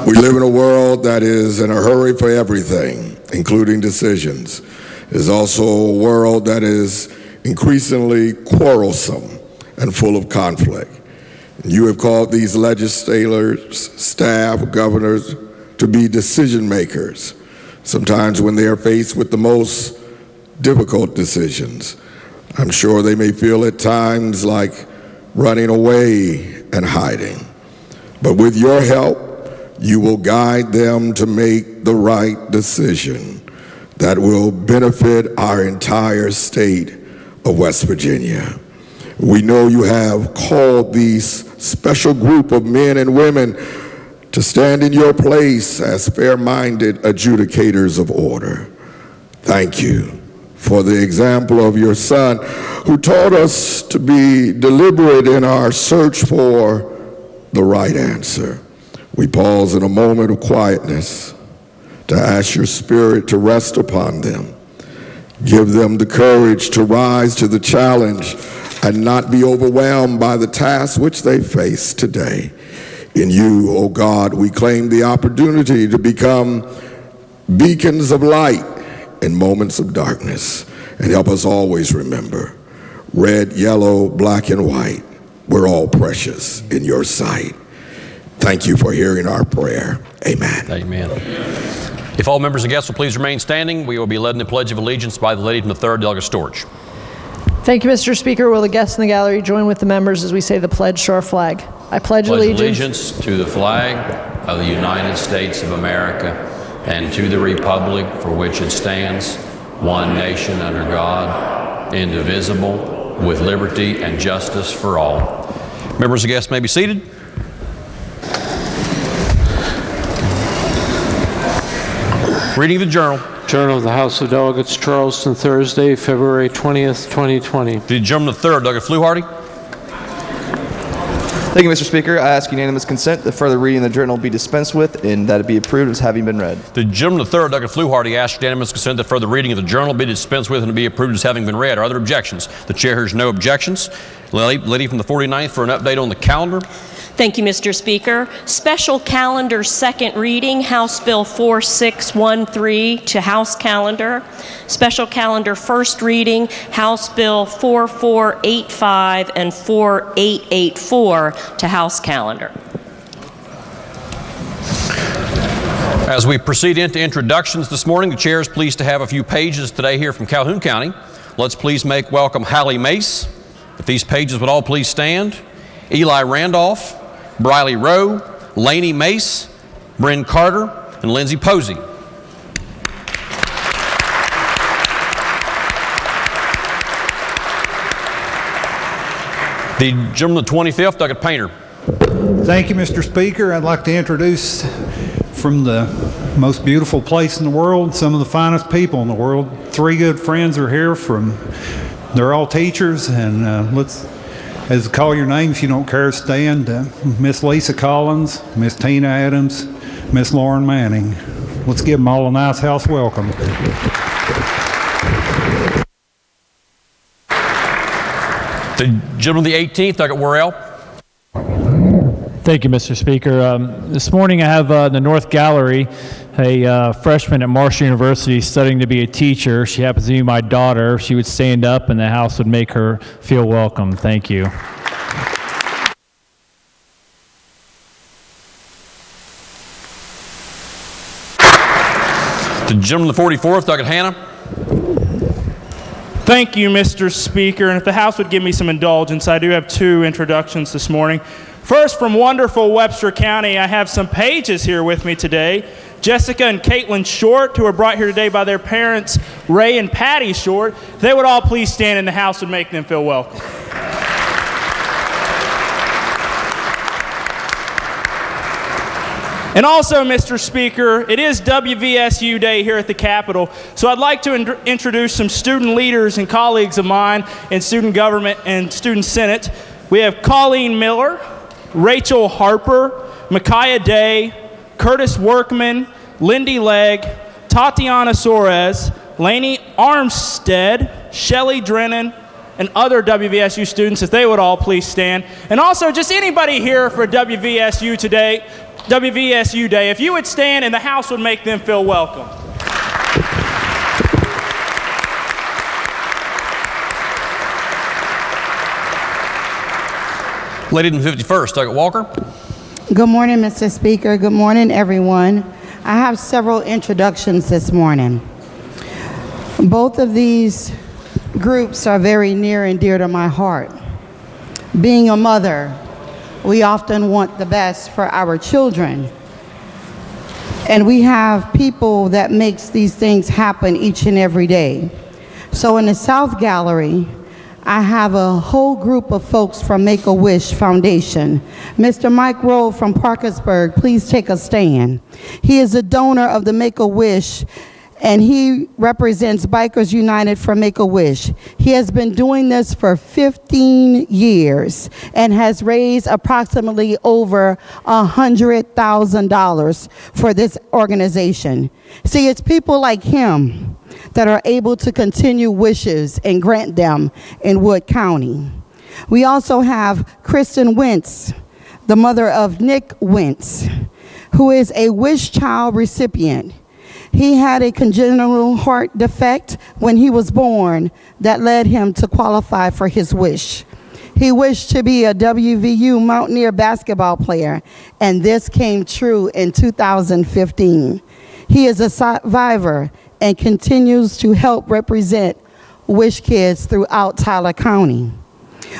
We live in a world that is in a hurry for everything, including decisions. It is also a world that is increasingly quarrelsome and full of conflict. You have called these legislators, staff, governors to be decision makers, sometimes when they are faced with the most difficult decisions. I'm sure they may feel at times like running away and hiding. But with your help, you will guide them to make the right decision that will benefit our entire state of West Virginia. We know you have called these special group of men and women to stand in your place as fair-minded adjudicators of order. Thank you for the example of your son, who taught us to be deliberate in our search for the right answer. We pause in a moment of quietness to ask your spirit to rest upon them. Give them the courage to rise to the challenge and not be overwhelmed by the tasks which they face today. In you, O God, we claim the opportunity to become beacons of light in moments of darkness, and help us always remember, red, yellow, black, and white, we're all precious in your sight. Thank you for hearing our prayer. Amen. Amen. If all members and guests will please remain standing, we will be led in the Pledge of Allegiance by the lady from the 3rd Delegate Storage. Thank you, Mr. Speaker. Will the guests in the gallery join with the members as we say the pledge to our flag? I pledge allegiance to the flag of the United States of America and to the republic for which it stands, one nation under God, indivisible, with liberty and justice for all. Members and guests may be seated. Reading of the Journal. Journal of the House of Delegates, Charleston, Thursday, February 20th, 2020. The Gentleman of the 3rd, Delegate Fluharty. Thank you, Mr. Speaker. I ask unanimous consent that further reading of the journal be dispensed with and that it be approved as having been read. The Gentleman of the 3rd, Delegate Fluharty, asks unanimous consent that further reading of the journal be dispensed with and to be approved as having been read. Are there objections? The Chair hears no objections. Lady from the 49th for an update on the calendar. Thank you, Mr. Speaker. Special calendar second reading, House Bill 4613 to House calendar. Special calendar first reading, House Bill 4485 and 4884 to House calendar. As we proceed into introductions this morning, the Chair is pleased to have a few pages today here from Calhoun County. Let's please make welcome Hallie Mace. If these pages would all please stand. Eli Randolph, Briley Rowe, Laney Mace, Bryn Carter, and Lindsay Posey. The gentleman of the 25th, Delegate Painter. Thank you, Mr. Speaker. I'd like to introduce from the most beautiful place in the world, some of the finest people in the world. 3 good friends are here they're all teachers, and as I call your name, if you don't care to stand, Miss Lisa Collins, Miss Tina Adams, Miss Lauren Manning. Let's give them all a nice house welcome. The gentleman of the 18th, Delegate Worrell. Thank you, Mr. Speaker. This morning I have in the North Gallery a freshman at Marshall University studying to be a teacher. She happens to be my daughter. She would stand up and the house would make her feel welcome. Thank you. The gentleman of the 44th, Delegate Hannah. Thank you, Mr. Speaker. And if the House would give me some indulgence, I do have 2 introductions this morning. First, from wonderful Webster County, I have some pages here with me today. Jessica and Caitlin Short, who are brought here today by their parents, Ray and Patty Short. If they would all please stand in the House and make them feel welcome. And also, Mr. Speaker, it is WVSU Day here at the Capitol, so I'd like to introduce some student leaders and colleagues of mine in student government and student senate. We have Colleen Miller, Rachel Harper, Micaiah Day, Curtis Workman, Lindy Legg, Tatiana Soares, Lainey Armstead, Shelley Drennan, and other WVSU students, if they would all please stand. And also, just anybody here for WVSU today, WVSU Day. If you would stand and the House would make them feel welcome. Lady in 51st, Doug Walker. Good morning, Mr. Speaker. Good morning, everyone. I have several introductions this morning. Both of these groups are very near and dear to my heart. Being a mother, we often want the best for our children. And we have people that makes these things happen each and every day. So in the South Gallery, I have a whole group of folks from Make-A-Wish Foundation. Mr. Mike Rowe from Parkersburg, please take a stand. He is a donor of the Make-A-Wish, and he represents Bikers United for Make-A-Wish. He has been doing this for 15 years and has raised approximately over $100,000 for this organization. See, it's people like him that are able to continue wishes and grant them in Wood County. We also have Kristen Wentz, the mother of Nick Wentz, who is a Wish Child recipient. He had a congenital heart defect when he was born that led him to qualify for his wish. He wished to be a WVU Mountaineer basketball player, and this came true in 2015. He is a survivor and continues to help represent Wish kids throughout Tyler County.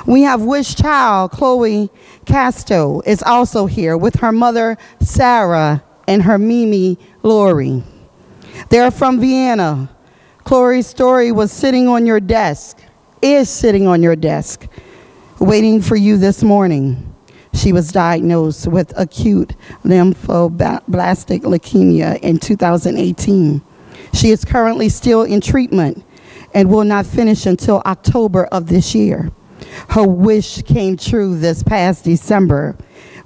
We have Wish child Chloe Casto is also here with her mother Sarah and her Mimi Lori. They're from Vienna. Chloe's story was sitting on your desk, is sitting on your desk, waiting for you this morning. She was diagnosed with acute lymphoblastic leukemia in 2018. She is currently still in treatment and will not finish until October of this year. Her wish came true this past December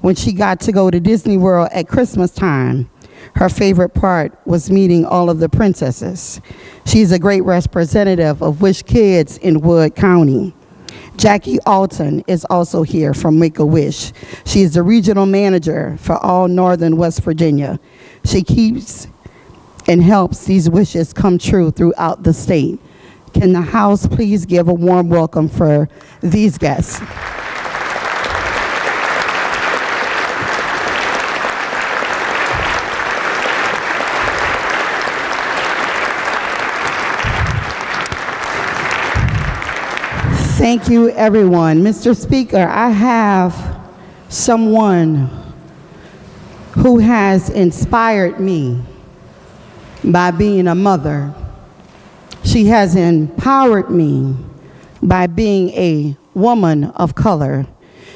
when she got to go to Disney World at Christmas time. Her favorite part was meeting all of the princesses. She's a great representative of Wish Kids in Wood County. Jackie Alton is also here from Make-A-Wish. She is the regional manager for all Northern West Virginia. She keeps and helps these wishes come true throughout the state. Can the House please give a warm welcome for these guests? Thank you, everyone. Mr. Speaker, I have someone who has inspired me by being a mother. She has empowered me by being a woman of color.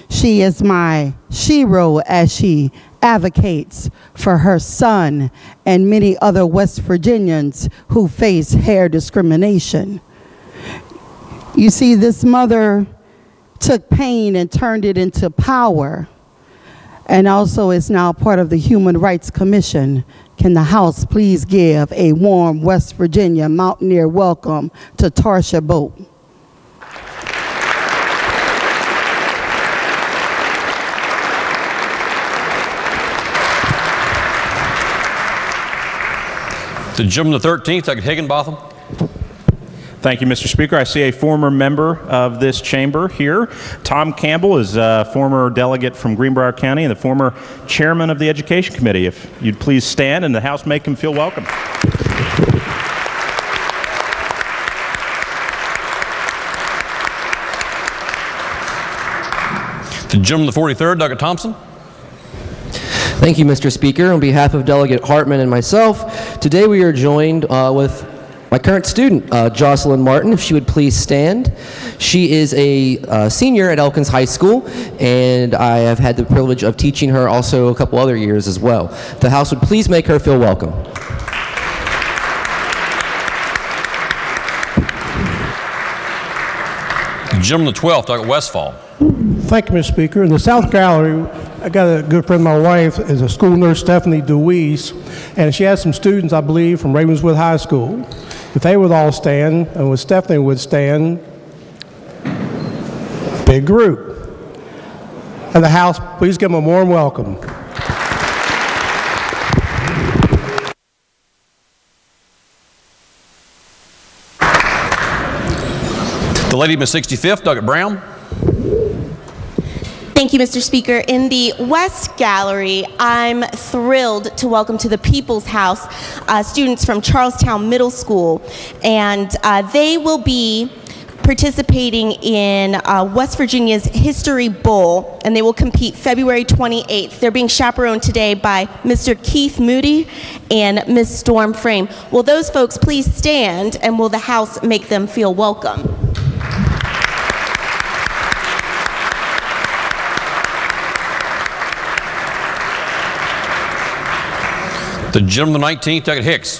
She is my shero as she advocates for her son and many other West Virginians who face hair discrimination. You see, this mother took pain and turned it into power, and also is now part of the Human Rights Commission. Can the House please give a warm West Virginia Mountaineer welcome to Tarsha Boat? The gentleman the 13th, Doug Higginbotham. Thank you, Mr. Speaker. I see a former member of this chamber here. Tom Campbell is a former delegate from Greenbrier County and the former chairman of the Education Committee. If you'd please stand and the House make him feel welcome. The gentleman the 43rd, Doug Thompson. Thank you, Mr. Speaker. On behalf of Delegate Hartman and myself, today we are joined with my current student, Jocelyn Martin, if she would please stand. She is a senior at Elkins High School, and I have had the privilege of teaching her also a couple other years as well. The House would please make her feel welcome. The gentleman the 12th, Doug Westfall. Thank you, Mr. Speaker. In the South Gallery, I got a good friend of my wife is a school nurse, Stephanie DeWeese, and she has some students, I believe, from Ravenswood High School. If they would all stand, and with Stephanie would stand, big group. And the House, please give them a warm welcome. The lady in the 65th, Doggett Brown. Thank you, Mr. Speaker. In the West Gallery, I'm thrilled to welcome to the People's House students from Charlestown Middle School, and they will be participating in West Virginia's History Bowl, and they will compete February 28th. They're being chaperoned today by Mr. Keith Moody and Ms. Storm Frame. Will those folks please stand, and will the House make them feel welcome? The gentleman 19th, Doggett Hicks.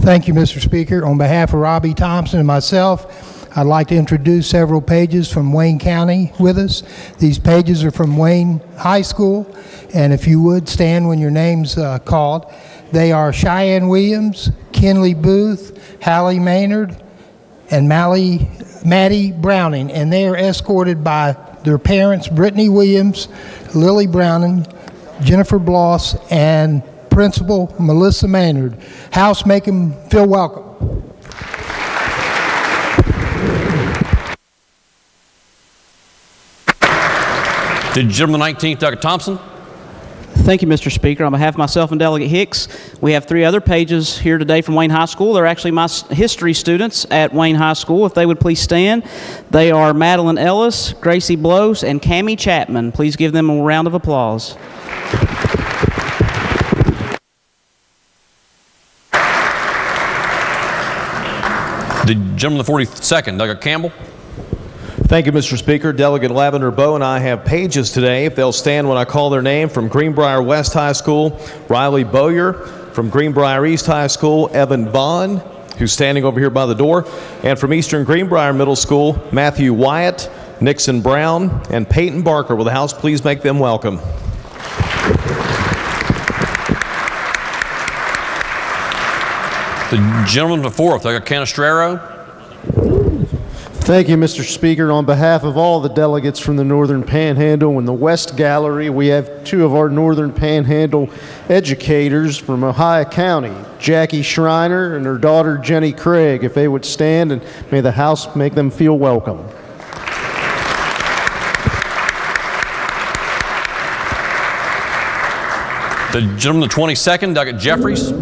Thank you, Mr. Speaker. On behalf of Robbie Thompson and myself, I'd like to introduce several pages from Wayne County with us. These pages are from Wayne High School, and if you would stand when your name's called. They are Cheyenne Williams, Kenley Booth, Hallie Maynard, and Maddie Browning, and they are escorted by their parents, Brittany Williams, Lily Browning, Jennifer Bloss, and Principal Melissa Maynard. House, make them feel welcome. The gentleman 19th, Doggett Thompson. Thank you, Mr. Speaker. On behalf of myself and Delegate Hicks, we have 3 other pages here today from Wayne High School. They're actually my history students at Wayne High School. If they would please stand. They are Madeline Ellis, Gracie Blows, and Cammie Chapman. Please give them a round of applause. The gentleman 42nd, Doggett Campbell. Thank you, Mr. Speaker. Delegate Lavender Bowe and I have pages today. If they'll stand when I call their name. From Greenbrier West High School, Riley Bowyer. From Greenbrier East High School, Evan Bond, who's standing over here by the door. And from Eastern Greenbrier Middle School, Matthew Wyatt, Nixon Brown, and Peyton Barker. Will the House please make them welcome? The gentleman before, Doggett Canestraro. Thank you, Mr. Speaker. On behalf of all the delegates from the Northern Panhandle and the West Gallery, we have 2 of our Northern Panhandle educators from Ohio County, Jackie Schreiner and her daughter Jenny Craig. If they would stand, and may the House make them feel welcome. The gentleman 22nd, Doggett Jeffries.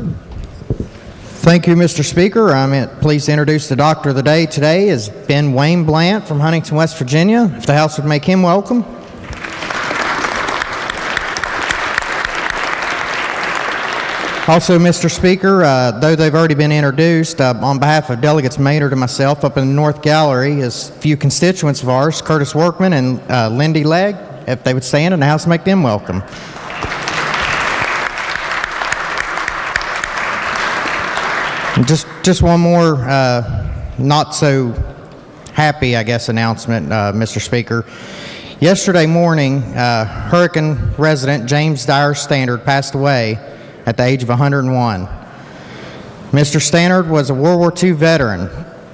Thank you, Mr. Speaker. I'm pleased to introduce the Doctor of the Day today is Ben Wayne Blant from Huntington, West Virginia. If the House would make him welcome. Also, Mr. Speaker, though they've already been introduced, on behalf of Delegates Maynard and myself up in the North Gallery is a few constituents of ours, Curtis Workman and Lindy Legg. If they would stand and the House make them welcome. Just one more not so happy, I guess, announcement, Mr. Speaker. Yesterday morning, Hurricane resident James Dyer Stannard passed away at the age of 101. Mr. Stannard was a World War II veteran,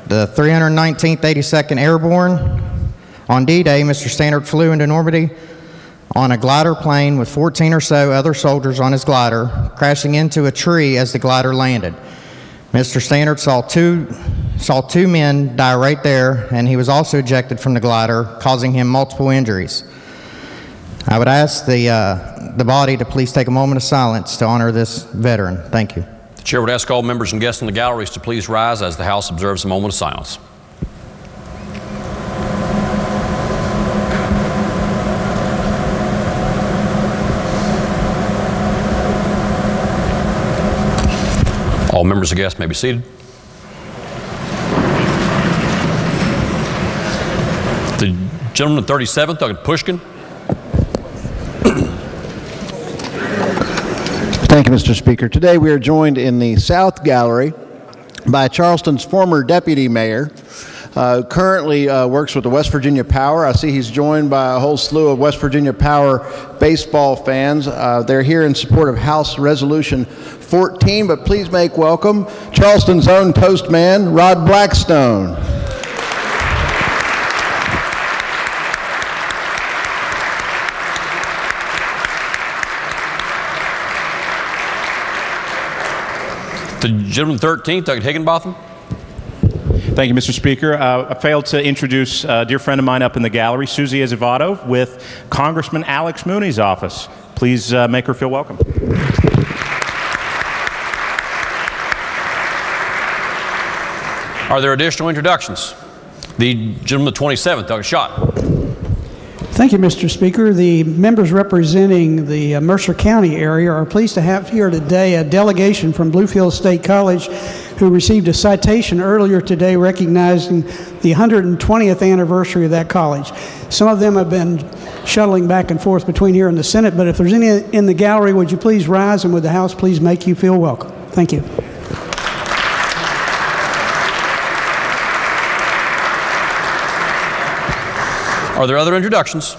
the 319th 82nd Airborne. On D-Day, Mr. Stannard flew into Normandy on a glider plane with 14 or so other soldiers on his glider, crashing into a tree as the glider landed. Mr. Stannard saw two men die right there, and he was also ejected from the glider, causing him multiple injuries. I would ask the body to please take a moment of silence to honor this veteran. Thank you. The chair would ask all members and guests in the galleries to please rise as the House observes a moment of silence. All members and guests may be seated. The gentleman 37th, Doggett Pushkin. Thank you, Mr. Speaker. Today we are joined in the South Gallery by Charleston's former deputy mayor, currently works with the West Virginia Power. I see he's joined by a whole slew of West Virginia Power baseball fans. They're here in support of House Resolution 14, but please make welcome Charleston's own Toastman, Rod Blackstone. The gentleman 13th, Doggett Higginbotham. Thank you, Mr. Speaker. I failed to introduce a dear friend of mine up in the gallery, Susie Azevedo, with Congressman Alex Mooney's office. Please make her feel welcome. Are there additional introductions? The gentleman, the 27th, Dr. Schott. Thank you, Mr. Speaker. The members representing the Mercer County area are pleased to have here today a delegation from Bluefield State College who received a citation earlier today recognizing the 120th anniversary of that college. Some of them have been shuttling back and forth between here and the Senate, but if there's any in the gallery, would you please rise, and would the House please make you feel welcome? Thank you. Are there other introductions?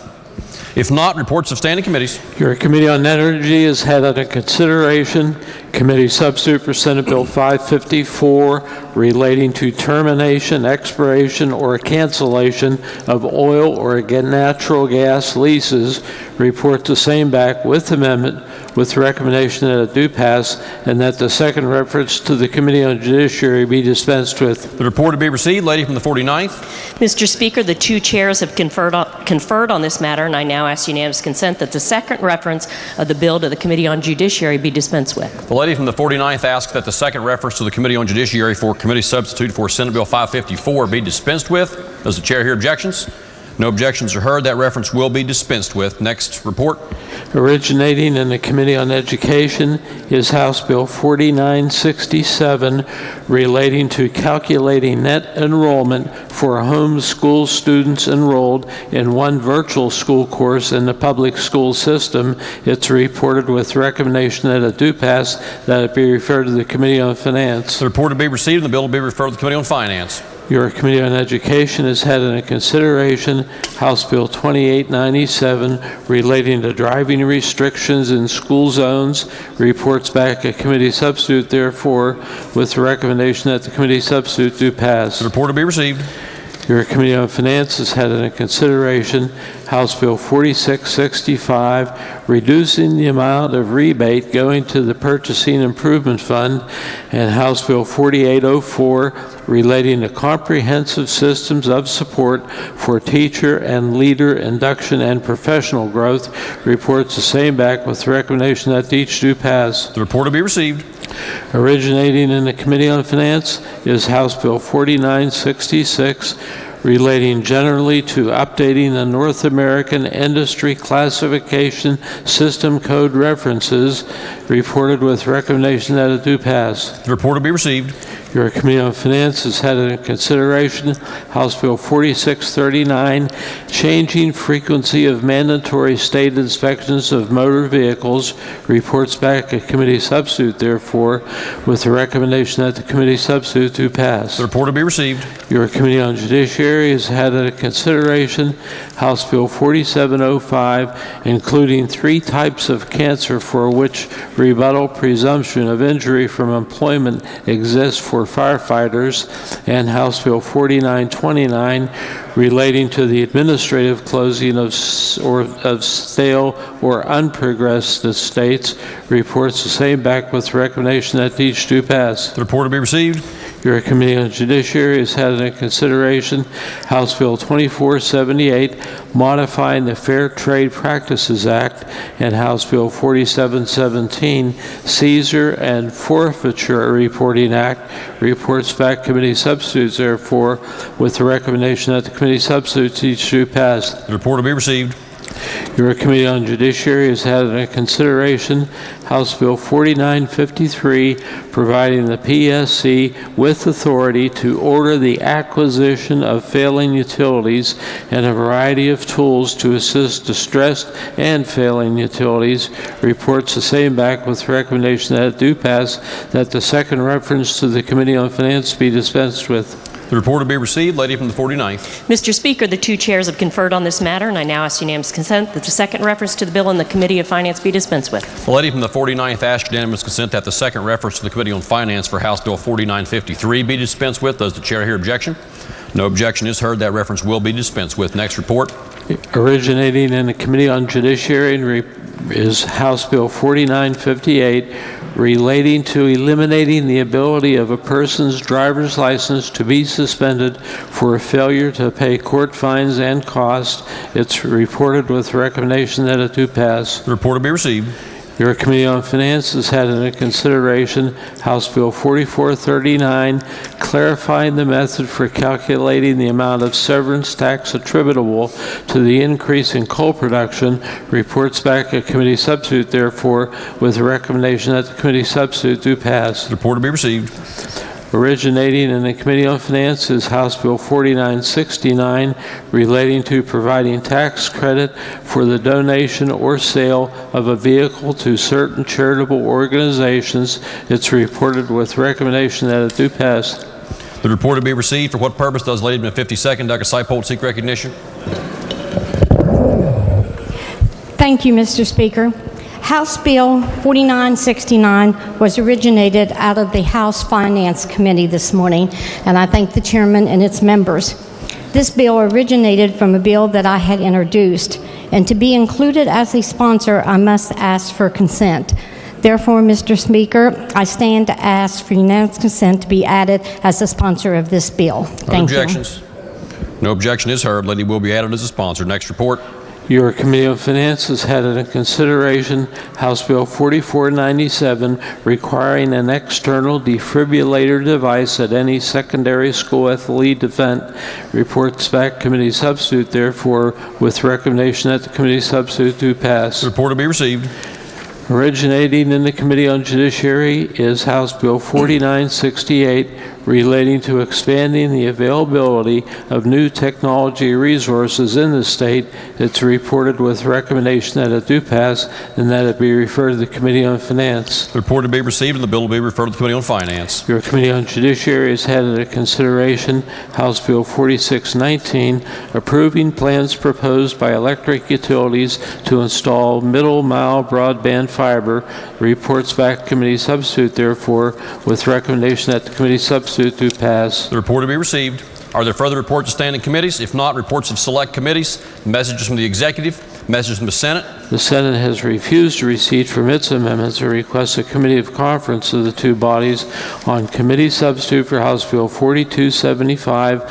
If not, reports of standing committees. Your Committee on Energy has had under consideration Committee Substitute for Senate Bill 554 relating to termination, expiration, or cancellation of oil or natural gas leases. Report the same back with amendment with recommendation that it do pass and that the second reference to the Committee on Judiciary be dispensed with. The report to be received. Lady from the 49th. Mr. Speaker, the two chairs have conferred on this matter, and I now ask unanimous consent that the second reference of the bill to the Committee on Judiciary be dispensed with. The lady from the 49th asks that the second reference to the Committee on Judiciary for Committee Substitute for Senate Bill 554 be dispensed with. Does the chair hear objections? No objections are heard. That reference will be dispensed with. Next report. Originating in the Committee on Education is House Bill 4967 relating to calculating net enrollment for homeschool students enrolled in one virtual school course in the public school system. It's reported with recommendation that it do pass, that it be referred to the Committee on Finance. The report to be received and the bill will be referred to the Committee on Finance. Your Committee on Education has had in consideration House Bill 2897 relating to driving restrictions in school zones. Reports back a Committee Substitute, therefore, with the recommendation that the Committee Substitute do pass. The report to be received. Your Committee on Finance has had in consideration House Bill 4665, reducing the amount of rebate going to the Purchasing Improvement Fund, and House Bill 4804, relating to comprehensive systems of support for teacher and leader induction and professional growth. Reports the same back with the recommendation that each do pass. The report to be received. Originating in the Committee on Finance is House Bill 4966, relating generally to updating the North American Industry Classification System Code references. Reported with recommendation that it do pass. The report to be received. Your Committee on Finance has had in consideration House Bill 4639, changing frequency of mandatory state inspections of motor vehicles. Reports back a Committee Substitute, therefore, with the recommendation that the Committee Substitute do pass. The report to be received. Your Committee on Judiciary has had in consideration House Bill 4705, including 3 types of cancer for which rebuttal presumption of injury from employment exists for firefighters, and House Bill 4929 relating to the administrative closing of stale or unprogressed estates. Reports the same back with recommendation that each do pass. The report to be received. Your Committee on Judiciary has had in consideration House Bill 2478, modifying the Fair Trade Practices Act, and House Bill 4717, Seizure and Forfeiture Reporting Act. Reports back Committee Substitutes, therefore, with the recommendation that the Committee Substitutes each do pass. The report to be received. Your Committee on Judiciary has had in consideration House Bill 4953, providing the PSC with authority to order the acquisition of failing utilities and a variety of tools to assist distressed and failing utilities. Reports the same back with recommendation that it do pass, that the second reference to the Committee on Finance be dispensed with. The report to be received. Lady from the 49th. Mr. Speaker, the two chairs have conferred on this matter, and I now ask unanimous consent that the second reference to the bill in the Committee of Finance be dispensed with. The lady from the 49th asks unanimous consent that the second reference to the Committee on Finance for House Bill 4953 be dispensed with. Does the chair hear objection? No objection is heard. That reference will be dispensed with. Next report. Originating in the Committee on Judiciary is House Bill 4958, relating to eliminating the ability of a person's driver's license to be suspended for failure to pay court fines and costs. It's reported with recommendation that it do pass. The report will be received. Your Committee on Finance has had under consideration House Bill 4439, clarifying the method for calculating the amount of severance tax attributable to the increase in coal production. Reports back a committee substitute, therefore, with a recommendation that the committee substitute do pass. The report will be received. Originating in the Committee on Finance is House Bill 4969, relating to providing tax credit for the donation or sale of a vehicle to certain charitable organizations. It's reported with recommendation that it do pass. The report will be received. For what purpose does Lady from the 52nd, Douglas Seipold, seek recognition? Thank you, Mr. Speaker. House Bill 4969 was originated out of the House Finance Committee this morning, and I thank the chairman and its members. This bill originated from a bill that I had introduced, and to be included as a sponsor, I must ask for consent. Therefore, Mr. Speaker, I stand to ask for unanimous consent to be added as a sponsor of this bill. Thank you. Objections? No objection is heard. Lady will be added as a sponsor. Next report. Your Committee on Finance has had in consideration House Bill 4497, requiring an external defibrillator device at any secondary school athlete event. Reports back committee substitute, therefore, with recommendation that the committee substitute do pass. The report will be received. Originating in the Committee on Judiciary is House Bill 4968, relating to expanding the availability of new technology resources in the state. It's reported with recommendation that it do pass and that it be referred to the Committee on Finance. The report will be received and the bill will be referred to the Committee on Finance. Your Committee on Judiciary has had under consideration House Bill 4619, approving plans proposed by electric utilities to install middle-mile broadband fiber. Reports back committee substitute, therefore, with recommendation that the committee substitute do pass. The report will be received. Are there further reports of standing committees? If not, reports of select committees, messages from the executive, messages from the Senate. The Senate has refused to receive from its amendments a request of committee of conference of the two bodies on committee substitute for House Bill 4275,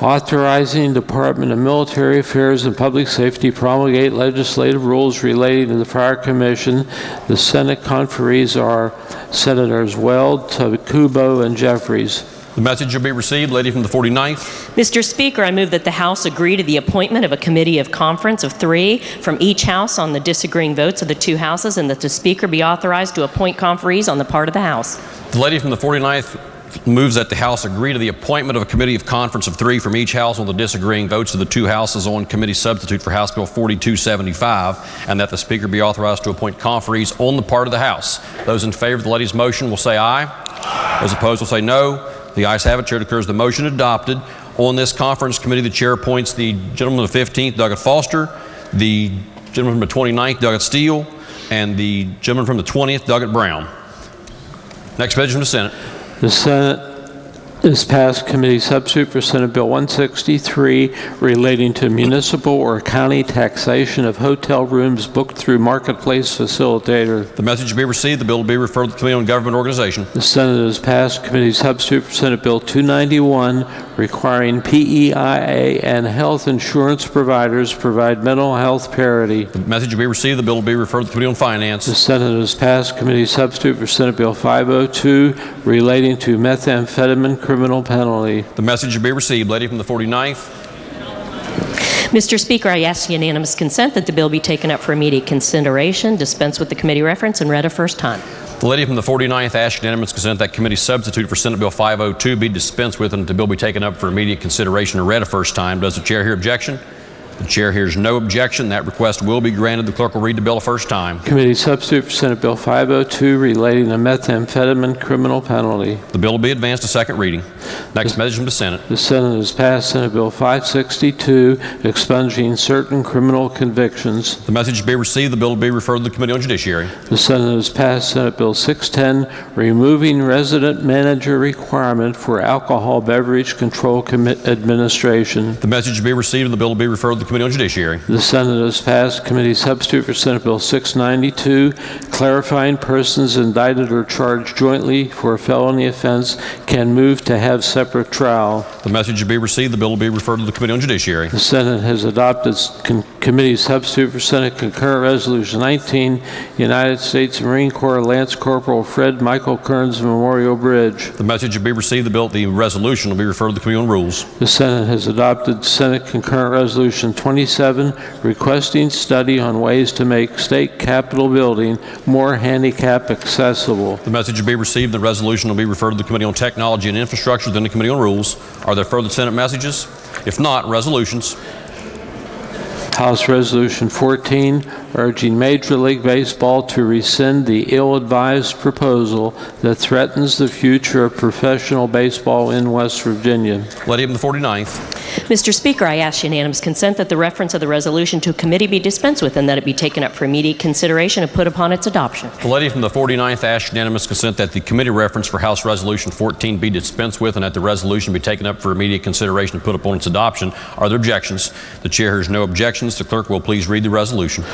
authorizing Department of Military Affairs and Public Safety promulgate legislative rules relating to the Fire Commission. The Senate conferees are Senators Weld, Takubo, and Jeffries. The message will be received. Lady from the 49th. Mr. Speaker, I move that the House agree to the appointment of a committee of conference of 3 from each House on the disagreeing votes of the two Houses, and that the Speaker be authorized to appoint conferees on the part of the House. The lady from the 49th moves that the House agree to the appointment of a committee of conference of 3 from each House on the disagreeing votes of the two Houses on committee substitute for House Bill 4275, and that the Speaker be authorized to appoint conferees on the part of the House. Those in favor of the lady's motion will say aye. Those opposed will say no. The ayes have it. Chair declares the motion adopted. On this conference committee, the chair appoints the gentleman of the 15th, Douglas Foster, the gentleman from the 29th, Douglas Steele, and the gentleman from the 20th, Douglas Brown. Next message from the Senate. The Senate is passed committee substitute for Senate Bill 163, relating to municipal or county taxation of hotel rooms booked through Marketplace Facilitator. The message will be received. The bill will be referred to the Committee on Government Organization. The Senate has passed committee substitute for Senate Bill 291, requiring PEIA and health insurance providers provide mental health parity. The message will be received. The bill will be referred to the Committee on Finance. The Senate has passed committee substitute for Senate Bill 502, relating to methamphetamine criminal penalty. The message will be received. Lady from the 49th. Mr. Speaker, I ask unanimous consent that the bill be taken up for immediate consideration, dispense with the committee reference, and read a first time. The lady from the 49th asks unanimous consent that committee substitute for Senate Bill 502 be dispensed with and the bill be taken up for immediate consideration and read a first time. Does the chair hear objection? The chair hears no objection. That request will be granted. The clerk will read the bill a first time. Committee substitute for Senate Bill 502, relating to methamphetamine criminal penalty. The bill will be advanced to second reading. Next message from the Senate. The Senate has passed Senate Bill 562, expunging certain criminal convictions. The message will be received. The bill will be referred to the Committee on Judiciary. The Senate has passed Senate Bill 610, removing resident manager requirement for alcohol beverage control administration. The message will be received and the bill will be referred to the the Committee on Judiciary. The Senate has passed Committee Substitute for Senate Bill 692, clarifying persons indicted or charged jointly for a felony offense can move to have separate trial. The message will be received. The bill will be referred to the Committee on Judiciary. The Senate has adopted Committee Substitute for Senate Concurrent Resolution 19, United States Marine Corps Lance Corporal Fred Michael Kearns Memorial Bridge. The message will be received. The resolution will be referred to the Committee on Rules. The Senate has adopted Senate Concurrent Resolution 27, requesting study on ways to make state capitol building more handicap accessible. The message will be received. The resolution will be referred to the Committee on Technology and Infrastructure, then the Committee on Rules. Are there further Senate messages? If not, resolutions. House Resolution 14, urging Major League Baseball to rescind the ill-advised proposal that threatens the future of professional baseball in West Virginia. Lady from the 49th. Mr. Speaker, I ask unanimous consent that the reference of the resolution to committee be dispensed with and that it be taken up for immediate consideration and put upon its adoption. The lady from the 49th asks unanimous consent that the committee reference for House Resolution 14 be dispensed with and that the resolution be taken up for immediate consideration and put upon its adoption. Are there objections? The chair hears no objections. The clerk will please read the resolution.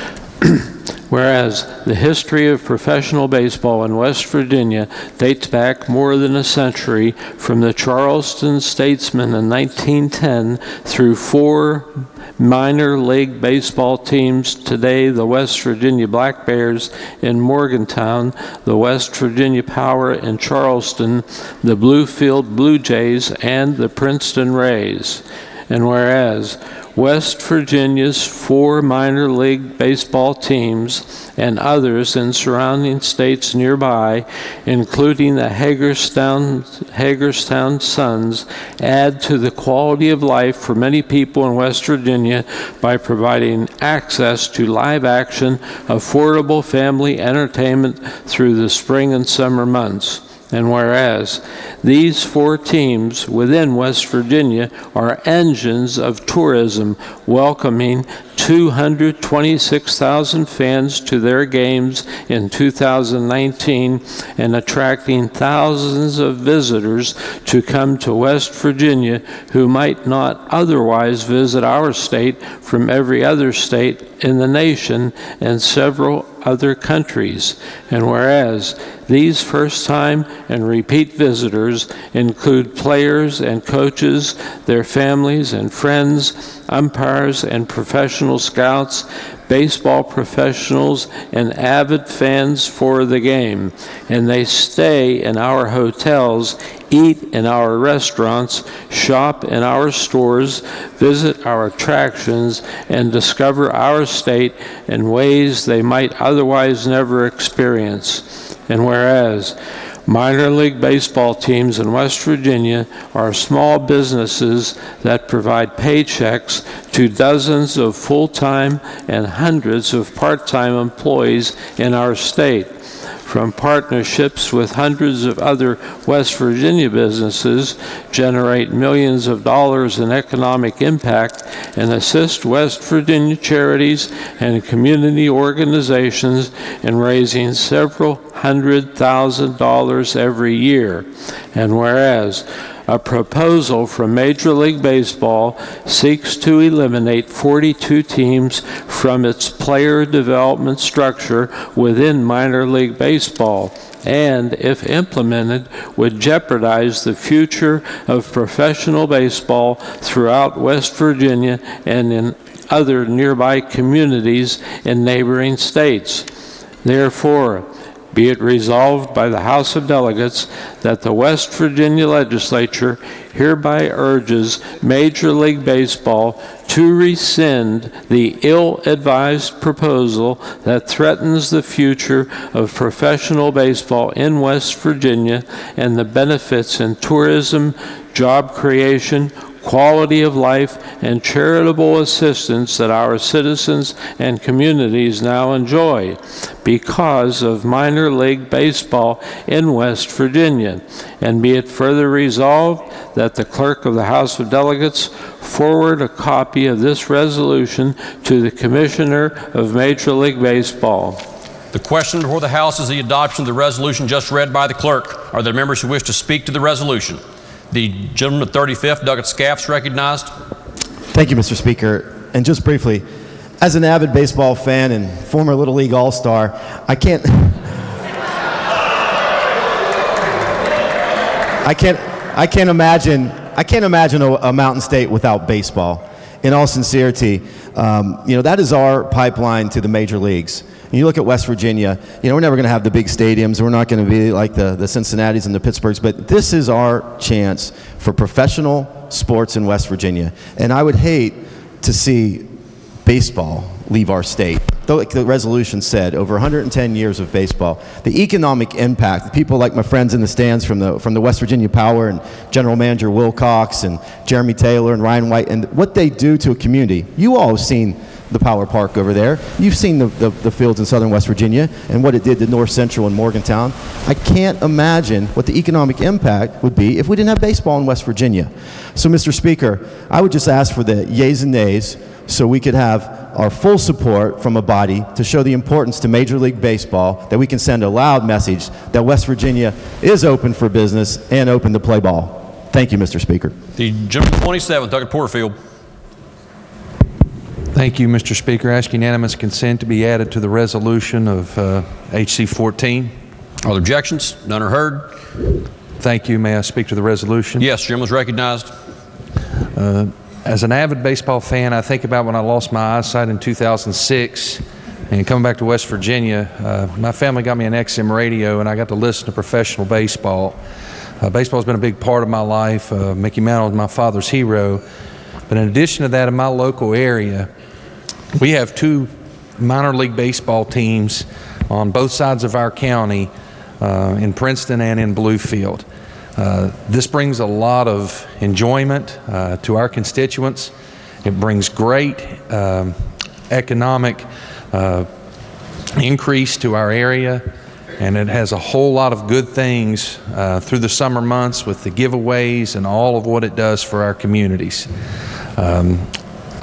Whereas the history of professional baseball in West Virginia dates back more than a century, from the Charleston Statesman in 1910 through 4 minor league baseball teams, today the West Virginia Black Bears in Morgantown, the West Virginia Power in Charleston, the Bluefield Blue Jays, and the Princeton Rays. And whereas West Virginia's 4 minor league baseball teams and others in surrounding states nearby, including the Hagerstown Suns, add to the quality of life for many people in West Virginia by providing access to live-action, affordable family entertainment through the spring and summer months. And whereas these 4 teams within West Virginia are engines of tourism, welcoming 226,000 fans to their games in 2019 and attracting thousands of visitors to come to West Virginia who might not otherwise visit our state from every other state in the nation and several other countries. And whereas these first-time and repeat visitors include players and coaches, their families and friends, umpires and professional scouts, baseball professionals, and avid fans for the game. And they stay in our hotels, eat in our restaurants, shop in our stores, visit our attractions, and discover our state in ways they might otherwise never experience. And whereas minor league baseball teams in West Virginia are small businesses that provide paychecks to dozens of full-time and hundreds of part-time employees in our state. From partnerships with hundreds of other West Virginia businesses, generate millions of dollars in economic impact, and assist West Virginia charities and community organizations in raising several $100,000 every year. And whereas a proposal from Major League Baseball seeks to eliminate 42 teams from its player development structure within minor league baseball, and, if implemented, would jeopardize the future of professional baseball throughout West Virginia and in other nearby communities in neighboring states. Therefore, be it resolved by the House of Delegates that the West Virginia Legislature hereby urges Major League Baseball to rescind the ill-advised proposal that threatens the future of professional baseball in West Virginia and the benefits in tourism, job creation, quality of life, and charitable assistance that our citizens and communities now enjoy because of minor league baseball in West Virginia. And be it further resolved that the Clerk of the House of Delegates forward a copy of this resolution to the Commissioner of Major League Baseball. The question before the House is the adoption of the resolution just read by the clerk. Are there members who wish to speak to the resolution? The gentleman at 35th, Douglas Scaff's recognized. Thank you, Mr. Speaker. And just briefly, as an avid baseball fan and former Little League All-Star, I can't imagine a Mountain State without baseball. In all sincerity, that is our pipeline to the major leagues. And you look at West Virginia, we're never going to have the big stadiums. We're not going to be like the Cincinnatis and the Pittsburghs, but this is our chance for professional sports in West Virginia. And I would hate to see baseball leave our state. Though, like the resolution said, over 110 years of baseball, the economic impact, people like my friends in the stands from the West Virginia Power and General Manager Wilcox and Jeremy Taylor and Ryan White, and what they do to a community. You all have seen the Power Park over there. You've seen the fields in southern West Virginia and what it did to North Central and Morgantown. I can't imagine what the economic impact would be if we didn't have baseball in West Virginia. So, Mr. Speaker, I would just ask for the yeas and nays so we could have our full support from a body to show the importance to Major League Baseball, that we can send a loud message that West Virginia is open for business and open to play ball. Thank you, Mr. Speaker. The gentleman 27th, Doug Porterfield. Thank you, Mr. Speaker. I ask unanimous consent to be added to the resolution of HC 14. Are there objections? None are heard. Thank you. May I speak to the resolution? Yes, gentleman is recognized. As an avid baseball fan, I think about when I lost my eyesight in 2006 and coming back to West Virginia. My family got me an XM radio and I got to listen to professional baseball. Baseball's been a big part of my life. Mickey Mantle was my father's hero. But in addition to that, in my local area, we have two minor league baseball teams on both sides of our county, in Princeton and in Bluefield. This brings a lot of enjoyment to our constituents. It brings great economic increase to our area, and it has a whole lot of good things through the summer months with the giveaways and all of what it does for our communities.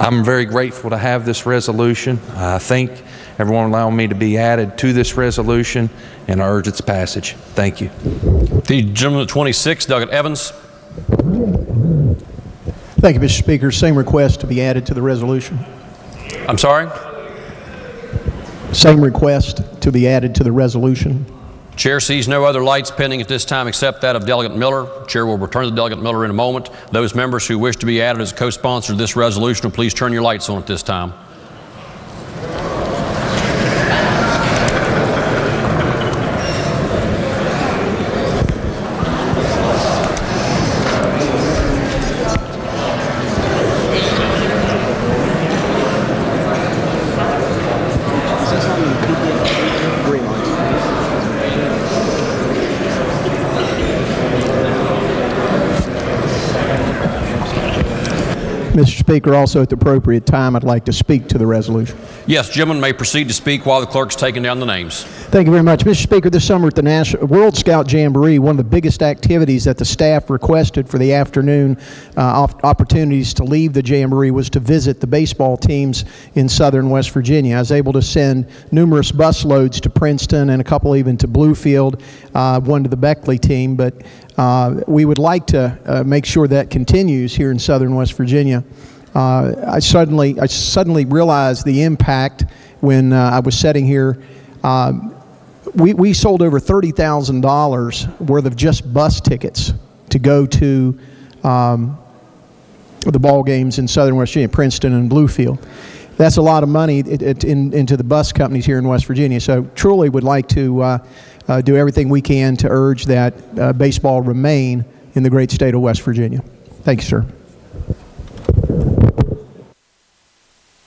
I'm very grateful to have this resolution. I thank everyone allowing me to be added to this resolution, and I urge its passage. Thank you. The gentleman at 26, Doug Evans. Thank you, Mr. Speaker. Same request to be added to the resolution. I'm sorry? Same request to be added to the resolution. Chair sees no other lights pending at this time except that of Delegate Miller. Chair will return to Delegate Miller in a moment. Those members who wish to be added as a co-sponsor to this resolution will please turn your lights on at this time. Mr. Speaker, also at the appropriate time, I'd like to speak to the resolution. Yes, gentlemen may proceed to speak while the clerk's taking down the names. Thank you very much. Mr. Speaker, this summer at the World Scout Jamboree, one of the biggest activities that the staff requested for the afternoon opportunities to leave the Jamboree was to visit the baseball teams in southern West Virginia. I was able to send numerous bus loads to Princeton and a couple even to Bluefield, one to the Beckley team, but we would like to make sure that continues here in southern West Virginia. I suddenly realized the impact when I was sitting here. We sold over $30,000 worth of just bus tickets to go to the ball games in southern West Virginia, Princeton and Bluefield. That's a lot of money into the bus companies here in West Virginia. So truly would like to do everything we can to urge that baseball remain in the great state of West Virginia. Thank you, sir.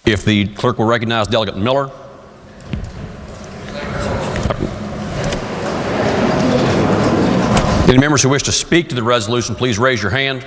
If the clerk will recognize Delegate Miller. Any members who wish to speak to the resolution, please raise your hand.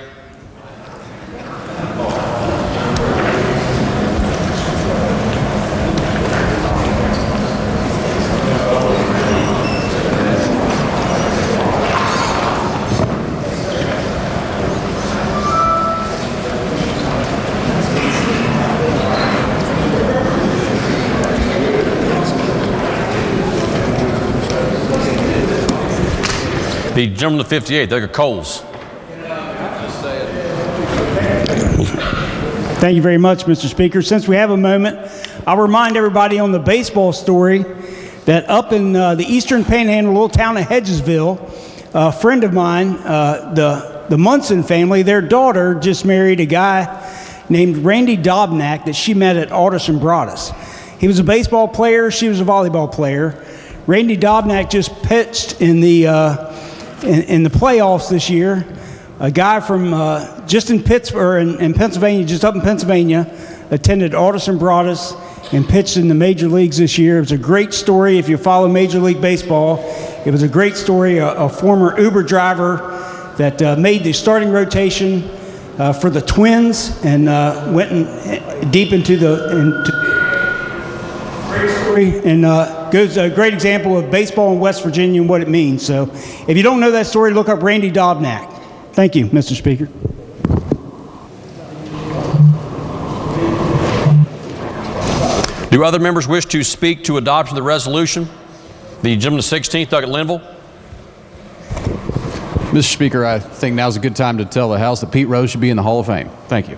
The gentleman at 58, Doug Coles. Thank you very much, Mr. Speaker. Since we have a moment, I'll remind everybody on the baseball story that up in the eastern panhandle, little town of Hedgesville, a friend of mine, the Munson family, their daughter just married a guy named Randy Dobnak that she met at Aldous and Broadus. He was a baseball player. She was a volleyball player. Randy Dobnak just pitched in the playoffs this year. A guy from just in Pittsburgh, in Pennsylvania, just up in Pennsylvania, attended Aldous and Broadus and pitched in the major leagues this year. It was a great story if you follow Major League Baseball. It was a great story, a former Uber driver that made the starting rotation for the Twins and went deep into great story and goes a great example of baseball in West Virginia and what it means. So if you don't know that story, look up Randy Dobnak. Thank you, Mr. Speaker. Do other members wish to speak to adoption of the resolution? The gentleman to 16th, Doug at Linville. Mr. Speaker, I think now's a good time to tell the House that Pete Rose should be in the Hall of Fame. Thank you.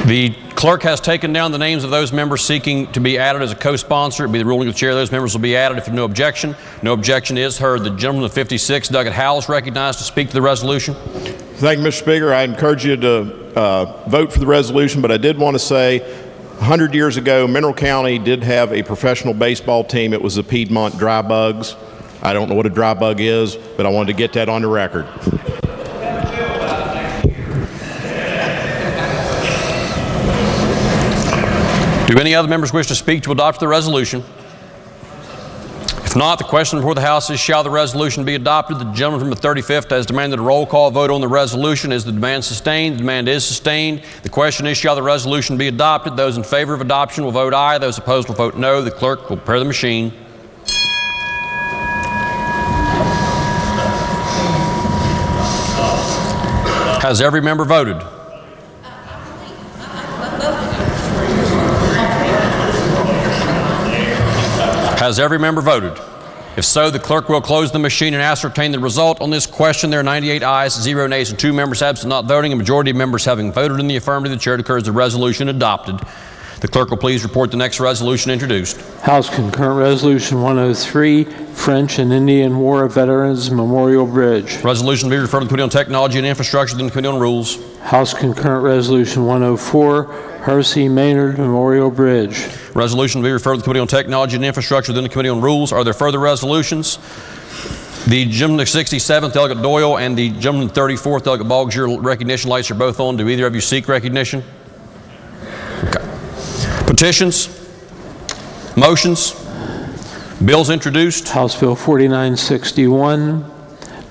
The clerk has taken down the names of those members seeking to be added as a co-sponsor. It will be the ruling of the chair. Those members will be added if there's no objection. No objection is heard. The gentleman to 56, Doug at Howell, is recognized to speak to the resolution. Thank you, Mr. Speaker. I encourage you to vote for the resolution, but I did want to say 100 years ago, Mineral County did have a professional baseball team. It was the Piedmont Dry Bugs. I don't know what a dry bug is, but I wanted to get that on the record. Do any other members wish to speak to adopt the resolution? If not, the question before the House is, shall the resolution be adopted? The gentleman from the 35th has demanded a roll call vote on the resolution. Is the demand sustained? The demand is sustained. The question is, shall the resolution be adopted? Those in favor of adoption will vote aye. Those opposed will vote no. The clerk will prepare the machine. Has every member voted? Has every member voted? If so, the clerk will close the machine and ascertain the result on this question. There are 98 ayes, 0 nays, and 2 members absent not voting. A majority of members having voted in the affirmative, the chair declares the resolution adopted. The clerk will please report the next resolution introduced. House Concurrent Resolution 103, French and Indian War Veterans Memorial Bridge. Resolution to be referred to the Committee on Technology and Infrastructure, then the Committee on Rules. House Concurrent Resolution 104, Hersey Maynard Memorial Bridge. Resolution to be referred to the Committee on Technology and Infrastructure, then the Committee on Rules. Are there further resolutions? The gentleman to 67th, Delegate Doyle, and the gentleman to 34th, Delegate Boggs, your recognition lights are both on. Do either of you seek recognition? Okay. Petitions, motions, bills introduced. House Bill 4961,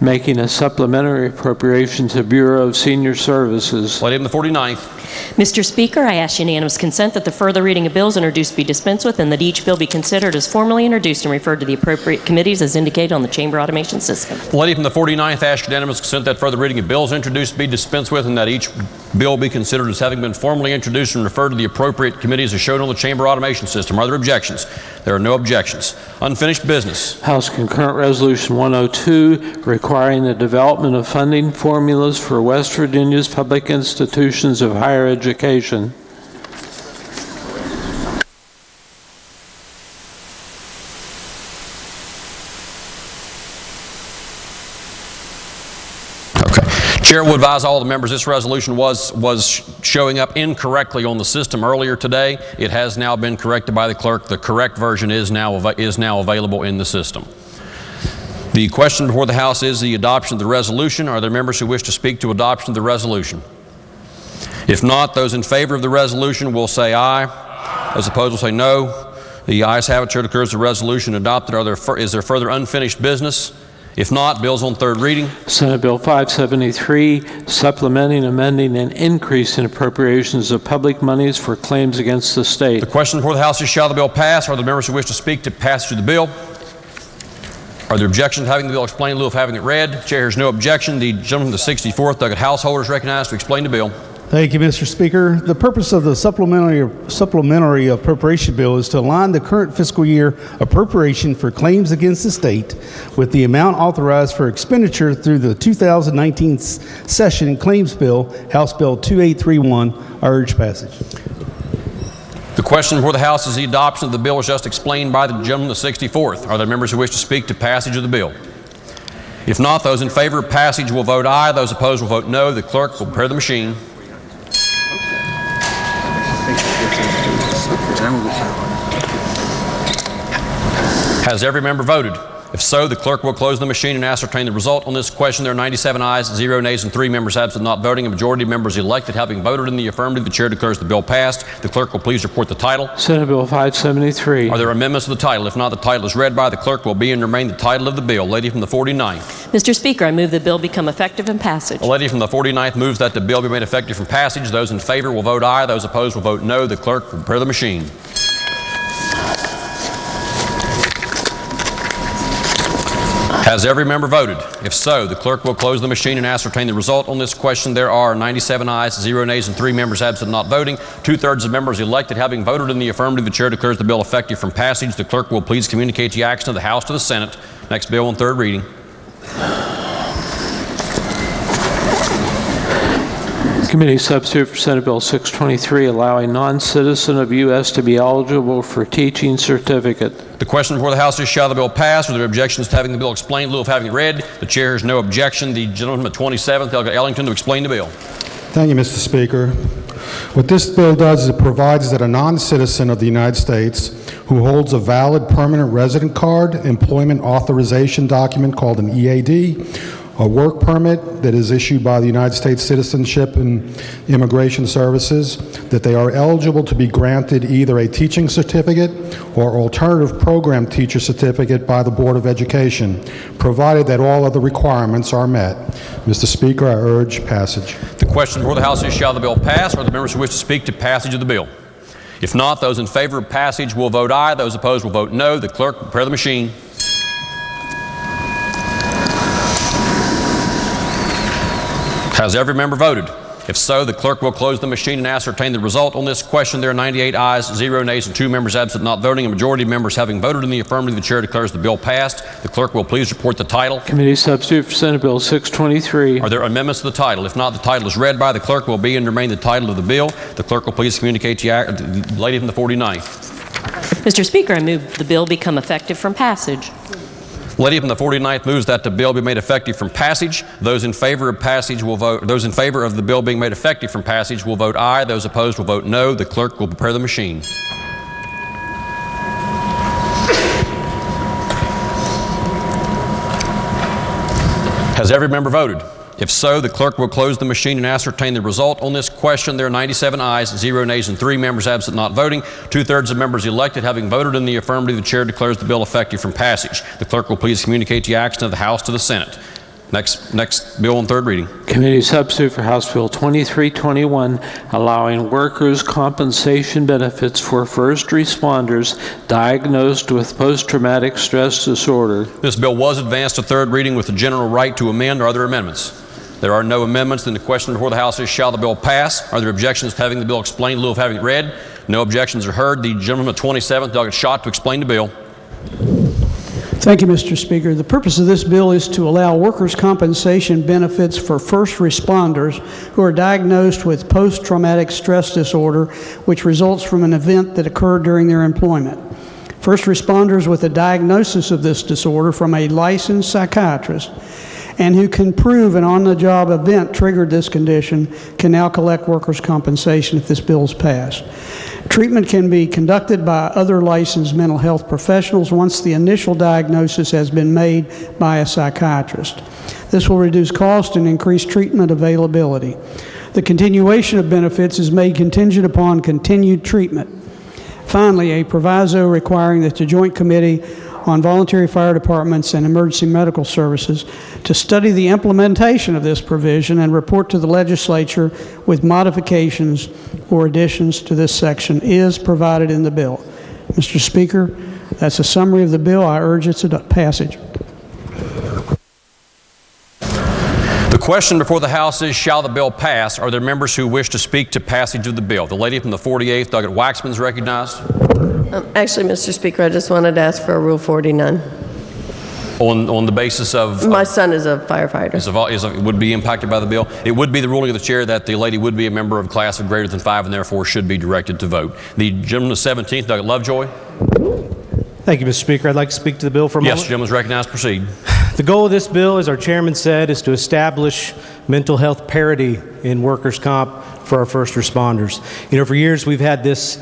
making a supplementary appropriation to Bureau of Senior Services. Item the 49th. Mr. Speaker, I ask unanimous consent that the further reading of bills introduced be dispensed with and that each bill be considered as formally introduced and referred to the appropriate committees as indicated on the chamber automation system. The lady from the 49th asks unanimous consent that further reading of bills introduced be dispensed with and that each bill be considered as having been formally introduced and referred to the appropriate committees as shown on the chamber automation system. Are there objections? There are no objections. Unfinished business. House Concurrent Resolution 102, requiring the development of funding formulas for West Virginia's public institutions of higher education. Chair will advise all the members this resolution was showing up incorrectly on the system earlier today. It has now been corrected by the clerk. The correct version is now available in the system. The question before the House is the adoption of the resolution. Are there members who wish to speak to adoption of the resolution? If not, those in favor of the resolution will say aye. Those opposed will say no. The ayes have it. Chair declares the resolution adopted. Is there further unfinished business? If not, bills on third reading. Senate Bill 573, supplementing, amending, and increasing appropriations of public monies for claims against the state. The question before the House is, shall the bill pass? Are there members who wish to speak to passage of the bill? Are there objections to having the bill explained in lieu of having it read? Chair hears no objection. The gentleman from the 64th, Doug Householder, is recognized to explain the bill. Thank you, Mr. Speaker. The purpose of the supplementary appropriation bill is to align the current fiscal year appropriation for claims against the state with the amount authorized for expenditure through the 2019 session claims bill, House Bill 2831. I urge passage. The question before the House is the adoption of the bill as just explained by the gentleman, the 64th. Are there members who wish to speak to passage of the bill? If not, those in favor of passage will vote aye. Those opposed will vote no. The clerk will prepare the machine. Has every member voted? If so, the clerk will close the machine and ascertain the result on this question. There are 97 ayes, 0 nays, and 3 members absent not voting. A majority of members elected having voted in the affirmative, the chair declares the bill passed. The clerk will please report the title. Senate Bill 573. Are there amendments to the title? If not, the title is read by the clerk will be and remain the title of the bill. Lady from the 49th. Mr. Speaker, I move the bill become effective and passage. The lady from the 49th moves that the bill be made effective from passage. Those in favor will vote aye. Those opposed will vote no. The clerk will prepare the machine. Has every member voted? If so, the clerk will close the machine and ascertain the result on this question. There are 97 ayes, 0 nays, and 3 members absent not voting. 2/3 of members elected having voted in the affirmative. The chair declares the bill effective from passage. The clerk will please communicate the action of the House to the Senate. Next bill on third reading. Committee substitute for Senate Bill 623, allowing non-citizen of U.S. to be eligible for teaching certificate. The question before the House is, shall the bill pass? Are there objections to having the bill explained in lieu of having it read? The chair has no objection. The gentleman at 27th, Delegate Ellington, to explain the bill. Thank you, Mr. Speaker. What this bill does is it provides that a non-citizen of the United States who holds a valid permanent resident card, employment authorization document called an EAD, a work permit that is issued by the United States Citizenship and Immigration Services, that they are eligible to be granted either a teaching certificate or alternative program teacher certificate by the Board of Education, provided that all other requirements are met. Mr. Speaker, I urge passage. The question before the House is, shall the bill pass? Are the members who wish to speak to passage of the bill? If not, those in favor of passage will vote aye. Those opposed will vote no. The clerk will prepare the machine. Has every member voted? If so, the clerk will close the machine and ascertain the result on this question. There are 98 ayes, 0 nays, and 2 members absent not voting. A majority of members having voted in the affirmative, the chair declares the bill passed. The clerk will please report the title. Committee substitute for Senate Bill 623. Are there amendments to the title? If not, the title is read by the clerk will be and remain the title of the bill. The clerk will please communicate the lady from the 49th. Mr. Speaker, I move the bill become effective from passage. Lady from the 49th moves that the bill be made effective from passage. Those in favor of passage will vote. Those in favor of the bill being made effective from passage will vote aye. Those opposed will vote no. The clerk will prepare the machine. Has every member voted? If so, the clerk will close the machine and ascertain the result on this question. There are 97 ayes, 0 nays, and 3 members absent not voting. 2/3 of members elected having voted in the affirmative, the chair declares the bill effective from passage. The clerk will please communicate the action of the House to the Senate. Next bill on third reading. Committee substitute for House Bill 2321, allowing workers' compensation benefits for first responders diagnosed with post-traumatic stress disorder. This bill was advanced to third reading with the general right to amend. Are there amendments? There are no amendments. Then the question before the House is, shall the bill pass? Are there objections to having the bill explained in lieu of having it read? No objections are heard. The gentleman at 27th, Delegate Schott, to explain the bill. Thank you, Mr. Speaker. The purpose of this bill is to allow workers' compensation benefits for first responders who are diagnosed with post-traumatic stress disorder, which results from an event that occurred during their employment. First responders with a diagnosis of this disorder from a licensed psychiatrist and who can prove an on-the-job event triggered this condition can now collect workers' compensation if this bill is passed. Treatment can be conducted by other licensed mental health professionals once the initial diagnosis has been made by a psychiatrist. This will reduce cost and increase treatment availability. The continuation of benefits is made contingent upon continued treatment. Finally, a proviso requiring that the Joint Committee on Voluntary Fire Departments and Emergency Medical Services to study the implementation of this provision and report to the Legislature with modifications or additions to this section is provided in the bill. Mr. Speaker, that's a summary of the bill. I urge its passage. The The question before the House is, shall the bill pass? Are there members who wish to speak to passage of the bill? The lady from the 48th, Doggett Waxman, is recognized. Actually, Mr. Speaker, I just wanted to ask for a Rule 49. On the basis of... My son is a firefighter. Would be impacted by the bill. It would be the ruling of the chair that the lady would be a member of a class of greater than 5 and therefore should be directed to vote. The gentleman of the 17th, Doggett Lovejoy. Thank you, Mr. Speaker. I'd like to speak to the bill for a moment. Yes, gentleman is recognized. Proceed. The goal of this bill, as our chairman said, is to establish mental health parity in workers' comp for our first responders. You know, for years we've had this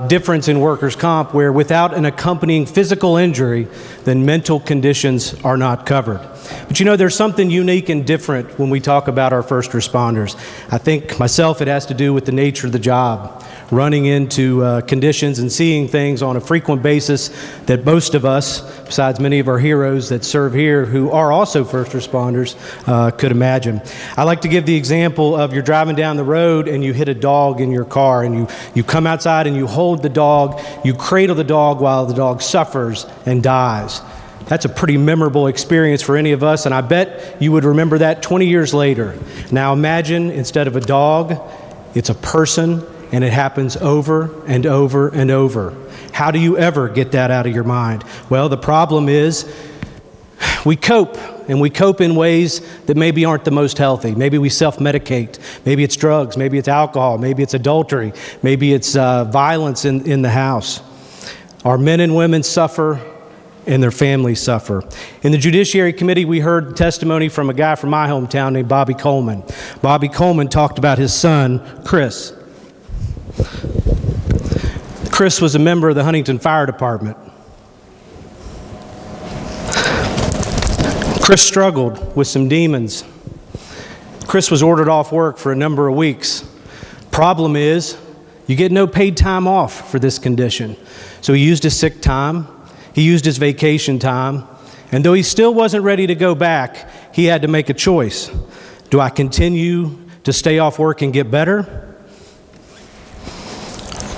difference in workers' comp where without an accompanying physical injury, then mental conditions are not covered. But you know, there's something unique and different when we talk about our first responders. I think myself, it has to do with the nature of the job. Running into conditions and seeing things on a frequent basis that most of us, besides many of our heroes that serve here who are also first responders, could imagine. I like to give the example of you're driving down the road and you hit a dog in your car and you come outside and you hold the dog, you cradle the dog while the dog suffers and dies. That's a pretty memorable experience for any of us, and I bet you would remember that 20 years later. Now imagine instead of a dog, it's a person, and it happens over and over and over. How do you ever get that out of your mind? Well, the problem is we cope, and we cope in ways that maybe aren't the most healthy. Maybe we self-medicate. Maybe it's drugs. Maybe it's alcohol. Maybe it's adultery. Maybe it's violence in the house. Our men and women suffer, and their families suffer. In the Judiciary Committee, we heard testimony from a guy from my hometown named Bobby Coleman. Bobby Coleman talked about his son, Chris. Chris was a member of the Huntington Fire Department. Chris struggled with some demons. Chris was ordered off work for a number of weeks. Problem is, you get no paid time off for this condition. So he used his sick time, he used his vacation time, and though he still wasn't ready to go back, he had to make a choice. Do I continue to stay off work and get better?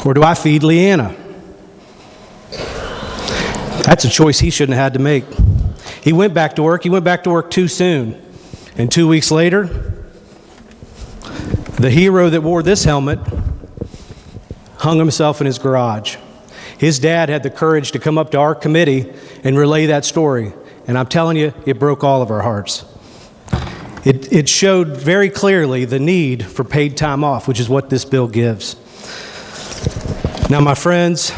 Or do I feed Leanna? That's a choice he shouldn't have had to make. He went back to work. He went back to work too soon. And 2 weeks later, the hero that wore this helmet hung himself in his garage. His dad had the courage to come up to our committee and relay that story. And I'm telling you, it broke all of our hearts. It showed very clearly the need for paid time off, which is what this bill gives. Now, my friends,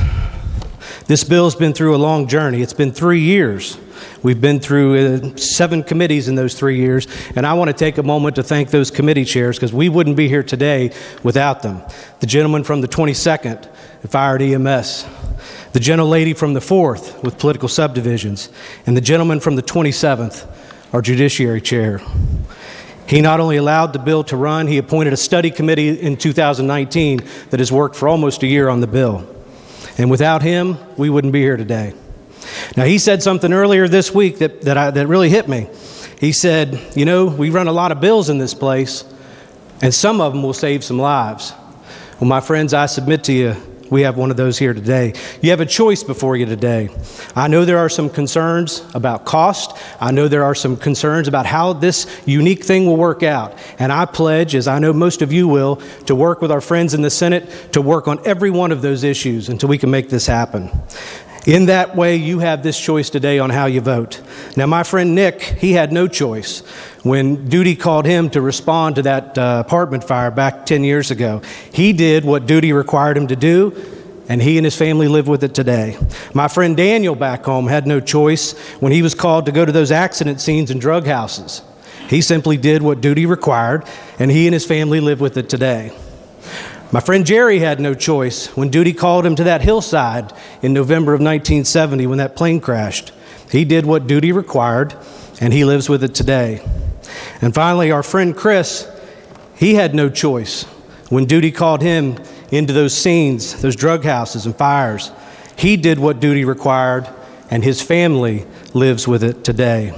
this bill's been through a long journey. It's been 3 years. We've been through 7 committees in those 3 years, and I want to take a moment to thank those committee chairs because we wouldn't be here today without them. The gentleman from the 22nd, Fire and EMS, the gentlelady from the 4th with political subdivisions, and the gentleman from the 27th, our Judiciary Chair. He not only allowed the bill to run, he appointed a study committee in 2019 that has worked for almost a year on the bill. And without him, we wouldn't be here today. Now, he said something earlier this week that really hit me. He said, you know, we run a lot of bills in this place, and some of them will save some lives. Well, my friends, I submit to you, we have one of those here today. You have a choice before you today. I know there are some concerns about cost. I know there are some concerns about how this unique thing will work out. And I pledge, as I know most of you will, to work with our friends in the Senate to work on every one of those issues until we can make this happen. In that way, you have this choice today on how you vote. Now, my friend Nick, he had no choice when duty called him to respond to that apartment fire back 10 years ago. He did what duty required him to do, and he and his family live with it today. My friend Daniel back home had no choice when he was called to go to those accident scenes in drug houses. He simply did what duty required, and he and his family live with it today. My friend Jerry had no choice when duty called him to that hillside in November of 1970 when that plane crashed. He did what duty required, and he lives with it today. And finally, our friend Chris, he had no choice when duty called him into those scenes, those drug houses and fires. He did what duty required, and his family lives with it today.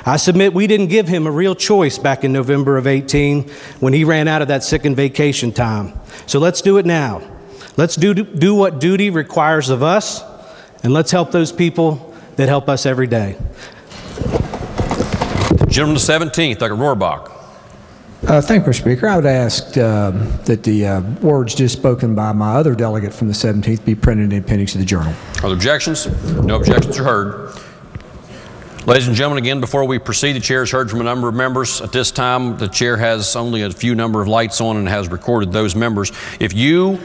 I submit we didn't give him a real choice back in November of 18 when he ran out of that sick and vacation time. So let's do it now. Let's do what duty requires of us, and let's help those people that help us every day. gentleman to 17th, Dr. Rohrbach. Thank you, Mr. Speaker. I would ask that the words just spoken by my other delegate from the 17th be printed in appendix to the journal. Are there objections? No objections are heard. Ladies and gentlemen, again, before we proceed, the chair has heard from a number of members. At this time, the chair has only a few number of lights on and has recorded those members. If you,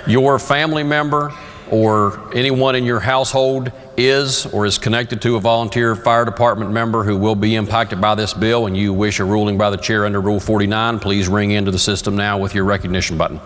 your family member, or anyone in your household is or is connected to a volunteer fire department member who will be impacted by this bill and you wish a ruling by the chair under Rule 49, please ring into the system now with your recognition button.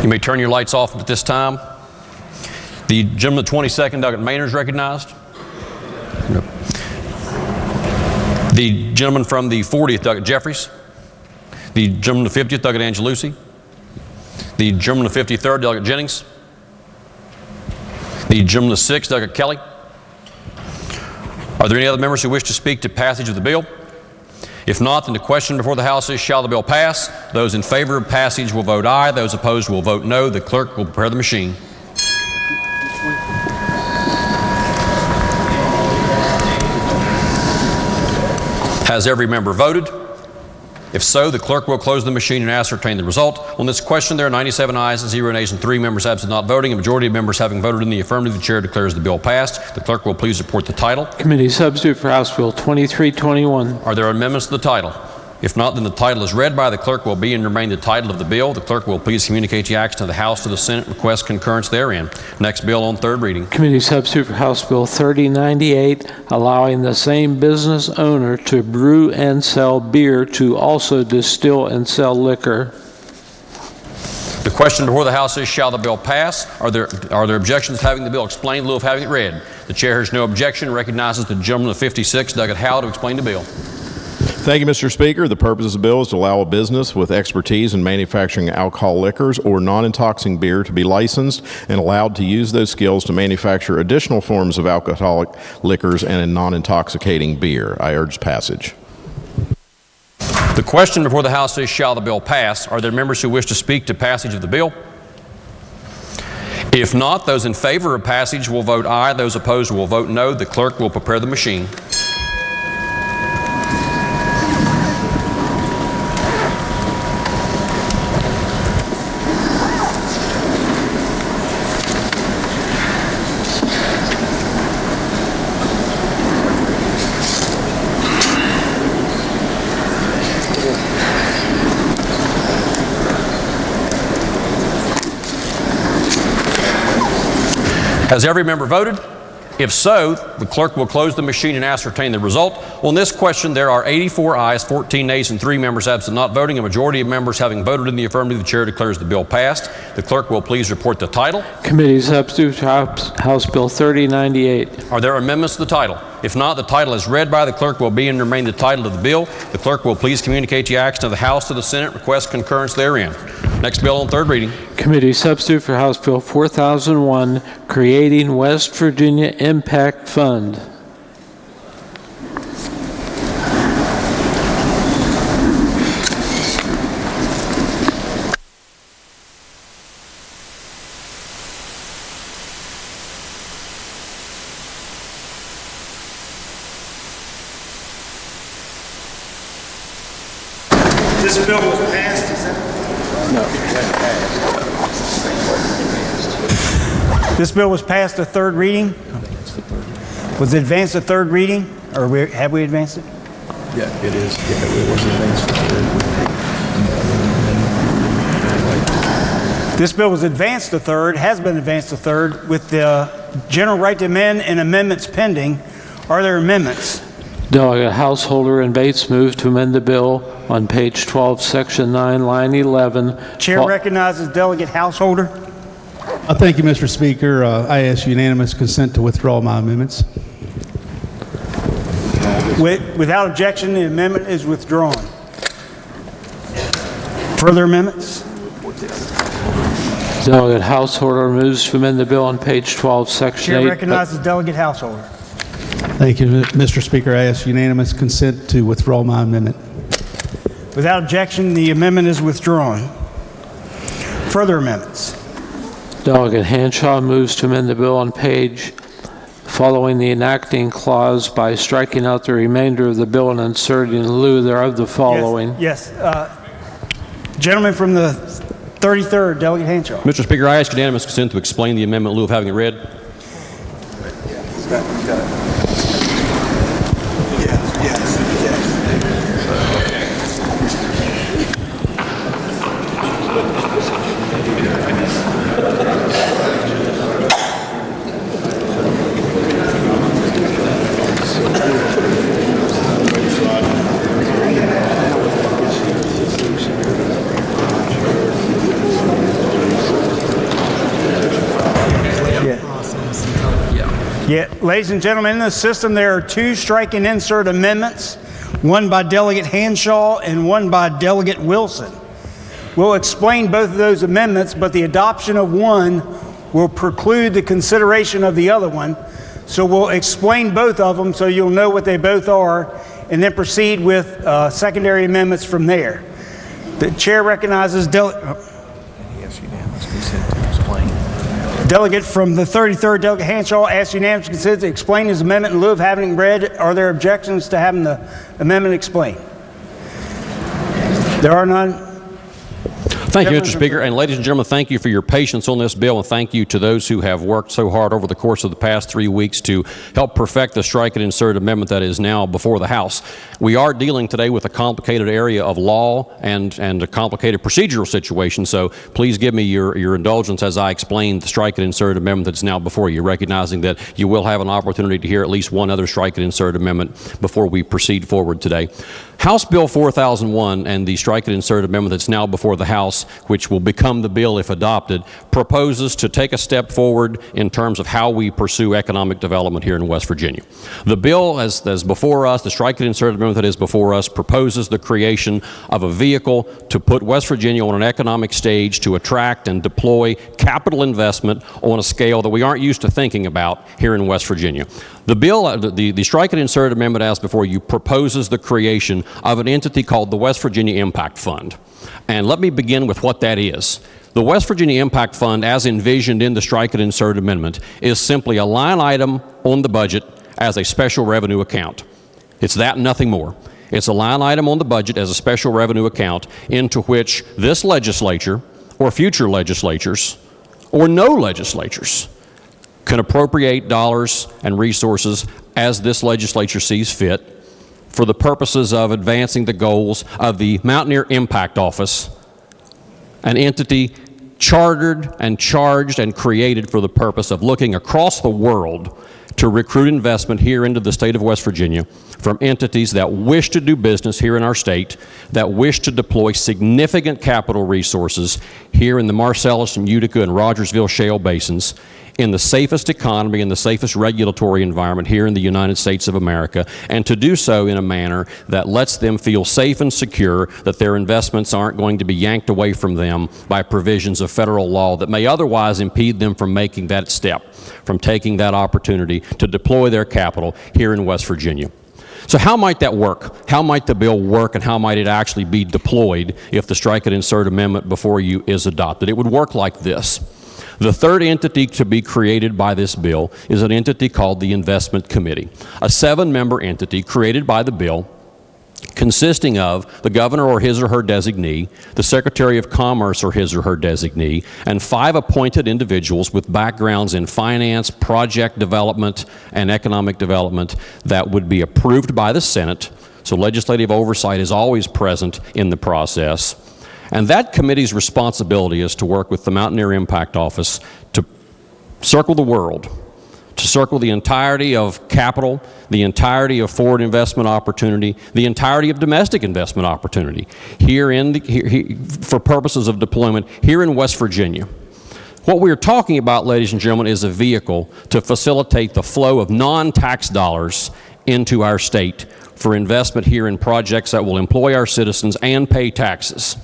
You may turn your lights off at this time. The gentleman at 22nd, Douglas Maynard, is recognized. No. The gentleman from the 40th, Douglas Jeffries. The gentleman of the 50th, Douglas Angelucci. The gentleman of the 53rd, Douglas Jennings. The gentleman of the 6th, Douglas Kelly. Are there any other members who wish to speak to passage of the bill? If not, then the question before the House is, shall the bill pass? Those in favor of passage will vote aye. Those opposed will vote no. The clerk will prepare the machine. Has every member voted? If so, the clerk will close the machine and ascertain the result. On this question, there are 97 ayes, 0 nays, and 3 members absent not voting. A majority of members having voted in the affirmative, the chair declares the bill passed. The clerk will please report the title. Committee substitute for House Bill 2321. Are there amendments to the title? If not, then the title is read by the clerk will be and remain the title of the bill. The clerk will please communicate the action to the House, to the Senate, request concurrence therein. Next bill on third reading. Committee substitute for House Bill 3098, allowing the same business owner to brew and sell beer to also distill and sell liquor. The question before the House is, shall the bill pass? Are there objections to having the bill explained in lieu of having it read? The chair has no objection and recognizes the gentleman of 56, Douglas Howe, to explain the bill. Thank you, Mr. Speaker. The purpose of the bill is to allow a business with expertise in manufacturing alcohol liquors or non-intoxicating beer to be licensed and allowed to use those skills to manufacture additional forms of alcoholic liquors and a non-intoxicating beer. I urge passage. The question before the House is, shall the bill pass? Are there members who wish to speak to passage of the bill? If not, those in favor of passage will vote aye. Those opposed will vote no. The clerk will prepare the machine. Has every member voted? If so, the clerk will close the machine and ascertain the result. On this question, there are 84 ayes, 14 nays, and 3 members absent not voting. A majority of members having voted in the affirmative, the chair declares the bill passed. The clerk will please report the title. Committee substitute House Bill 3098. Are there amendments to the title? If not, the title is read by the clerk will be and remain the title of the bill. The clerk will please communicate the action to the House, to the Senate, request concurrence therein. Next bill on third reading. Committee substitute for House Bill 4001, creating West Virginia Impact Fund. This bill was passed, is that? No. This bill was passed to third reading? Was it advanced to third reading? Or have we advanced it? Yeah, it is. Yeah, it was advanced to third. This bill was advanced to third, has been advanced to third, with the general right to amend and amendments pending. Are there amendments? Delegate Householder and Bates move to amend the bill on page 12, section 9, line 11. Chair recognizes Delegate Householder. Thank you, Mr. Speaker. I ask unanimous consent to withdraw my amendments. Without objection, the amendment is withdrawn. Further amendments? Delegate Householder moves to amend the bill on page 12, section Chair 8. recognizes Delegate Householder. Thank you, Mr. Speaker. I ask unanimous consent to withdraw my amendment. Without objection, the amendment is withdrawn. Further amendments. Delegate Hanshaw moves to amend the bill on page following the enacting clause by striking out the remainder of the bill and inserting in lieu thereof the following. Yes. Gentleman from the 33rd, Delegate Hanshaw. Mr. Speaker, I ask unanimous consent to explain the amendment in lieu of having it read. Yeah, ladies and gentlemen, in the system there are two strike and insert amendments, one by Delegate Hanshaw and one by Delegate Wilson. We'll explain both of those amendments, but the adoption of one will preclude the consideration of the other one. So we'll explain both of them so you'll know what they both are, and then proceed with secondary amendments from there. The chair recognizes Delegate from the 33rd, Delegate Hanshaw, asks unanimous consent to explain his amendment in lieu of having it read. Are there objections to having the amendment explained? There are none. Thank you, Mr. Speaker. And ladies and gentlemen, thank you for your patience on this bill, and thank you to those who have worked so hard over the course of the past 3 weeks to help perfect the strike and insert amendment that is now before the House. We are dealing today with a complicated area of law and a complicated procedural situation, so please give me your indulgence as I explain the strike and insert amendment that's now before you, recognizing that you will have an opportunity to hear at least one other strike and insert amendment before we proceed forward today. House Bill 4001 and the strike and insert amendment that's now before the House, which will become the bill if adopted, proposes to take a step forward in terms of how we pursue economic development here in West Virginia. The bill as before us, the strike and insert amendment that is before us, proposes the creation of a vehicle to put West Virginia on an economic stage to attract and deploy capital investment on a scale that we aren't used to thinking about here in West Virginia. The bill, the strike and insert amendment as before you, proposes the creation of an entity called the West Virginia Impact Fund. And let me begin with what that is. The West Virginia Impact Fund, as envisioned in the strike and insert amendment, is simply a line item on the budget as a special revenue account. It's that and nothing more. It's a line item on the budget as a special revenue account into which this legislature or future legislatures or no legislatures can appropriate dollars and resources as this legislature sees fit for the purposes of advancing the goals of the Mountaineer Impact Office, an entity chartered and charged and created for the purpose of looking across the world to recruit investment here into the state of West Virginia from entities that wish to do business here in our state, that wish to deploy significant capital resources here in the Marcellus and Utica and Rogersville shale basins, in the safest economy and the safest regulatory environment here in the United States of America, and to do so in a manner that lets them feel safe and secure that their investments aren't going to be yanked away from them by provisions of federal law that may otherwise impede them from making that step, from taking that opportunity to deploy their capital here in West Virginia. So how might that work? How might the bill work, and how might it actually be deployed if the strike and insert amendment before you is adopted? It would work like this. The third entity to be created by this bill is an entity called the Investment Committee, a 7-member entity created by the bill consisting of the governor or his or her designee, the Secretary of Commerce or his or her designee, and 5 appointed individuals with backgrounds in finance, project development, and economic development that would be approved by the Senate. So legislative oversight is always present in the process. And that committee's responsibility is to work with the Mountaineer Impact Office to circle the world, to circle the entirety of capital, the entirety of forward investment opportunity, the entirety of domestic investment opportunity here for purposes of deployment here in West Virginia. What we're talking about, ladies and gentlemen, is a vehicle to facilitate the flow of non-tax dollars into our state for investment here in projects that will employ our citizens and pay taxes.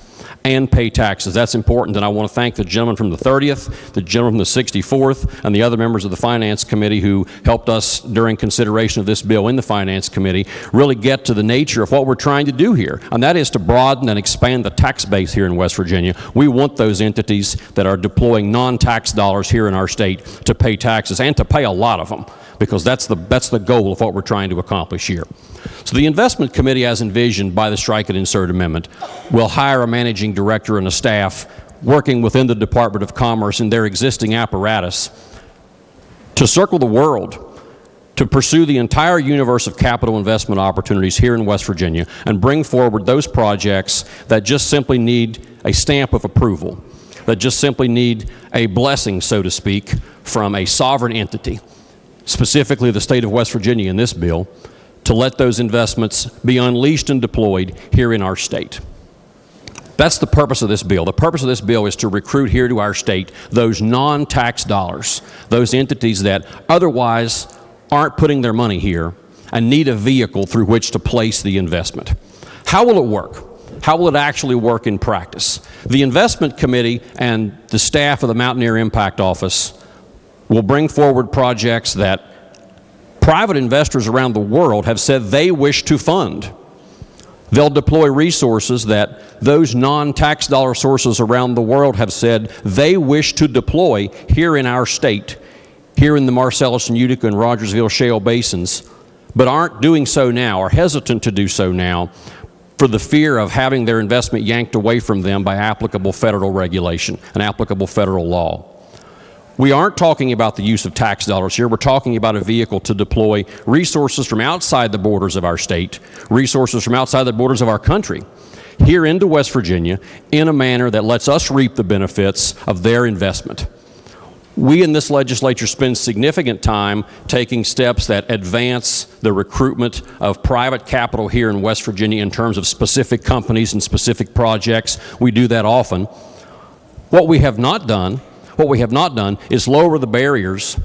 and pay taxes. That's important, and I want to thank the gentleman from the 30th, the gentleman from the 64th, and the other members of the Finance Committee who helped us during consideration of this bill in the Finance Committee really get to the nature of what we're trying to do here, and that is to broaden and expand the tax base here in West Virginia. We want those entities that are deploying non-tax dollars here in our state to pay taxes, and to pay a lot of them, because that's the goal of what we're trying to accomplish here. So the Investment Committee, as envisioned by the Strike and Insert Amendment, will hire a managing director and a staff working within the Department of Commerce and their existing apparatus to circle the world, to pursue the entire universe of capital investment opportunities here in West Virginia and bring forward those projects that just simply need a stamp of approval, that just simply need a blessing, so to speak, from a sovereign entity, specifically the state of West Virginia in this bill, to let those investments be unleashed and deployed here in our state. That's the purpose of this bill. The purpose of this bill is to recruit here to our state those non-tax dollars, those entities that otherwise aren't putting their money here and need a vehicle through which to place the investment. How will it work? How will it actually work in practice? The Investment Committee and the staff of the Mountaineer Impact Office will bring forward projects that private investors around the world have said they wish to fund. They'll deploy resources that those non-tax dollar sources around the world have said they wish to deploy here in our state, here in the Marcellus and Utica and Rogersville shale basins, but aren't doing so now, or hesitant to do so now, for the fear of having their investment yanked away from them by applicable federal regulation and applicable federal law. We aren't talking about the use of tax dollars here. We're talking about a vehicle to deploy resources from outside the borders of our state, resources from outside the borders of our country, here into West Virginia in a manner that lets us reap the benefits of their investment. We in this legislature spend significant time taking steps that advance the recruitment of private capital here in West Virginia in terms of specific companies and specific projects. We do that often. What we have not done is lower the barriers,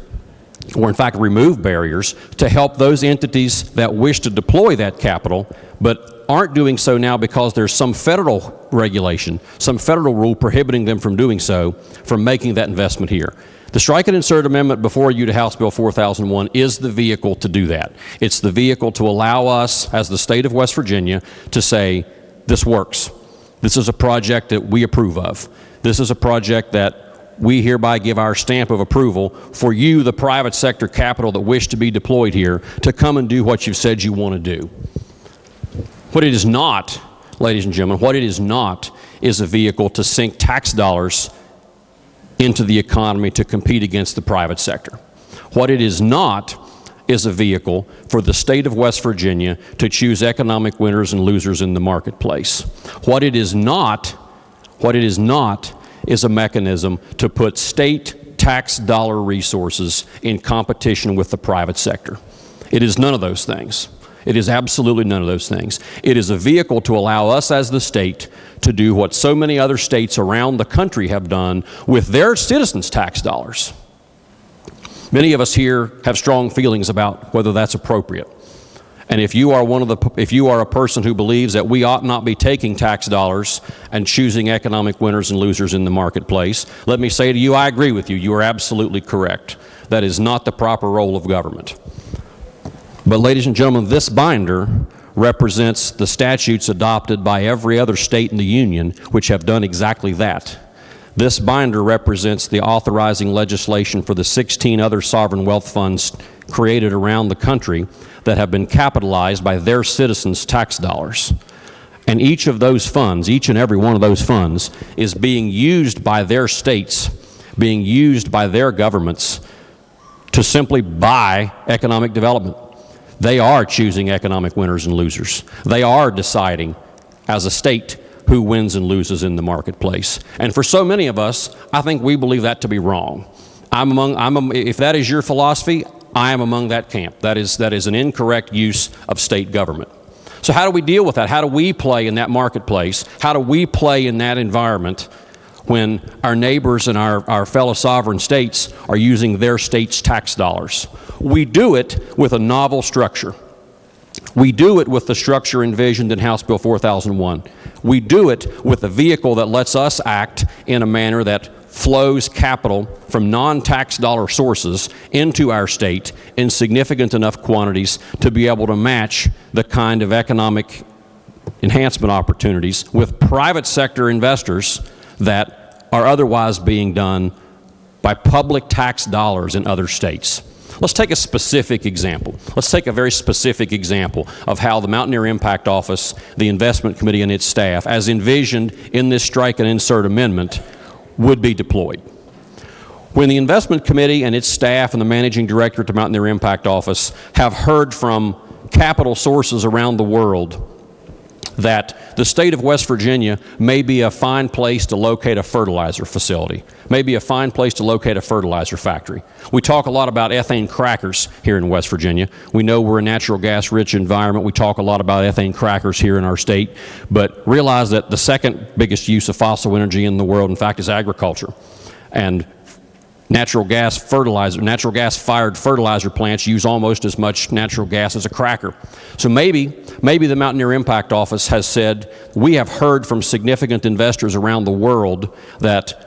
or in fact remove barriers, to help those entities that wish to deploy that capital but aren't doing so now because there's some federal regulation, some federal rule prohibiting them from doing so, from making that investment here. The Strike and Insert Amendment before you to House Bill 4001 is the vehicle to do that. It's the vehicle to allow us, as the state of West Virginia, to say, this works. This is a project that we approve of. This is a project that we hereby give our stamp of approval for you, the private sector capital that wish to be deployed here, to come and do what you've said you want to do. What it is not, ladies and gentlemen, what it is not is a vehicle to sink tax dollars into the economy to compete against the private sector. What it is not is a vehicle for the state of West Virginia to choose economic winners and losers in the marketplace. What it is not is a mechanism to put state tax dollar resources in competition with the private sector. It is none of those things. It is absolutely none of those things. It is a vehicle to allow us as the state to do what so many other states around the country have done with their citizens' tax dollars. Many of us here have strong feelings about whether that's appropriate. And if you are a person who believes that we ought not be taking tax dollars and choosing economic winners and losers in the marketplace, let me say to you, I agree with you. You are absolutely correct. That is not the proper role of government. But ladies and gentlemen, this binder represents the statutes adopted by every other state in the Union which have done exactly that. This binder represents the authorizing legislation for the 16 other sovereign wealth funds created around the country that have been capitalized by their citizens' tax dollars. And each of those funds, each and every one of those funds, is being used by their states, being used by their governments to simply buy economic development. They are choosing economic winners and losers. They are deciding as a state who wins and loses in the marketplace. And for so many of us, I think we believe that to be wrong. If that is your philosophy, I am among that camp. That is an incorrect use of state government. So how do we deal with that? How do we play in that marketplace? How do we play in that environment when our neighbors and our fellow sovereign states are using their state's tax dollars? We do it with a novel structure. We do it with the structure envisioned in House Bill 4001. We do it with a vehicle that lets us act in a manner that flows capital from non-tax dollar sources into our state in significant enough quantities to be able to match the kind of economic enhancement opportunities with private sector investors that are otherwise being done by public tax dollars in other states. Let's take a specific example. Let's take a very specific example of how the Mountaineer Impact Office, the Investment Committee and its staff, as envisioned in this strike and insert amendment, would be deployed. When the Investment Committee and its staff and the Managing Director at the Mountaineer Impact Office have heard from capital sources around the world that the state of West Virginia may be a fine place to locate a fertilizer facility, may be a fine place to locate a fertilizer factory. We talk a lot about ethane crackers here in West Virginia. We know we're a natural gas rich environment. We talk a lot about ethane crackers here in our state, but realize that the second biggest use of fossil energy in the world, in fact, is agriculture. And natural gas fired fertilizer plants use almost as much natural gas as a cracker. So maybe the Mountaineer Impact Office has said, we have heard from significant investors around the world that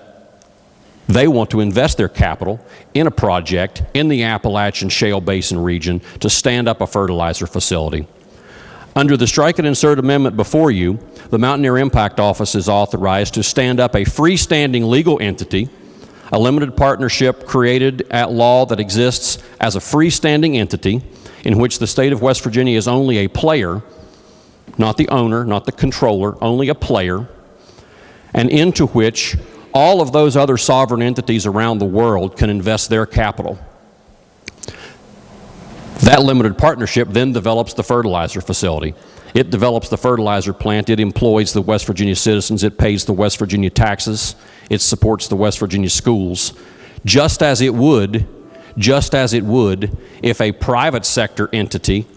they want to invest their capital in a project in the Appalachian Shale Basin region to stand up a fertilizer facility. Under the strike and insert amendment before you, the Mountaineer Impact Office is authorized to stand up a freestanding legal entity, a limited partnership created at law that exists as a freestanding entity in which the state of West Virginia is only a player, not the owner, not the controller, only a player, and into which all of those other sovereign entities around the world can invest their capital. That limited partnership then develops the fertilizer facility. It develops the fertilizer plant. It employs the West Virginia citizens. It pays the West Virginia taxes. It supports the West Virginia schools, just as it would if a private sector entity,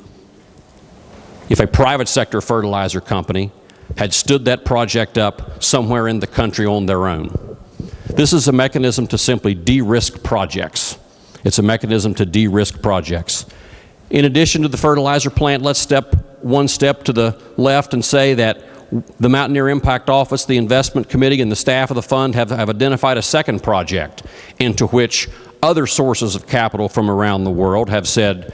if a private sector fertilizer company had stood that project up somewhere in the country on their own. This is a mechanism to simply de-risk projects. It's a mechanism to de-risk projects. In addition to the fertilizer plant, let's step one step to the left and say that the Mountaineer Impact Office, the Investment Committee, and the staff of the fund have identified a second project into which other sources of capital from around the world have said,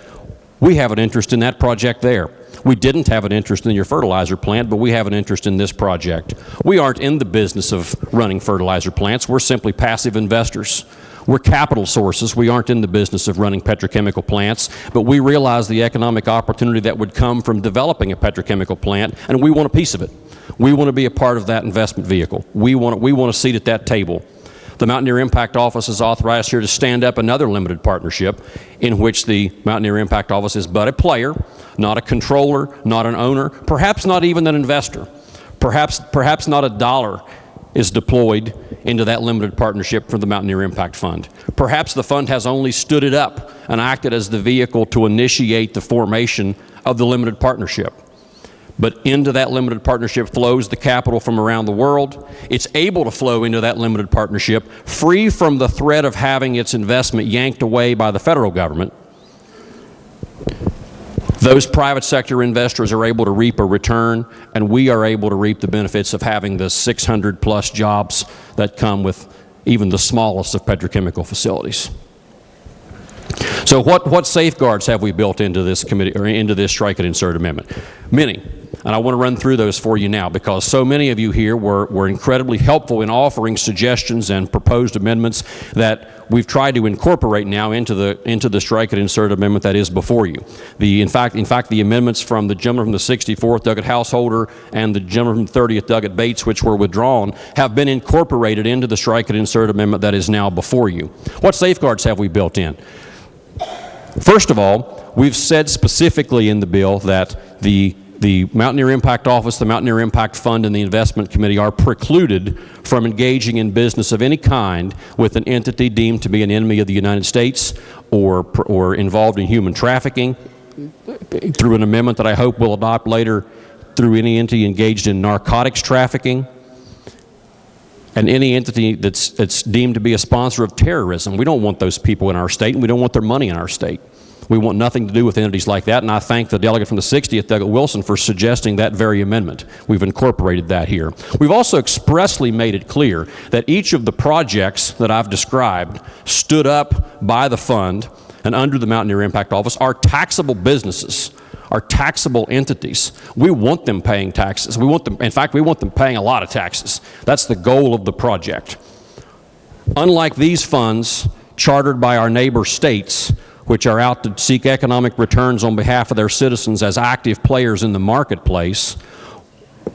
we have an interest in that project there. We didn't have an interest in your fertilizer plant, but we have an interest in this project. We aren't in the business of running fertilizer plants. We're simply passive investors. We're capital sources. We aren't in the business of running petrochemical plants, but we realize the economic opportunity that would come from developing a petrochemical plant, and we want a piece of it. We want to be a part of that investment vehicle. We want a seat at that table. The Mountaineer Impact Office is authorized here to stand up another limited partnership in which the Mountaineer Impact Office is but a player, not a controller, not an owner, perhaps not even an investor. Perhaps not a dollar is deployed into that limited partnership for the Mountaineer Impact Fund. Perhaps the fund has only stood it up and acted as the vehicle to initiate the formation of the limited partnership. But into that limited partnership flows the capital from around the world. It's able to flow into that limited partnership free from the threat of having its investment yanked away by the federal government. Those private sector investors are able to reap a return, and we are able to reap the benefits of having the 600 plus jobs that come with even the smallest of petrochemical facilities. So what safeguards have we built into this committee, or into this strike and insert amendment? Many. And I want to run through those for you now, because so many of you here were incredibly helpful in offering suggestions and proposed amendments that we've tried to incorporate now into the strike and insert amendment that is before you. In fact, the amendments from the gentleman from the 64th, Douglas Householder, and the gentleman from the 30th, Douglas Bates, which were withdrawn, have been incorporated into the strike and insert amendment that is now before you. What safeguards have we built in? First of all, we've said specifically in the bill that the Mountaineer Impact Office, the Mountaineer Impact Fund, and the Investment Committee are precluded from engaging in business of any kind with an entity deemed to be an enemy of the United States or involved in human trafficking, through an amendment that I hope we'll adopt later, through any entity engaged in narcotics trafficking, and any entity that's deemed to be a sponsor of terrorism. We don't want those people in our state, and we don't want their money in our state. We want nothing to do with entities like that, and I thank the delegate from the 60th, Douglas Wilson, for suggesting that very amendment. We've incorporated that here. We've also expressly made it clear that each of the projects that I've described stood up by the fund and under the Mountaineer Impact Office are taxable businesses, are taxable entities. We want them paying taxes. We want them, in fact, we want them paying a lot of taxes. That's the goal of the project. Unlike these funds chartered by our neighbor states, which are out to seek economic returns on behalf of their citizens as active players in the marketplace,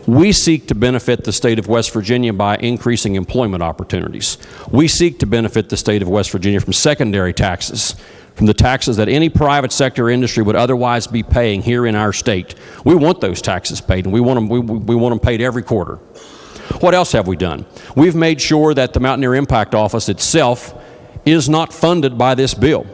we seek to benefit the state of West Virginia by increasing employment opportunities. We seek to benefit the state of West Virginia from secondary taxes, from the taxes that any private sector industry would otherwise be paying here in our state. We want those taxes paid, and we want them paid every quarter. What else have we done? We've made sure that the Mountaineer Impact Office itself is not funded by this bill.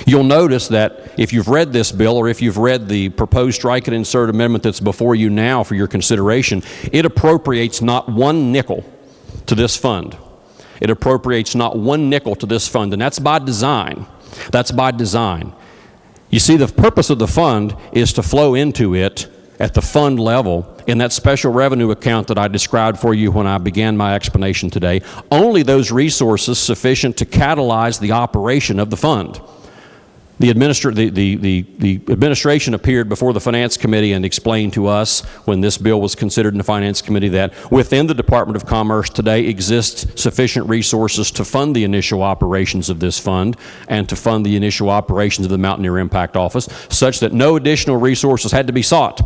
You'll notice that if you've read this bill, or if you've read the proposed strike and insert amendment that's before you now for your consideration, it appropriates not one nickel to this fund. It appropriates not one nickel to this fund, and that's by design. That's by design. You see, the purpose of the fund is to flow into it at the fund level in that special revenue account that I described for you when I began my explanation today. Only those resources sufficient to catalyze the operation of the fund. The administration appeared before the Finance Committee and explained to us when this bill was considered in the Finance Committee that within the Department of Commerce today exists sufficient resources to fund the initial operations of this fund and to fund the initial operations of the Mountaineer Impact Office, such that no additional resources had to be sought.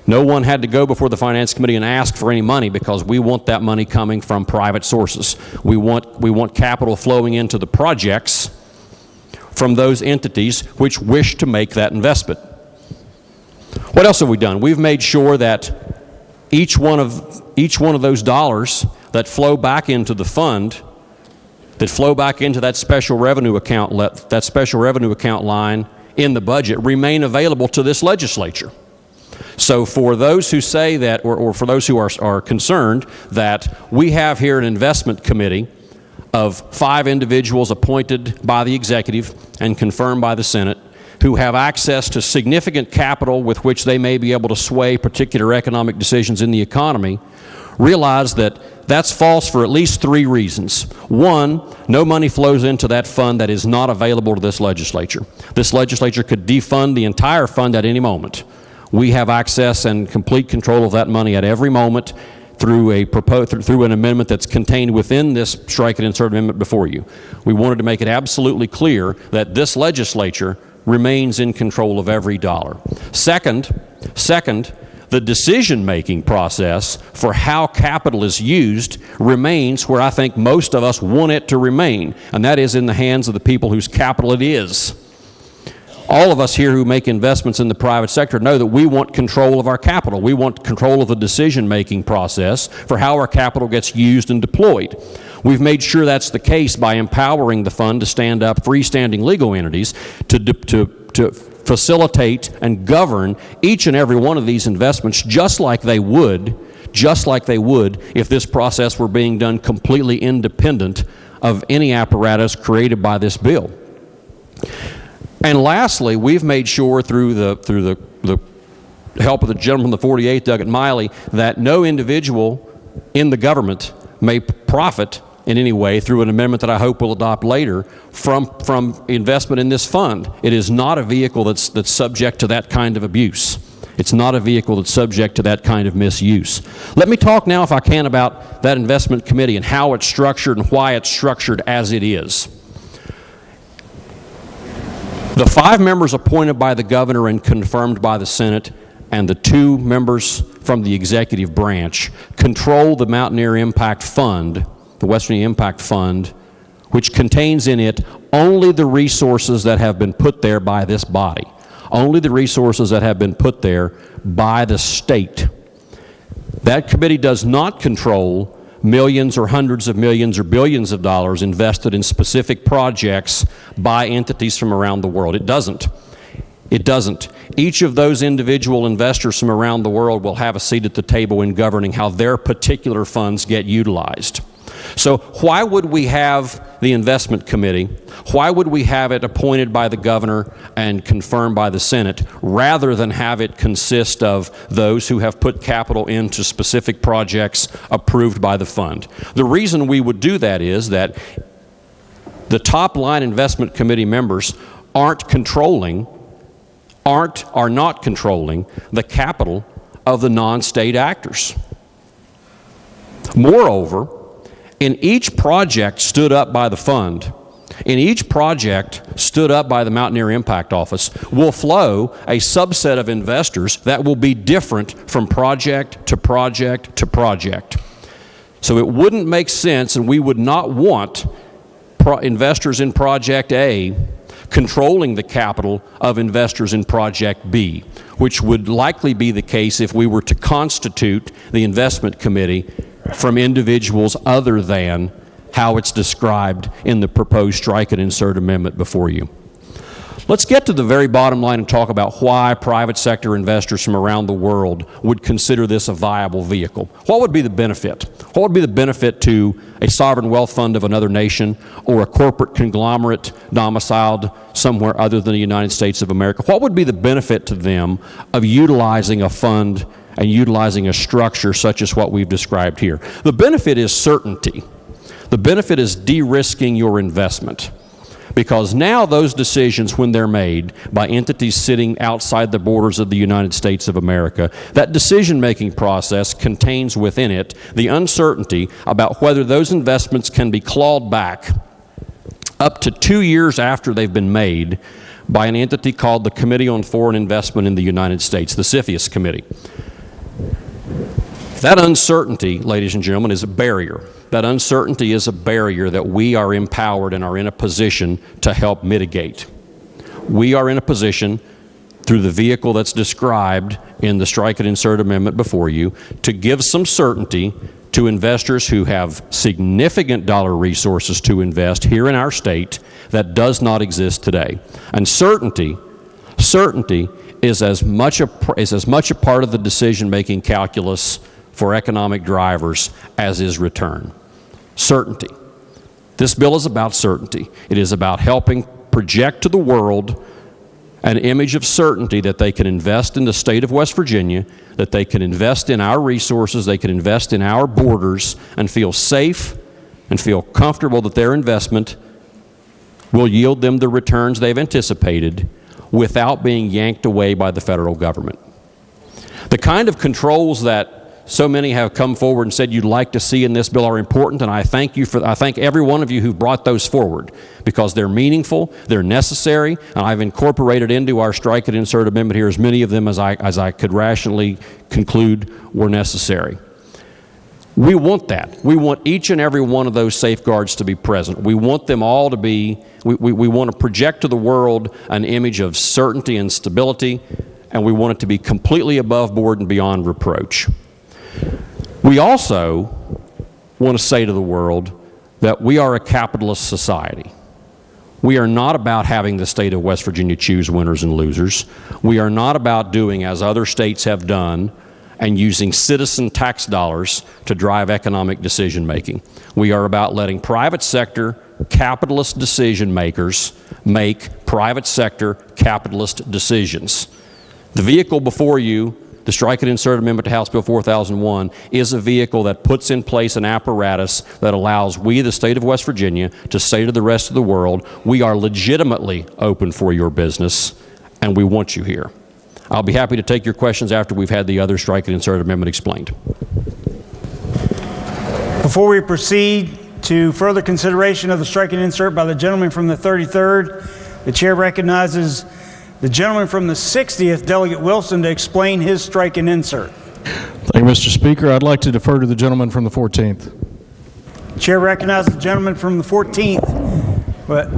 No one had to go before the Finance Committee and ask for any money, because we want that money coming from private sources. We want capital flowing into the projects from those entities which wish to make that investment. What else have we done? We've made sure that each one of those dollars that flow back into the fund, that flow back into that special revenue account line in the budget, remain available to this legislature. So for those who say that, or for those who are concerned that we have here an investment committee of 5 individuals appointed by the executive and confirmed by the Senate, who have access to significant capital with which they may be able to sway particular economic decisions in the economy, realize that that's false for at least 3 reasons. 1, no money flows into that fund that is not available to this legislature. This legislature could defund the entire fund at any moment. We have access and complete control of that money at every moment through an amendment that's contained within this strike and insert amendment before you. We wanted to make it absolutely clear that this legislature remains in control of every dollar. Second, the decision-making process for how capital is used remains where I think most of us want it to remain, and that is in the hands of the people whose capital it is. All of us here who make investments in the private sector know that we want control of our capital. We want control of the decision-making process for how our capital gets used and deployed. We've made sure that's the case by empowering the fund to stand up freestanding legal entities to facilitate and govern each and every one of these investments just like they would if this process were being done completely independent of any apparatus created by this bill. And lastly, we've made sure through the help of the gentleman from the 48th, Douglas Miley, that no individual in the government may profit in any way through an amendment that I hope we'll adopt later from investment in this fund. It is not a vehicle that's subject to that kind of abuse. It's not a vehicle that's subject to that kind of misuse. Let me talk now, if I can, about that investment committee and how it's structured and why it's structured as it is. The 5 members appointed by the governor and confirmed by the Senate and the 2 members from the executive branch control the Mountaineer Impact Fund, the West Virginia Impact Fund, which contains in it only the resources that have been put there by this body, only the resources that have been put there by the state. That committee does not control millions or hundreds of millions or billions of dollars invested in specific projects by entities from around the world. It doesn't. It doesn't. Each of those individual investors from around the world will have a seat at the table in governing how their particular funds get utilized. So why would we have the investment committee? Why would we have it appointed by the governor and confirmed by the Senate rather than have it consist of those who have put capital into specific projects approved by the fund? The reason we would do that is that the top line investment committee members are not controlling the capital of the non-state actors. Moreover, in each project stood up by the fund, in each project stood up by the Mountaineer Impact Office, will flow a subset of investors that will be different from project to project to project. So it wouldn't make sense, and we would not want investors in Project A controlling the capital of investors in Project B, which would likely be the case if we were to constitute the investment committee from individuals other than how it's described in the proposed strike and insert amendment before you. Let's get to the very bottom line and talk about why private sector investors from around the world would consider this a viable vehicle. What would be the benefit? What would be the benefit to a sovereign wealth fund of another nation or a corporate conglomerate domiciled somewhere other than the United States of America? What would be the benefit to them of utilizing a fund and utilizing a structure such as what we've described here? The benefit is certainty. The benefit is de-risking your investment. Because now those decisions, when they're made by entities sitting outside the borders of the United States of America, that decision-making process contains within it the uncertainty about whether those investments can be clawed back up to 2 years after they've been made by an entity called the Committee on Foreign Investment in the United States, the CFIUS Committee. That uncertainty, ladies and gentlemen, is a barrier. That uncertainty is a barrier that we are empowered and are in a position to help mitigate. We are in a position, through the vehicle that's described in the strike and insert amendment before you, to give some certainty to investors who have significant dollar resources to invest here in our state that does not exist today. And certainty is as much a part of the decision-making calculus for economic drivers as is return. Certainty. This bill is about certainty. It is about helping project to the world an image of certainty that they can invest in the state of West Virginia, that they can invest in our resources, they can invest in our borders, and feel safe and feel comfortable that their investment will yield them the returns they've anticipated without being yanked away by the federal government. The kind of controls that so many have come forward and said you'd like to see in this bill are important, and I thank every one of you who brought those forward because they're meaningful, they're necessary, and I've incorporated into our strike and insert amendment here as many of them as I could rationally conclude were necessary. We want that. We want each and every one of those safeguards to be present. We want them all to be, we want to project to the world an image of certainty and stability, and we want it to be completely above board and beyond reproach. We also want to say to the world that we are a capitalist society. We are not about having the state of West Virginia choose winners and losers. We are not about doing as other states have done and using citizen tax dollars to drive economic decision making. We are about letting private sector capitalist decision makers make private sector capitalist decisions. The vehicle before you, the strike and insert amendment to House Bill 4001, is a vehicle that puts in place an apparatus that allows we, the state of West Virginia, to say to the rest of the world, we are legitimately open for your business and we want you here. I'll be happy to take your questions after we've had the other strike and insert amendment explained. Before we proceed to further consideration of the strike and insert by the gentleman from the 33rd, the chair recognizes the gentleman from the 60th, Delegate Wilson, to explain his strike and insert. Thank you, Mr. Speaker. I'd like to defer to the gentleman from the 14th. Chair recognizes the gentleman from the 14th. But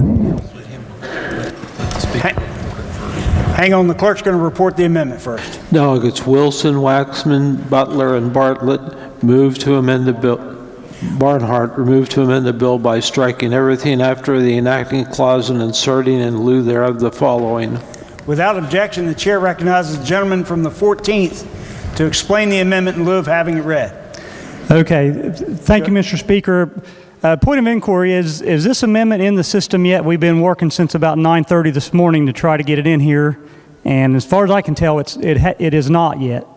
hang on, the clerk's going to report the amendment first. Delegates Wilson, Waxman, Butler, and Bartlett move to amend the bill. Barnhart moved to amend the bill by striking everything after the enacting clause and inserting in lieu thereof the following. Without objection, the chair recognizes the gentleman from the 14th to explain the amendment in lieu of having it read. Okay. Thank you, Mr. Speaker. Point of inquiry is this amendment in the system yet? We've been working since about 9:30 this morning to try to get it in here, and as far as I can tell, it is not yet.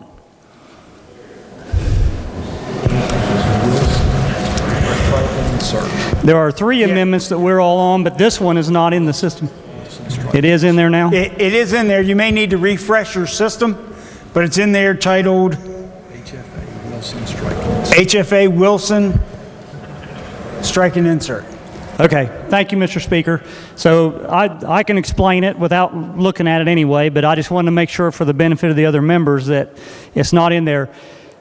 There are 3 amendments that we're all on, but this one is not in the system. It is in there now? It is in there. You may need to refresh your system, but it's in there titled HFA Wilson Strike and Insert. Okay. Thank you, Mr. Speaker. So I can explain it without looking at it anyway, but I just wanted to make sure for the benefit of the other members that it's not in there.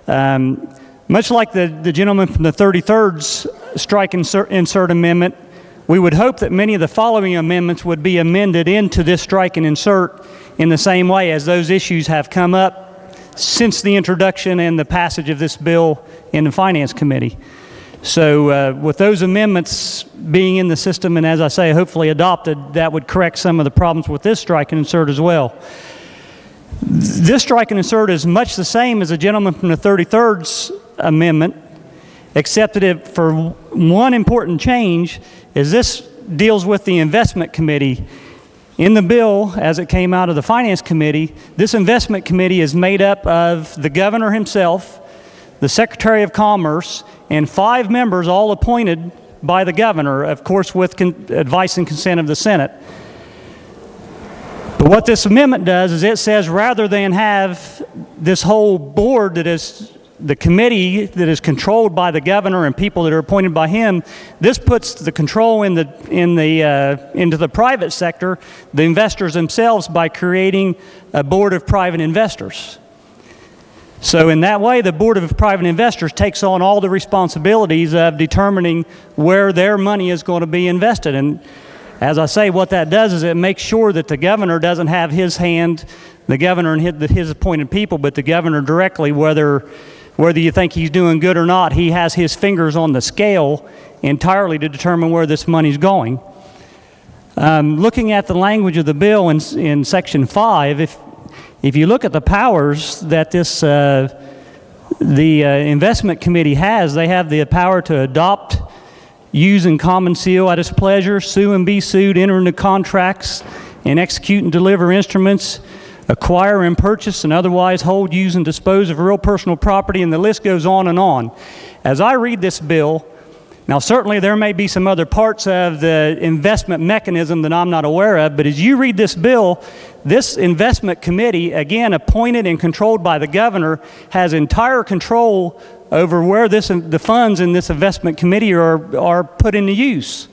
Much like the gentleman from the 33rd's strike insert amendment, we would hope that many of the following amendments would be amended into this strike and insert in the same way as those issues have come up since the introduction and the passage of this bill in the Finance Committee. So with those amendments being in the system and, as I say, hopefully adopted, that would correct some of the problems with this strike and insert as well. This strike and insert is much the same as the gentleman from the 33rd's amendment, except that for one important change is this deals with the investment committee. In the bill, as it came out of the Finance Committee, this investment committee is made up of the governor himself, the Secretary of Commerce, and 5 members all appointed by the governor, of course with advice and consent of the Senate. But what this amendment does is it says rather than have this whole board that is the committee that is controlled by the governor and people that are appointed by him, this puts the control into the private sector, the investors themselves, by creating a board of private investors. So in that way, the board of private investors takes on all the responsibilities of determining where their money is going to be invested. And as I say, what that does is it makes sure that the governor doesn't have his hand, the governor and his appointed people, but the governor directly, whether you think he's doing good or not, he has his fingers on the scale entirely to determine where this money's going. Looking at the language of the bill in Section 5, if you look at the powers that the investment committee has, they have the power to adopt, use, and common seal at its pleasure, sue and be sued, enter into contracts, and execute and deliver instruments, acquire and purchase and otherwise hold, use, and dispose of real personal property, and the list goes on and on. As I read this bill, now certainly there may be some other parts of the investment mechanism that I'm not aware of, but as you read this bill, this investment committee, again appointed and controlled by the governor, has entire control over where the funds in this investment committee are put into use.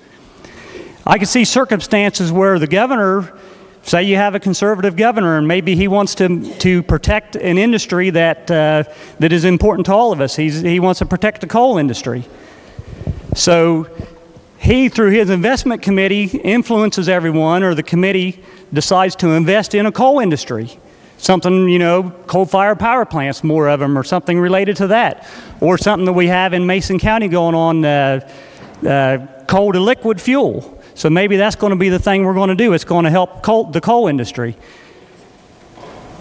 I can see circumstances where the governor, say you have a conservative governor, and maybe he wants to protect an industry that is important to all of us. He wants to protect the coal industry. So he, through his investment committee, influences everyone, or the committee decides to invest in a coal industry. Something, coal-fired power plants, more of them, or something related to that. Or something that we have in Mason County going on, coal to liquid fuel. So maybe that's going to be the thing we're going to do. It's going to help the coal industry.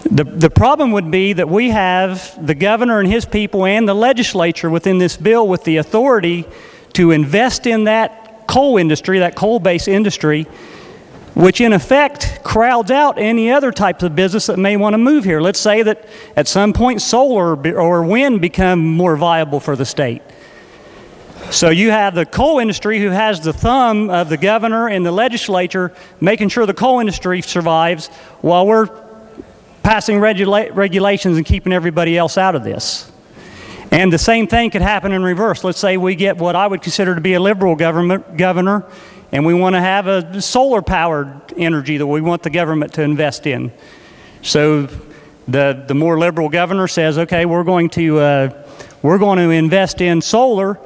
The problem would be that we have the governor and his people and the legislature within this bill with the authority to invest in that coal industry, that coal-based industry, which in effect crowds out any other types of business that may want to move here. Let's say that at some point solar or wind become more viable for the state. So you have the coal industry who has the thumb of the governor and the legislature making sure the coal industry survives while we're passing regulations and keeping everybody else out of this. And the same thing could happen in reverse. Let's say we get what I would consider to be a liberal governor, and we want to have a solar-powered energy that we want the government to invest in. So the more liberal governor says, okay, we're going to invest in solar,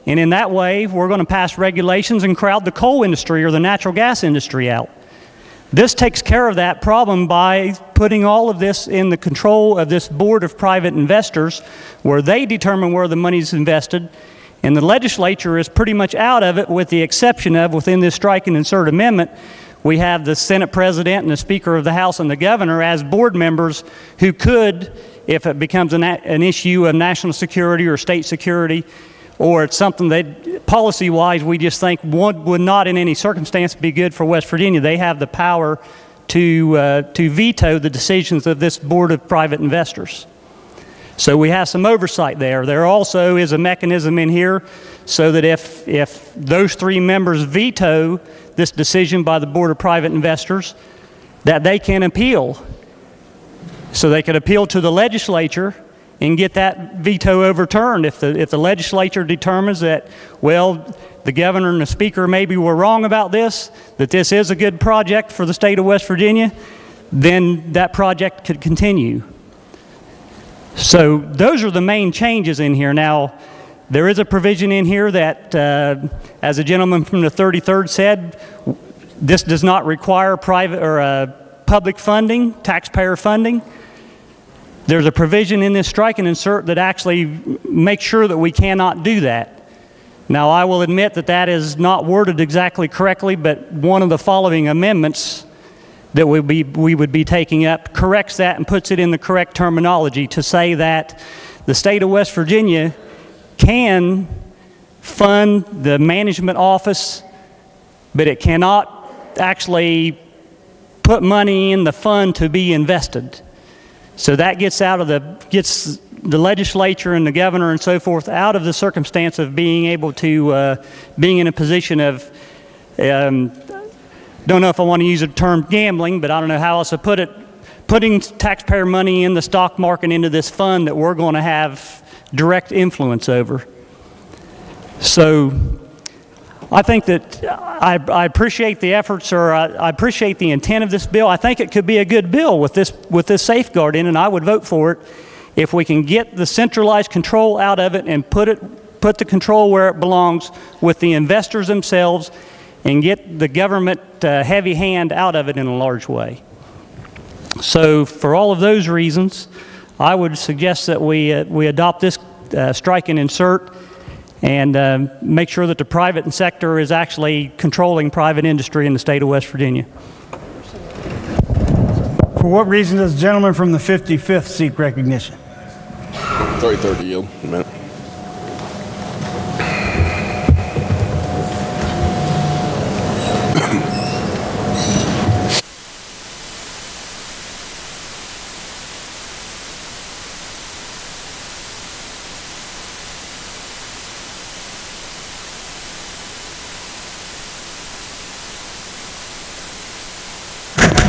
and in that way, we're going to pass regulations and crowd the coal industry or the natural gas industry out. This takes care of that problem by putting all of this in the control of this board of private investors, where they determine where the money's invested, and the legislature is pretty much out of it, with the exception of, within this strike and insert amendment, we have the Senate President and the Speaker of the House and the Governor as board members who could, if it becomes an issue of national security or state security, or it's something that policy-wise we just think would not in any circumstance be good for West Virginia, they have the power to veto the decisions of this Board of Private Investors. So we have some oversight there. There also is a mechanism in here so that if those 3 members veto this decision by the Board of Private Investors, that they can appeal. So they could appeal to the legislature and get that veto overturned. If the legislature determines that, well, the governor and the speaker maybe were wrong about this, that this is a good project for the state of West Virginia, then that project could continue. So those are the main changes in here. Now, there is a provision in here that, as a gentleman from the 33rd said, this does not require private or public funding, taxpayer funding. There's a provision in this strike and insert that actually makes sure that we cannot do that. Now, I will admit that that is not worded exactly correctly, but one of the following amendments that we would be taking up corrects that and puts it in the correct terminology to say that the state of West Virginia can fund the management office, but it cannot actually put money in the fund to be invested. So that gets the legislature and the governor and so forth out of the circumstance of being able to being in a position of don't know if I want to use the term gambling, but I don't know how else to put it, putting taxpayer money in the stock market into this fund that we're going to have direct influence over. So I think that I appreciate the efforts, or I appreciate the intent of this bill. I think it could be a good bill with this safeguard in, and I would vote for it if we can get the centralized control out of it and put the control where it belongs with the investors themselves, and get the government heavy hand out of it in a large way. So for all of those reasons, I would suggest that we adopt this strike and insert, and make sure that the private sector is actually controlling private industry in the state of West Virginia. For what reason does the gentleman from the 55th seek recognition? 33rd yield. A minute.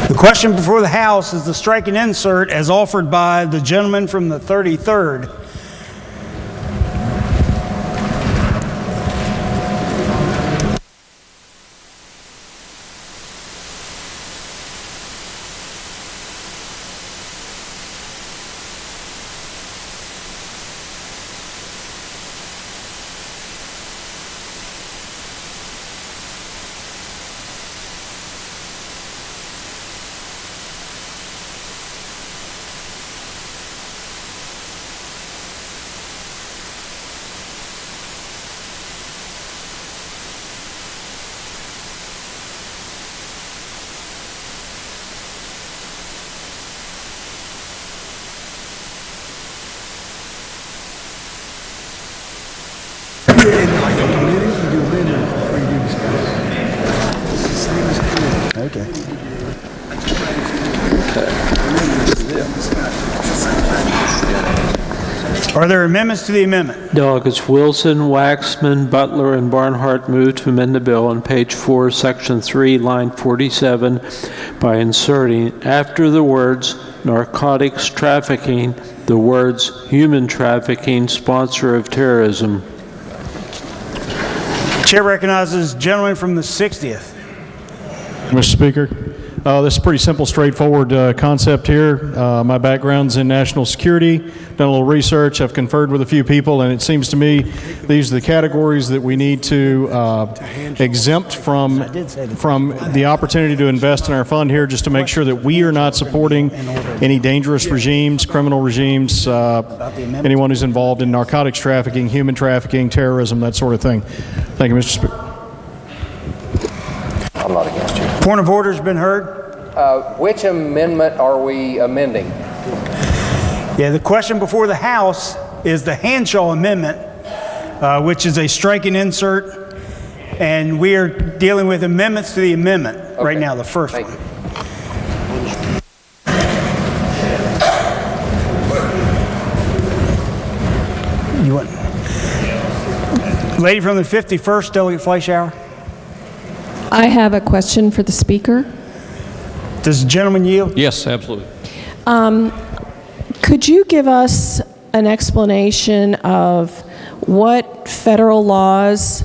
The question before the House is the strike and insert as offered by the gentleman from the 33rd. Okay. Are there amendments to the amendment? Delegates Wilson, Waxman, Butler, and Barnhart move to amend the bill on page 4, section 3, line 47 by inserting after the words narcotics trafficking the words human trafficking, sponsor of terrorism. Chair recognizes the gentleman from the 60th. Mr. Speaker, this is a pretty simple, straightforward concept here. My background's in national security, done a little research, I've conferred with a few people, and it seems to me these are the categories that we need to exempt from the opportunity to invest in our fund here, just to make sure that we are not supporting any dangerous regimes, criminal regimes, anyone who's involved in narcotics trafficking, human trafficking, terrorism, that sort of thing. Thank you, Mr. Speaker. I'm not against you. Point of order has been heard. Which amendment are we amending? Yeah, the question before the House is the Hanshaw Amendment, which is a strike and insert, and we are dealing with amendments to the amendment right now, the first one. You want, lady from the 51st, Delegate Fleischauer. I have a question for the speaker. Does the gentleman yield? Yes, absolutely. Could you give us an explanation of what federal laws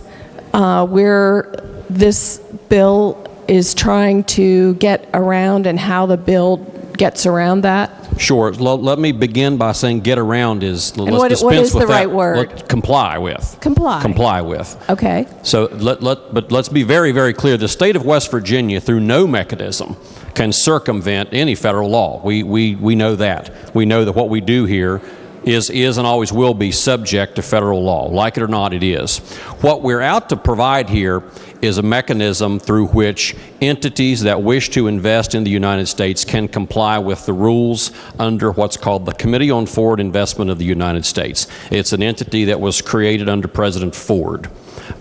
where this bill is trying to get around and how the bill gets around that? Sure. Let me begin by saying get around is, And what is the right word? Comply with. Comply. Comply with. Okay. So but let's be very, very clear. The state of West Virginia, through no mechanism, can circumvent any federal law. We know that. We know that what we do here is and always will be subject to federal law. Like it or not, it is. What we're out to provide here is a mechanism through which entities that wish to invest in the United States can comply with the rules under what's called the Committee on Foreign Investment of the United States. It's an entity that was created under President Ford.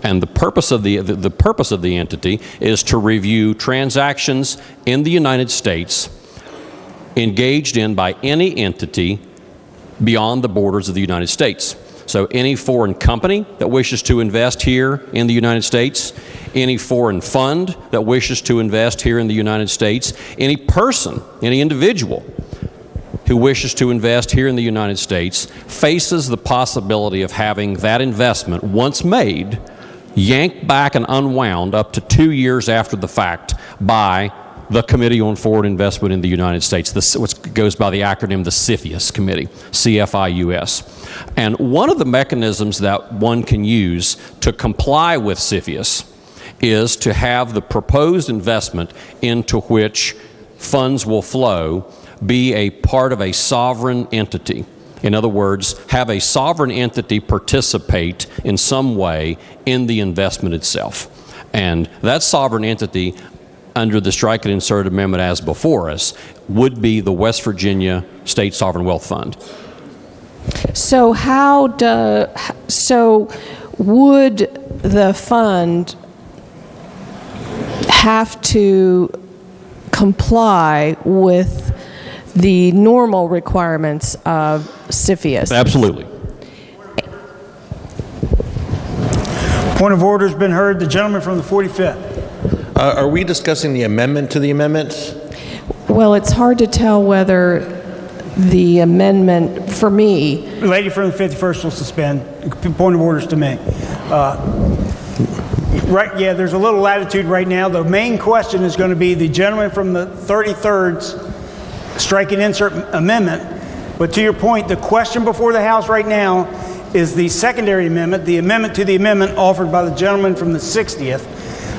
And the purpose of the purpose of the entity is to review transactions in the United States engaged in by any entity beyond the borders of the United States. So any foreign company that wishes to invest here in the United States, any foreign fund that wishes to invest here in the United States, any person, any individual who wishes to invest here in the United States faces the possibility of having that investment, once made, yanked back and unwound up to 2 years after the fact by the Committee on Foreign Investment in the United States, which goes by the acronym the CFIUS Committee, C-F-I-U-S. And one of the mechanisms that one can use to comply with CFIUS is to have the proposed investment into which funds will flow be a part of a sovereign entity. In other words, have a sovereign entity participate in some way in the investment itself. And that sovereign entity, under the strike and insert amendment as before us, would be the West Virginia State Sovereign Wealth Fund. So would the fund have to comply with the normal requirements of CFIUS? Absolutely. Point of order has been heard. The gentleman from the 45th. Are we discussing the amendment to the amendments? Well, it's hard to tell whether the amendment, for me... The lady from the 51st will suspend. Point of orders to me. Right, yeah, there's a little latitude right now. The main question is going to be the gentleman from the 33rd's strike and insert amendment. But to your point, the question before the House right now is the secondary amendment, the amendment to the amendment offered by the gentleman from the 60th.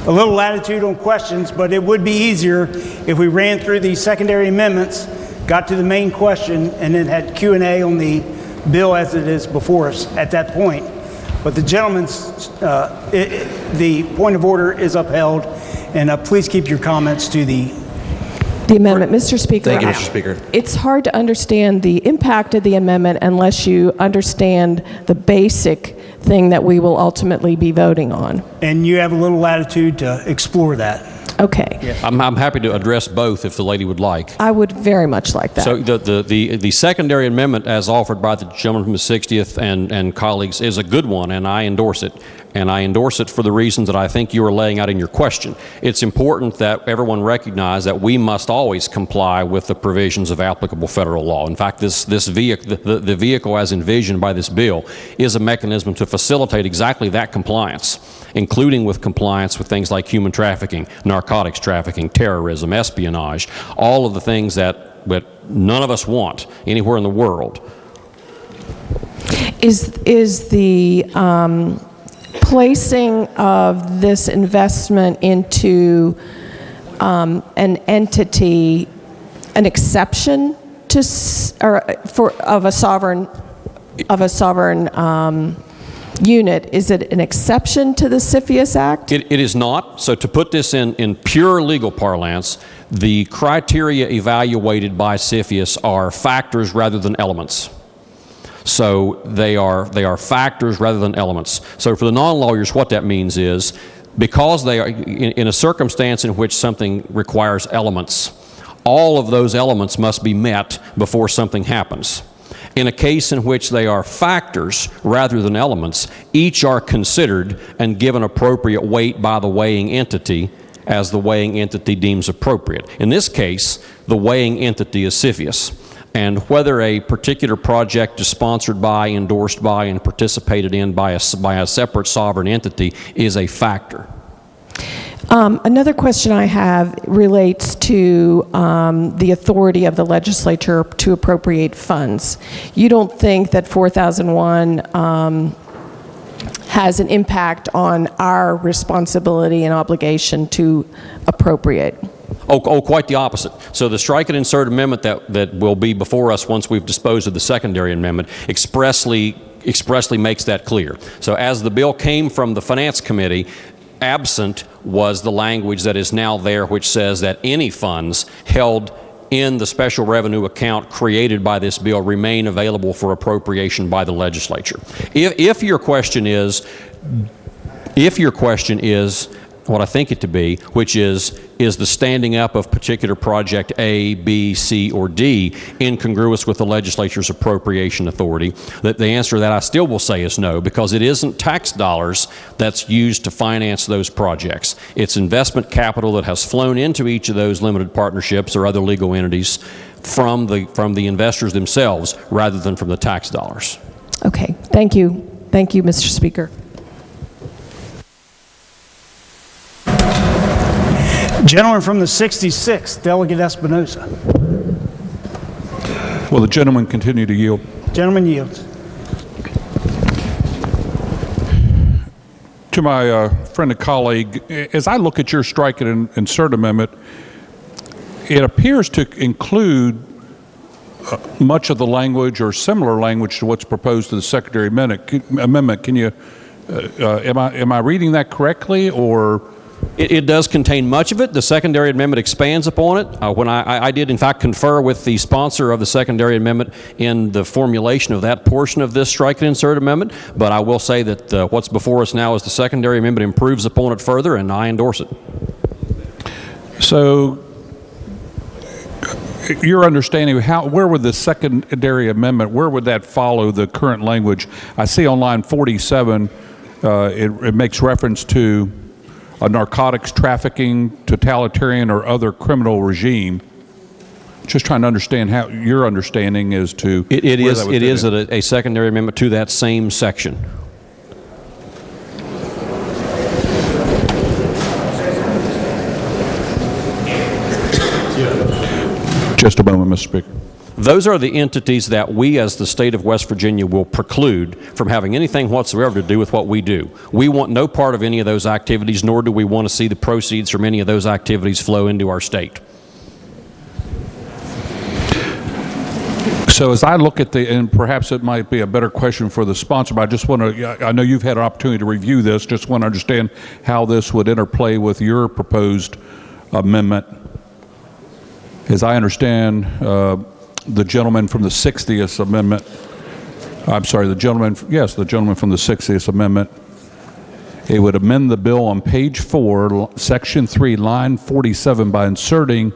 A little latitude on questions, but it would be easier if we ran through these secondary amendments, got to the main question, and then had Q&A on the bill as it is before us at that point. But the gentleman's, the point of order is upheld, and please keep your comments to the amendment. Mr. Speaker. Thank you, Mr. Speaker. It's hard to understand the impact of the amendment unless you understand the basic thing that we will ultimately be voting on. And you have a little latitude to explore that. Okay. Yeah. I'm happy to address both if the lady would like. I would very much like that. So the secondary amendment as offered by the gentleman from the 60th and colleagues is a good one, and I endorse it. And I endorse it for the reasons that I think you are laying out in your question. It's important that everyone recognize that we must always comply with the provisions of applicable federal law. In fact, the vehicle as envisioned by this bill is a mechanism to facilitate exactly that compliance, including with compliance with things like human trafficking, narcotics trafficking, terrorism, espionage, all of the things that none of us want anywhere in the world. Is the placing of this investment into an entity an exception to of a sovereign unit? Is it an exception to the CFIUS Act? It is not. So to put this in pure legal parlance, The criteria evaluated by CFIUS are factors rather than elements. So they are factors rather than elements. So for the non-lawyers, what that means is, because they are in a circumstance in which something requires elements, all of those elements must be met before something happens. In a case in which they are factors rather than elements, each are considered and given appropriate weight by the weighing entity as the weighing entity deems appropriate. In this case, the weighing entity is CFIUS. And whether a particular project is sponsored by, endorsed by, and participated in by a separate sovereign entity is a factor. Another question I have relates to the authority of the legislature to appropriate funds. You don't think that 4001 has an impact on our responsibility and obligation to appropriate? Oh, quite the opposite. So the strike and insert amendment that will be before us once we've disposed of the secondary amendment expressly makes that clear. So as the bill came from the Finance Committee, absent was the language that is now there, which says that any funds held in the special revenue account created by this bill remain available for appropriation by the legislature. If your question is what I think it to be, which is the standing up of particular project A, B, C, or D incongruous with the legislature's appropriation authority? The answer to that I still will say is no, because it isn't tax dollars that's used to finance those projects. It's investment capital that has flown into each of those limited partnerships or other legal entities from the investors themselves rather than from the tax dollars. Okay, thank you. Thank you, Mr. Speaker. Gentleman from the 66th, Delegate Espinosa. Will the gentleman continue to yield? Gentleman yields. To my friend and colleague, as I look at your strike and insert amendment, it appears to include much of the language or similar language to what's proposed to the secondary amendment. Can you, am I reading that correctly, or? It does contain much of it. The secondary amendment expands upon it. When I did, in fact, confer with the sponsor of the secondary amendment in the formulation of that portion of this strike and insert amendment, but I will say that what's before us now is the secondary amendment improves upon it further, and I endorse it. So, your understanding, where would the secondary amendment, where would that follow the current language? I see on line 47, it makes reference to a narcotics trafficking, totalitarian, or other criminal regime. Just trying to understand how your understanding is to. It is a secondary amendment to that same section. Just a moment, Mr. Speaker. Those are the entities that we as the state of West Virginia will preclude from having anything whatsoever to do with what we do. We want no part of any of those activities, nor do we want to see the proceeds from any of those activities flow into our state. So as I look at and perhaps it might be a better question for the sponsor, but I just want to, I know you've had an opportunity to review this, just want to understand how this would interplay with your proposed amendment. As I understand, the gentleman from the 60th Amendment, I'm sorry, the gentleman from the 60th Amendment, it would amend the bill on page 4, section 3, line 47 by inserting,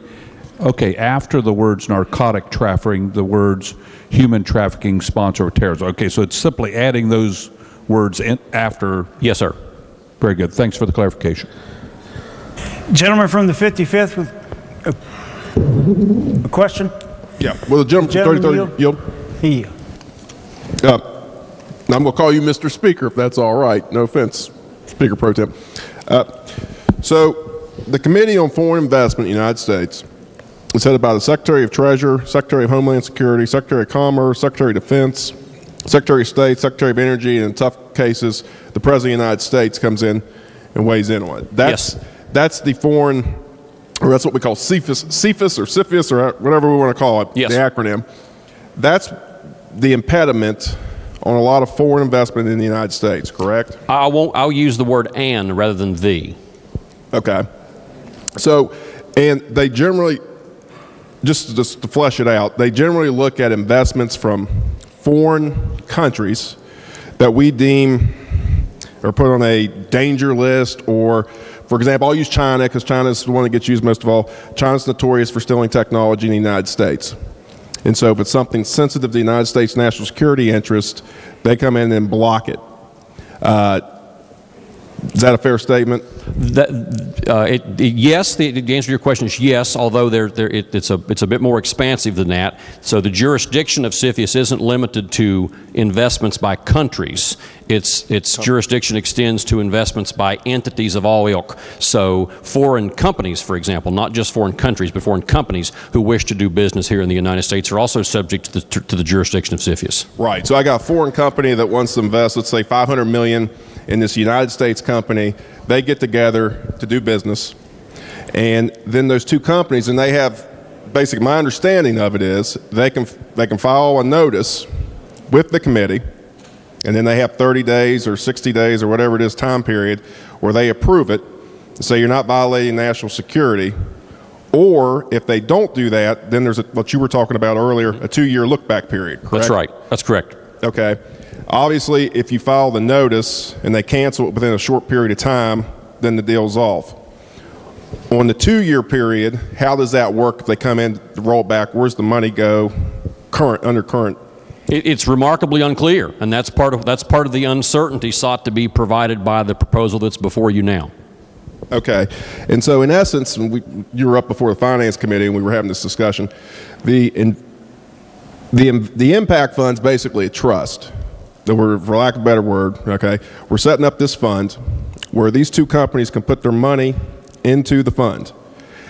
after the words narcotic trafficking, the words human trafficking, sponsor, or terrorism. Okay, so it's simply adding those words in after. Yes, sir. Very good. Thanks for the clarification. Gentleman from the 55th with a question. Yeah. Well, the gentleman from 3030 yield. He. I'm going to call you Mr. Speaker, if that's all right. No offense, Speaker Pro Tem. So, the Committee on Foreign Investment in the United States is headed by the Secretary of Treasury, Secretary of Homeland Security, Secretary of Commerce, Secretary of Defense, Secretary of State, Secretary of Energy, and in tough cases, the President of the United States comes in and weighs in on it. That's the foreign. Or that's what we call CFIUS or CFIUS or whatever we want to call it, the acronym. That's the impediment on a lot of foreign investment in the United States, correct? I'll use the word "and" rather than "the." Okay. So And they generally, just to flesh it out, they generally look at investments from foreign countries that we deem or put on a danger list, or, for example, I'll use China because China's the one that gets used most of all. China's notorious for stealing technology in the United States. And so if it's something sensitive to the United States national security interest, they come in and block it. Is that a fair statement? Yes, the answer to your question is yes, although it's a bit more expansive than that. So the jurisdiction of CFIUS isn't limited to investments by countries. Its jurisdiction extends to investments by entities of all ilk. So foreign companies, for example, not just foreign countries, but foreign companies who wish to do business here in the United States are also subject to the jurisdiction of CFIUS. Right. So I got a foreign company that wants to invest, let's say $500 million in this United States company. They get together to do business, and then those two companies, and they have, basically my understanding of it is they can file a notice with the committee, and then they have 30 days or 60 days or whatever it is time period where they approve it and say you're not violating national security. Or if they don't do that, then there's what you were talking about earlier, a 2-year look-back period, correct? That's right. That's correct. Okay. Obviously, if you file the notice and they cancel it within a short period of time, then the deal's off. On the 2-year period, how does that work if they come in to roll back? Where's the money go under current? It's remarkably unclear, and that's part of the uncertainty sought to be provided by the proposal that's before you now. Okay. And so in essence, and you were up before the Finance Committee and we were having this discussion, the impact fund's basically a trust. For lack of a better word, okay, we're setting up this fund where these two companies can put their money into the fund.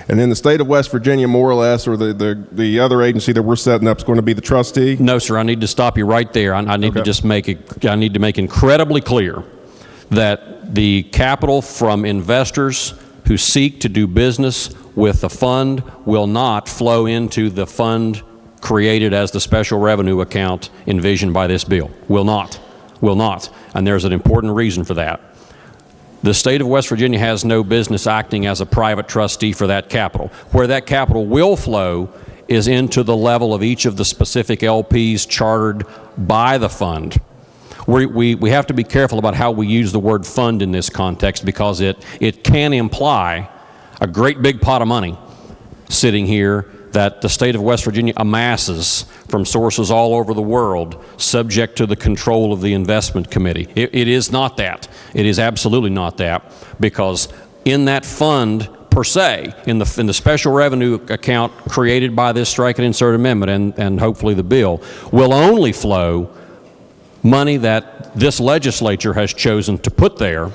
And then the state of West Virginia, more or less, or the other agency that we're setting up is going to be the trustee? No, sir, I need to stop you right there. I need to just make incredibly clear that the capital from investors who seek to do business with the fund will not flow into the fund created as the special revenue account envisioned by this bill. Will not. And there's an important reason for that. The state of West Virginia has no business acting as a private trustee for that capital. Where that capital will flow is into the level of each of the specific LPs chartered by the fund. We have to be careful about how we use the word fund in this context, because it can imply a great big pot of money sitting here that the state of West Virginia amasses from sources all over the world, subject to the control of the investment committee. It is not that. It is absolutely not that, because in that fund per se, in the special revenue account created by this strike and insert amendment and hopefully the bill, will only flow money that this legislature has chosen to put there,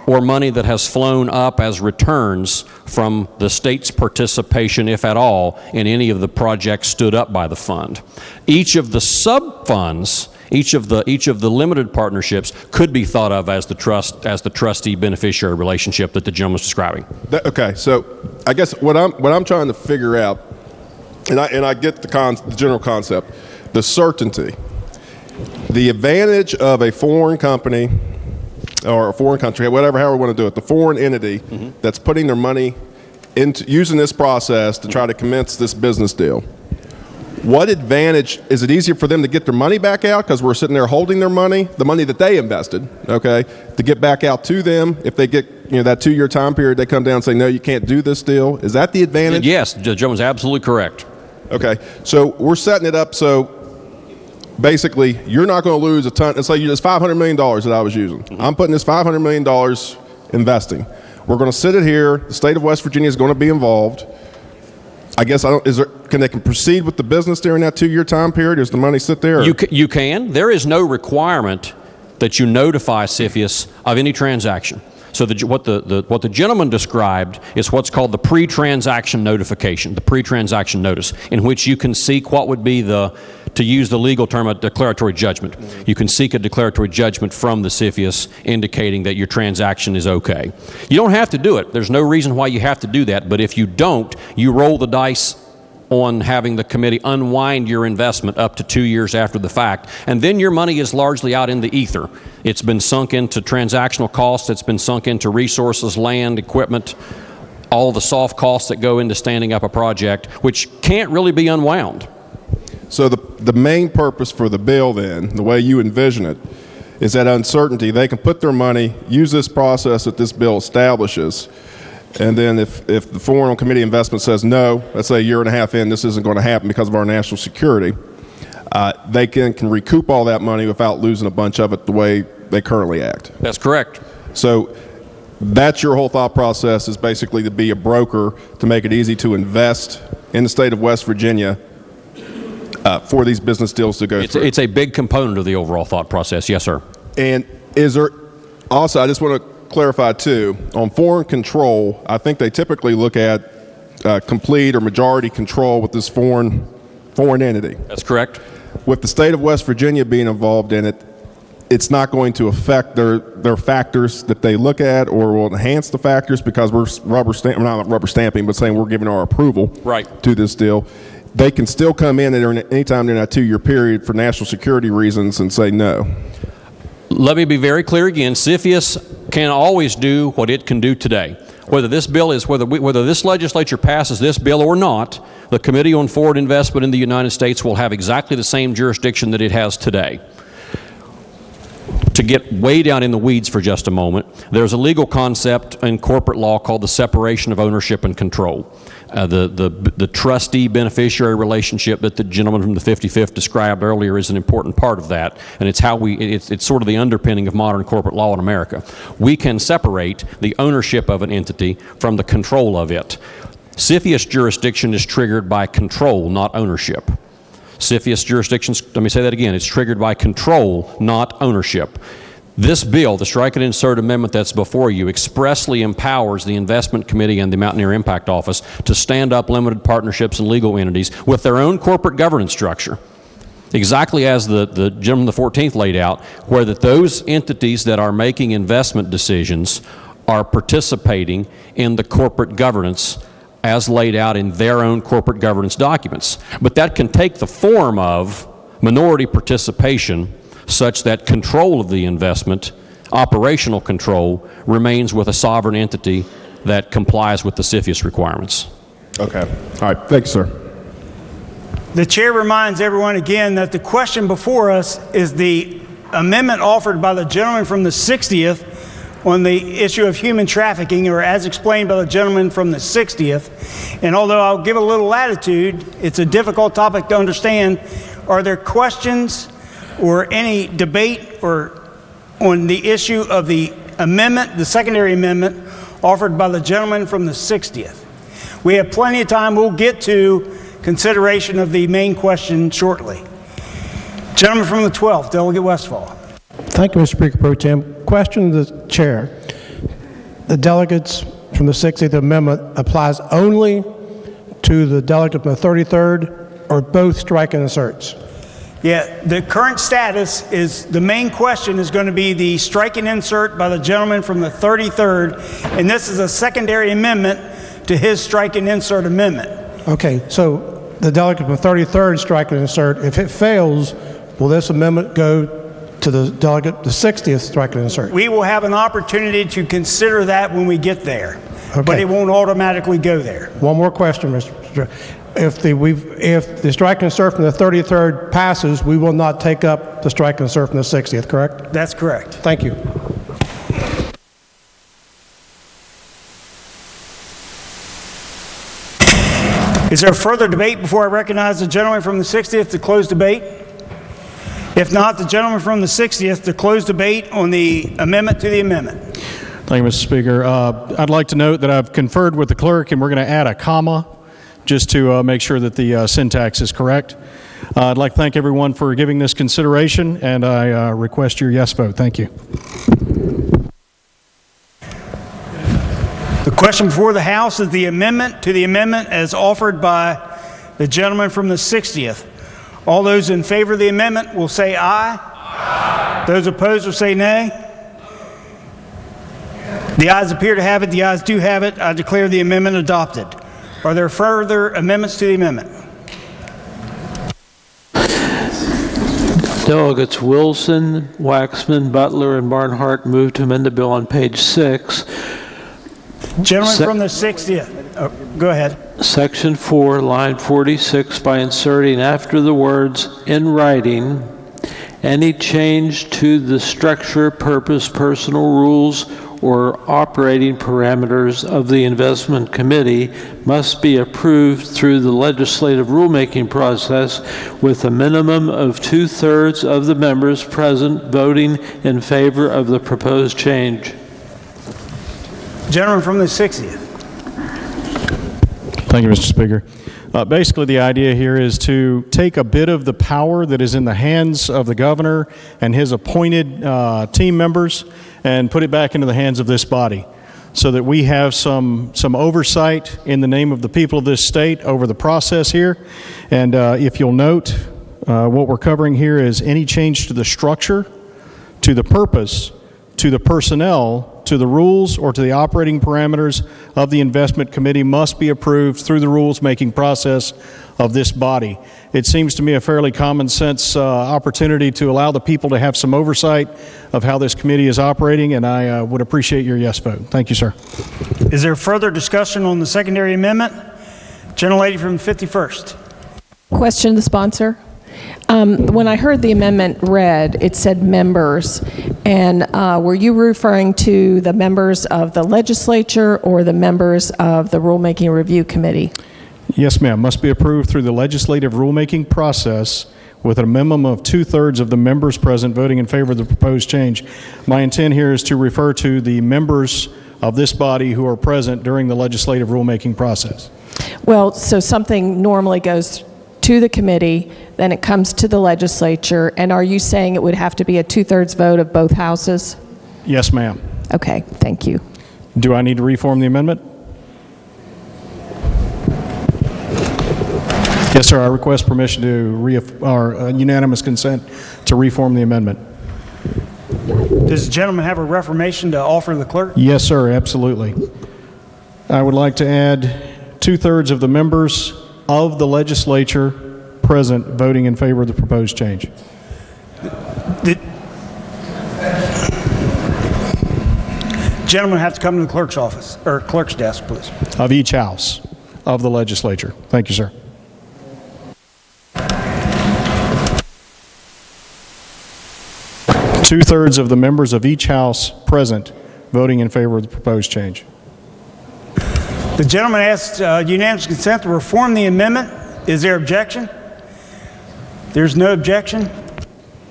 or money that has flown up as returns from the state's participation, if at all, in any of the projects stood up by the fund. Each of the sub-funds, each of the limited partnerships could be thought of as the trustee-beneficiary relationship that the gentleman was describing. Okay, so I guess what I'm trying to figure out, and I get the general concept, the certainty, the advantage of a foreign company or a foreign country, however we want to do it, the foreign entity that's putting their money into using this process to try to commence this business deal. What advantage, is it easier for them to get their money back out because we're sitting there holding their money, the money that they invested, okay, to get back out to them if they get, that 2-year time period, they come down and say, no, you can't do this deal? Is that the advantage? Yes, the gentleman's absolutely correct. Okay, so we're setting it up so basically you're not going to lose a ton. It's like it's $500 million that I was using. I'm putting this $500 million investing. We're going to sit it here. The state of West Virginia is going to be involved. I guess can they proceed with the business during that 2-year time period? Does the money sit there? You can. There is no requirement that you notify CFIUS of any transaction. So what the gentleman described is what's called the pre-transaction notification, the pre-transaction notice, in which you can seek what would be to use the legal term, a declaratory judgment. You can seek a declaratory judgment from the CFIUS indicating that your transaction is okay. You don't have to do it. There's no reason why you have to do that, but if you don't, you roll the dice on having the committee unwind your investment up to 2 years after the fact, and then your money is largely out in the ether. It's been sunk into transactional costs, it's been sunk into resources, land, equipment, all the soft costs that go into standing up a project, which can't really be unwound. So the main purpose for the bill then, the way you envision it, is that uncertainty. They can put their money, use this process that this bill establishes, and then if the Foreign Committee Investment says no, let's say a year and a half in, this isn't going to happen because of our national security, they can recoup all that money without losing a bunch of it the way they currently act. That's correct. So that's your whole thought process, is basically to be a broker to make it easy to invest in the state of West Virginia for these business deals to go through. It's a big component of the overall thought process. Yes, sir. And is there also, I just want to clarify too, on foreign control, I think they typically look at complete or majority control with this foreign entity. That's correct. With the state of West Virginia being involved in it, it's not going to affect their factors that they look at, or will enhance the factors because we're not rubber stamping, but saying we're giving our approval to this deal. They can still come in at any time during that 2-year period for national security reasons and say no. Let me be very clear again. CFIUS can always do what it can do today. Whether this bill is, whether this legislature passes this bill or not, the Committee on Foreign Investment in the United States will have exactly the same jurisdiction that it has today. To get way down in the weeds for just a moment, there's a legal concept in corporate law called the separation of ownership and control. The trustee-beneficiary relationship that the gentleman from the 55th described earlier is an important part of that, and it's sort of the underpinning of modern corporate law in America. We can separate the ownership of an entity from the control of it. CFIUS jurisdiction is triggered by control, not ownership. CFIUS jurisdictions, let me say that again, it's triggered by control, not ownership. This bill, the Strike and Insert Amendment that's before you, expressly empowers the Investment Committee and the Mountaineer Impact Office to stand up limited partnerships and legal entities with their own corporate governance structure, exactly as the gentleman the 14th laid out, where that those entities that are making investment decisions are participating in the corporate governance as laid out in their own corporate governance documents. But that can take the form of minority participation such that control of the investment, operational control, remains with a sovereign entity that complies with the CFIUS requirements. Okay. All right. Thanks, sir. The chair reminds everyone again that the question before us is the amendment offered by the gentleman from the 60th on the issue of human trafficking, or as explained by the gentleman from the 60th. And although I'll give a little latitude, it's a difficult topic to understand. Are there questions or any debate or on the issue of the amendment, the secondary amendment offered by the gentleman from the 60th? We have plenty of time. We'll get to consideration of the main question shortly. Gentleman from the 12th, Delegate Westfall. Thank you, Mr. Speaker Pro Tem. Question to the chair. The delegates from the 60th Amendment applies only to the delegate from the 33rd, or both strike and inserts? Yeah, the current status is the main question is going to be the strike and insert by the gentleman from the 33rd, and this is a secondary amendment to his strike and insert amendment. Okay, so the delegate from the 33rd strike and insert, if it fails, will this amendment go to the delegate, the 60th strike and insert? We will have an opportunity to consider that when we get there, okay, but it won't automatically go there. One more question, Mr. Speaker. If the strike and insert from the 33rd passes, we will not take up the strike and insert from the 60th, correct? That's correct. Thank you. Is there further debate before I recognize the gentleman from the 60th to close debate? If not, the gentleman from the 60th to close debate on the amendment to the amendment. Thank you, Mr. Speaker. I'd like to note that I've conferred with the clerk, and we're going to add a comma just to make sure that the syntax is correct. I'd like to thank everyone for giving this consideration, and I request your yes vote. Thank you. The question before the House is the amendment to the amendment as offered by the gentleman from the 60th. All those in favor of the amendment will say aye. Aye. Those opposed will say nay. The ayes appear to have it. The ayes do have it. I declare the amendment adopted. Are there further amendments to the amendment? Delegates Wilson, Waxman, Butler, and Barnhart move to amend the bill on page 6 Gentleman from the 60th. Oh, go ahead. Section 4, line 46, by inserting after the words "in writing," any change to the structure, purpose, personal rules, or operating parameters of the investment committee must be approved through the legislative rulemaking process with a minimum of 2/3 of the members present voting in favor of the proposed change. Gentleman from the 60th. Thank you, Mr. Speaker. Basically, the idea here is to take a bit of the power that is in the hands of the governor and his appointed team members and put it back into the hands of this body so that we have some oversight in the name of the people of this state over the process here. And if you'll note, what we're covering here is any change to the structure, to the purpose, to the personnel, to the rules, or to the operating parameters of the investment committee must be approved through the rules-making process of this body. It seems to me a fairly common sense opportunity to allow the people to have some oversight of how this committee is operating, and I would appreciate your yes vote. Thank you, sir. Is there further discussion on the secondary amendment? Gentlelady from 51st. Question to the sponsor. When I heard the amendment read, it said members, and were you referring to the members of the legislature or the members of the Rulemaking Review Committee? Yes, ma'am. Must be approved through the legislative rulemaking process with a minimum of 2/3 of the members present voting in favor of the proposed change. My intent here is to refer to the members of this body who are present during the legislative rulemaking process. Well, so something normally goes to the committee, then it comes to the legislature, and are you saying it would have to be a 2/3 vote of both houses? Yes, ma'am. Okay, thank you. Do I need to reform the amendment? Yes, sir. I request permission to unanimous consent to reform the amendment. Does the gentleman have a reformation to offer the clerk? Yes, sir. Absolutely. I would like to add 2/3 of the members of the legislature present voting in favor of the proposed change. Gentlemen have to come to the clerk's office, or clerk's desk, please. Of each house of the legislature. Thank you, sir. Two-thirds of the members of each house present voting in favor of the proposed change. The gentleman asked unanimous consent to reform the amendment. Is there objection? There's no objection.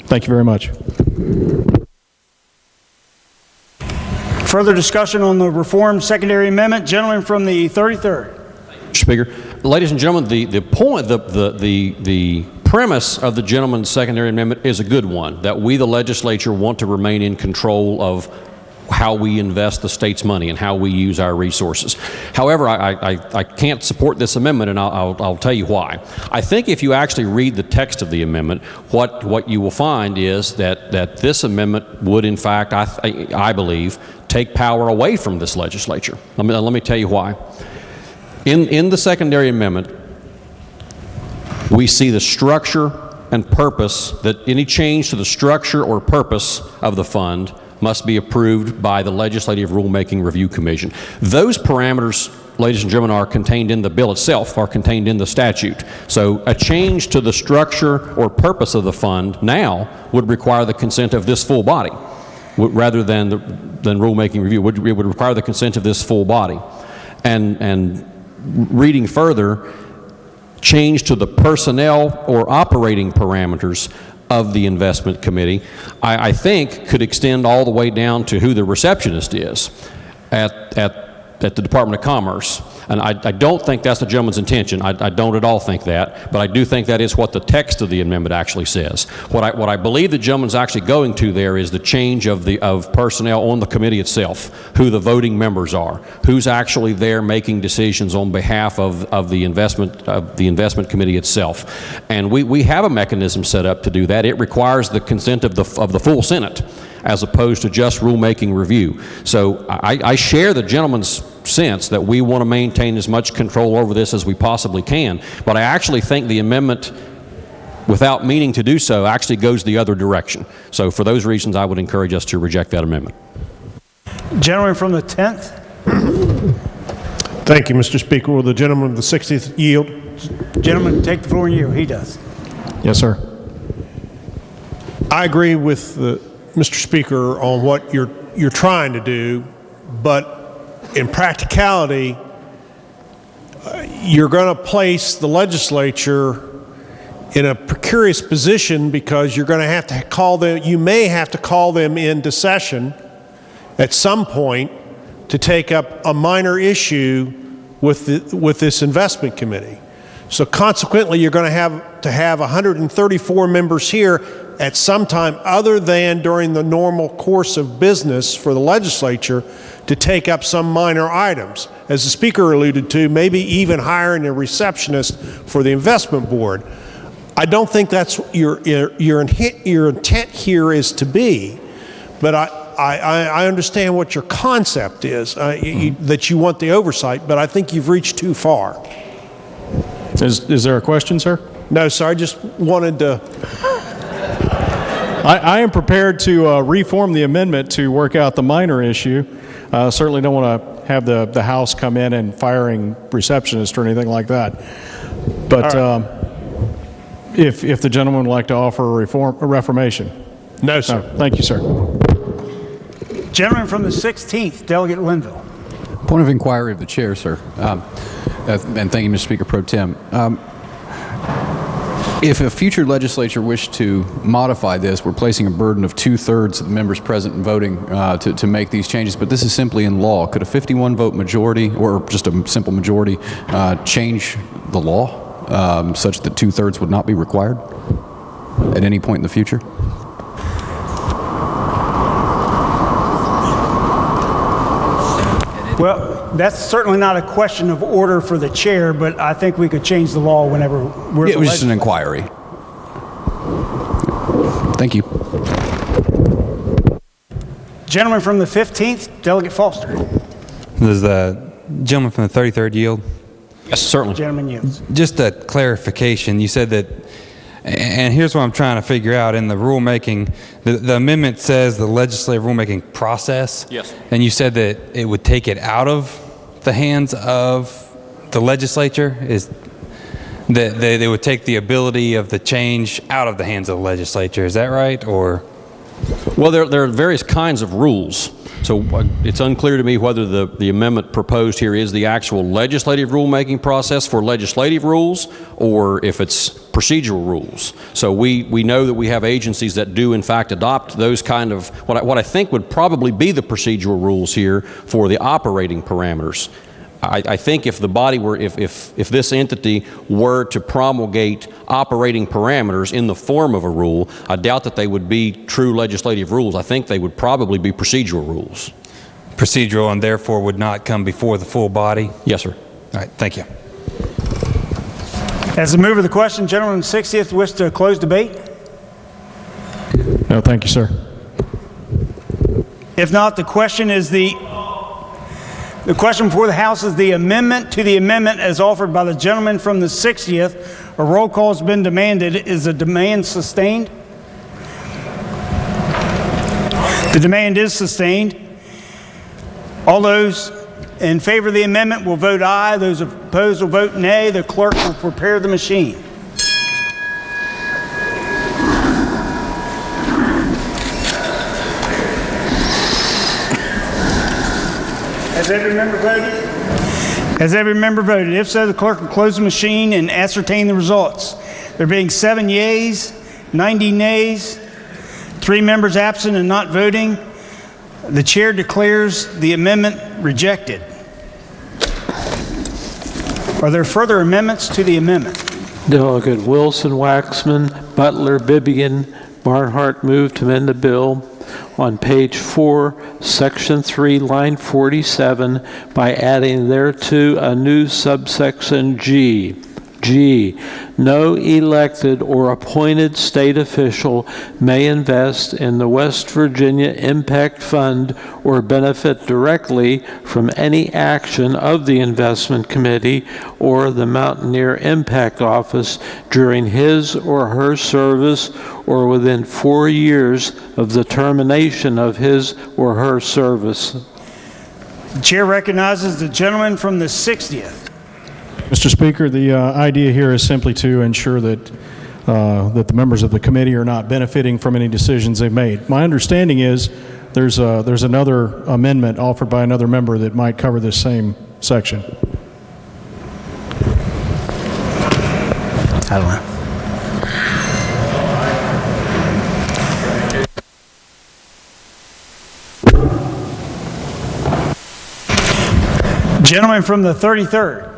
Thank you very much. Further discussion on the reformed secondary amendment. Gentleman from the 33rd. Mr. Speaker, ladies and gentlemen, the premise of the gentleman's secondary amendment is a good one, that we, the legislature, want to remain in control of how we invest the state's money and how we use our resources. However, I can't support this amendment, and I'll tell you why. I think if you actually read the text of the amendment, what you will find is that this amendment would, in fact, I believe, take power away from this legislature. Let me tell you why. In the secondary amendment, we see the structure and purpose, that any change to the structure or purpose of the fund must be approved by the Legislative Rulemaking Review Commission. Those parameters, ladies and gentlemen, are contained in the bill itself, are contained in the statute. So a change to the structure or purpose of the fund now would require the consent of this full body, rather than rulemaking review. It would require the consent of this full body. And reading further, change to the personnel or operating parameters of the investment committee, I think could extend all the way down to who the receptionist is at the Department of Commerce. And I don't think that's the gentleman's intention. I don't at all think that, but I do think that is what the text of the amendment actually says. What I believe the gentleman's actually going to there is the change of personnel on the committee itself, who the voting members are, who's actually there making decisions on behalf of the investment committee itself. And we have a mechanism set up to do that. It requires the consent of the full Senate, as opposed to just rulemaking review. So I share the gentleman's sense that we want to maintain as much control over this as we possibly can, but I actually think the amendment, without meaning to do so, actually goes the other direction. So for those reasons, I would encourage us to reject that amendment. Gentleman from the 10th. Thank you, Mr. Speaker. Will the gentleman of the 60th yield? Gentlemen, take the floor and yield. He does. Yes, sir. I agree with Mr. Speaker on what you're trying to do, but in practicality, you're going to place the legislature in a precarious position because you're going to have to call them, you may have to call them into session at some point to take up a minor issue with this investment committee. So consequently, you're going to have 134 members here at some time other than during the normal course of business for the legislature to take up some minor items. As the speaker alluded to, maybe even hiring a receptionist for the investment board. I don't think that's your intent here is to be, but I understand what your concept is, that you want the oversight, but I think you've reached too far. Is there a question, sir? No, sir. I just wanted to. I am prepared to reform the amendment to work out the minor issue. Certainly don't want to have the House come in and firing receptionists or anything like that. But if the gentleman would like to offer a reformation. No, sir. Thank you, sir. Gentleman from the 16th, Delegate Linville. Point of inquiry of the chair, sir. And thank you, Mr. Speaker Pro Tem. If a future legislature wished to modify this, we're placing a burden of 2/3 of the members present and voting to make these changes, but this is simply in law. Could a 51-vote majority, or just a simple majority, change the law such that 2/3 would not be required at any point in the future? Well, that's certainly not a question of order for the chair, but I think we could change the law whenever we're. It was just an inquiry. Thank you. Gentleman from the 15th, Delegate Foster. Does the gentleman from the 33rd yield? Yes, certainly. Gentleman yields. Just a clarification. You said that, and here's what I'm trying to figure out in the rulemaking. The amendment says the legislative rulemaking process. Yes. And you said that it would take it out of the hands of the legislature. Is that they would take the ability of the change out of the hands of the legislature? Is that right, or? Well, there are various kinds of rules. So it's unclear to me whether the amendment proposed here is the actual legislative rulemaking process for legislative rules or if it's procedural rules. So we know that we have agencies that do in fact adopt those kind of, what I think would probably be the procedural rules here for the operating parameters. I think if the body were, if this entity were to promulgate operating parameters in the form of a rule, I doubt that they would be true legislative rules. I think they would probably be procedural rules. Procedural, and therefore would not come before the full body? Yes, sir. All right, thank you. As the mover of the question, gentleman from the 60th wish to close debate? No, thank you, sir. If not, the question before the House is the amendment to the amendment as offered by the gentleman from the 60th. A roll call has been demanded. Is the demand sustained? The demand is sustained. All those in favor of the amendment will vote aye. Those opposed will vote nay. The clerk will prepare the machine. Has every member voted? Has every member voted? If so, the clerk will close the machine and ascertain the results. There being 7 yeas, 90 nays, 3 members absent and not voting, the chair declares the amendment rejected. Are there further amendments to the amendment? Delegate Wilson, Waxman, Butler, Bibian, Barnhart move to amend the bill on page 4, section 3, line 47, by adding thereto a new subsection G. G. No elected or appointed state official may invest in the West Virginia Impact Fund or benefit directly from any action of the Investment Committee or the Mountaineer Impact Office during his or her service or within 4 years of the termination of his or her service. The chair recognizes the gentleman from the 60th. Mr. Speaker, the idea here is simply to ensure that that the members of the committee are not benefiting from any decisions they've made. My understanding is there's another amendment offered by another member that might cover this same section. I don't know. Gentleman from the 33rd.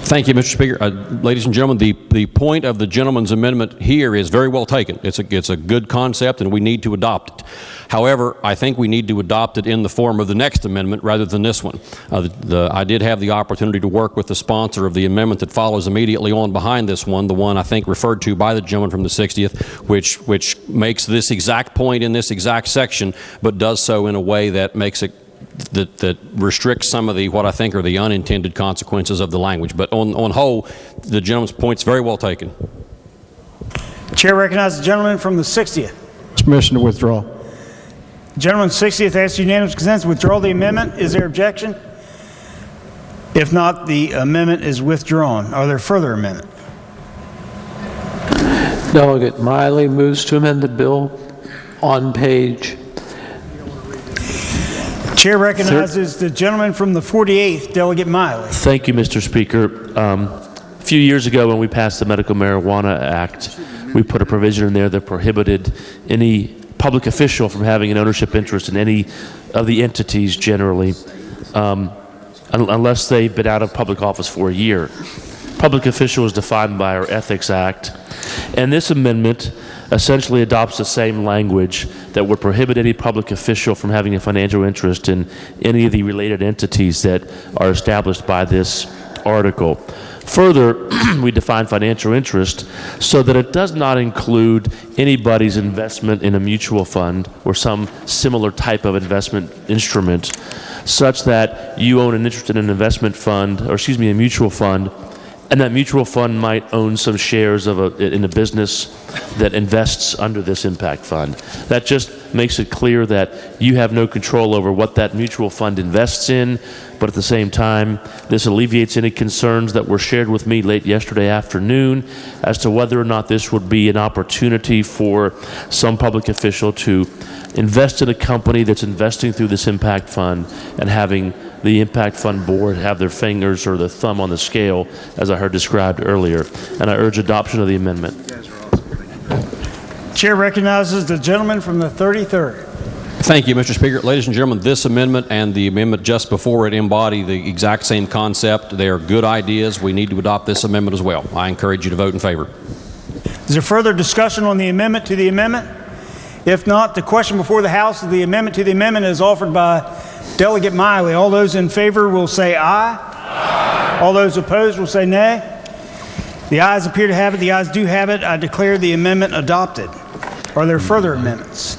Thank you, Mr. Speaker. Ladies and gentlemen, the point of the gentleman's amendment here is very well taken. It's a good concept, and we need to adopt it. However, I think we need to adopt it in the form of the next amendment rather than this one. I did have the opportunity to work with the sponsor of the amendment that follows immediately on behind this one, the one I think referred to by the gentleman from the 60th, which makes this exact point in this exact section, but does so in a way that makes it that restricts some of the what I think are the unintended consequences of the language. But on whole, the gentleman's point's very well taken. Chair recognizes the gentleman from the 60th. Permission to withdraw. Gentleman 60th asks unanimous consent to withdraw the amendment. Is there objection? If not, the amendment is withdrawn. Are there further amendments? Delegate Miley moves to amend the bill on page. Chair recognizes the gentleman from the 48th, Delegate Miley. Thank you, Mr. Speaker. A few years ago when we passed the Medical Marijuana Act, we put a provision in there that prohibited any public official from having an ownership interest in any of the entities generally, unless they've been out of public office for a year. Public official is defined by our Ethics Act, and this amendment essentially adopts the same language that would prohibit any public official from having a financial interest in any of the related entities that are established by this article. Further, we define financial interest so that it does not include anybody's investment in a mutual fund or some similar type of investment instrument, such that you own an interest in an investment fund, or excuse me, a mutual fund, and that mutual fund might own some shares in a business that invests under this impact fund. That just makes it clear that you have no control over what that mutual fund invests in, but at the same time, this alleviates any concerns that were shared with me late yesterday afternoon as to whether or not this would be an opportunity for some public official to invest in a company that's investing through this impact fund and having the impact fund board have their fingers or the thumb on the scale, as I heard described earlier. And I urge adoption of the amendment. Chair recognizes the gentleman from the 33rd. Thank you, Mr. Speaker. Ladies and gentlemen, this amendment and the amendment just before it embody the exact same concept. They are good ideas. We need to adopt this amendment as well. I encourage you to vote in favor. Is there further discussion on the amendment to the amendment? If not, the question before the House of the amendment to the amendment is offered by Delegate Miley. All those in favor will say aye. Aye. All those opposed will say nay. The ayes appear to have it. The ayes do have it. I declare the amendment adopted. Are there further amendments?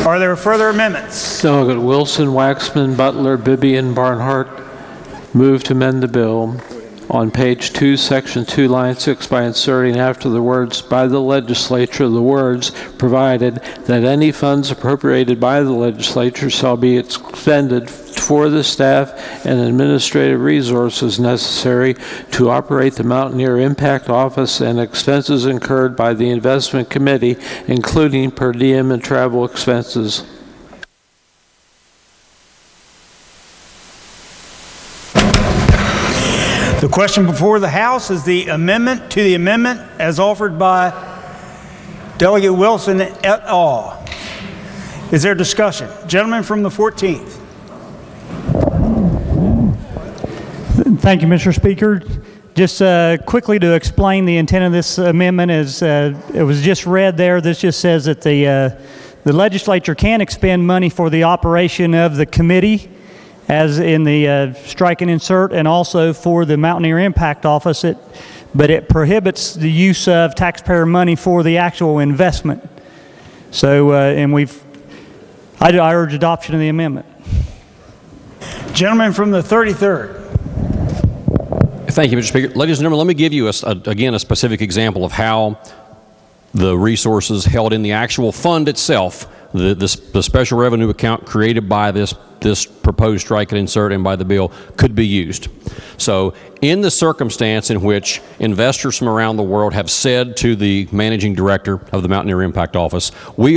Are there further amendments? Delegate Wilson, Waxman, Butler, Bibby, and Barnhart move to amend the bill on page 2, section 2, line 6 by inserting after the words "by the legislature" the words "provided that any funds appropriated by the legislature shall be expended for the staff and administrative resources necessary to operate the Mountaineer Impact Office and expenses incurred by the investment committee, including per diem and travel expenses." The question before the House is the amendment to the amendment as offered by Delegate Wilson et al. Is there discussion? Gentleman from the 14th. Thank you, Mr. Speaker. Just quickly to explain the intent of this amendment, is it was just read there. This just says that the legislature can expend money for the operation of the committee, as in the strike and insert, and also for the Mountaineer Impact Office, but it prohibits the use of taxpayer money for the actual investment. So, I urge adoption of the amendment. Gentleman from the 33rd. Thank you, Mr. Speaker. Ladies and gentlemen, let me give you, again, a specific example of how the resources held in the actual fund itself, the special revenue account created by this proposed strike and insert and by the bill, could be used. So in the circumstance in which investors from around the world have said to the managing director of the Mountaineer Impact Office, we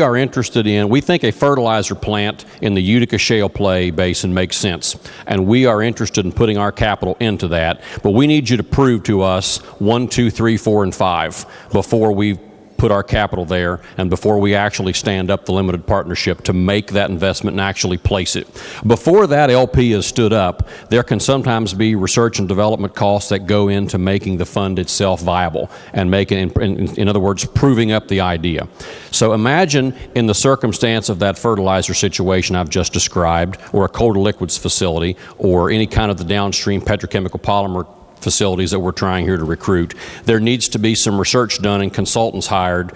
think a fertilizer plant in the Utica Shale Play Basin makes sense, and we are interested in putting our capital into that, but we need you to prove to us 1, 2, 3, 4, and 5 before we put our capital there and before we actually stand up the limited partnership to make that investment and actually place it. Before that LP is stood up, there can sometimes be research and development costs that go into making the fund itself viable and making, in other words, proving up the idea. So imagine in the circumstance of that fertilizer situation I've just described, or a coal to liquids facility, or any kind of the downstream petrochemical polymer facilities that we're trying here to recruit, there needs to be some research done and consultants hired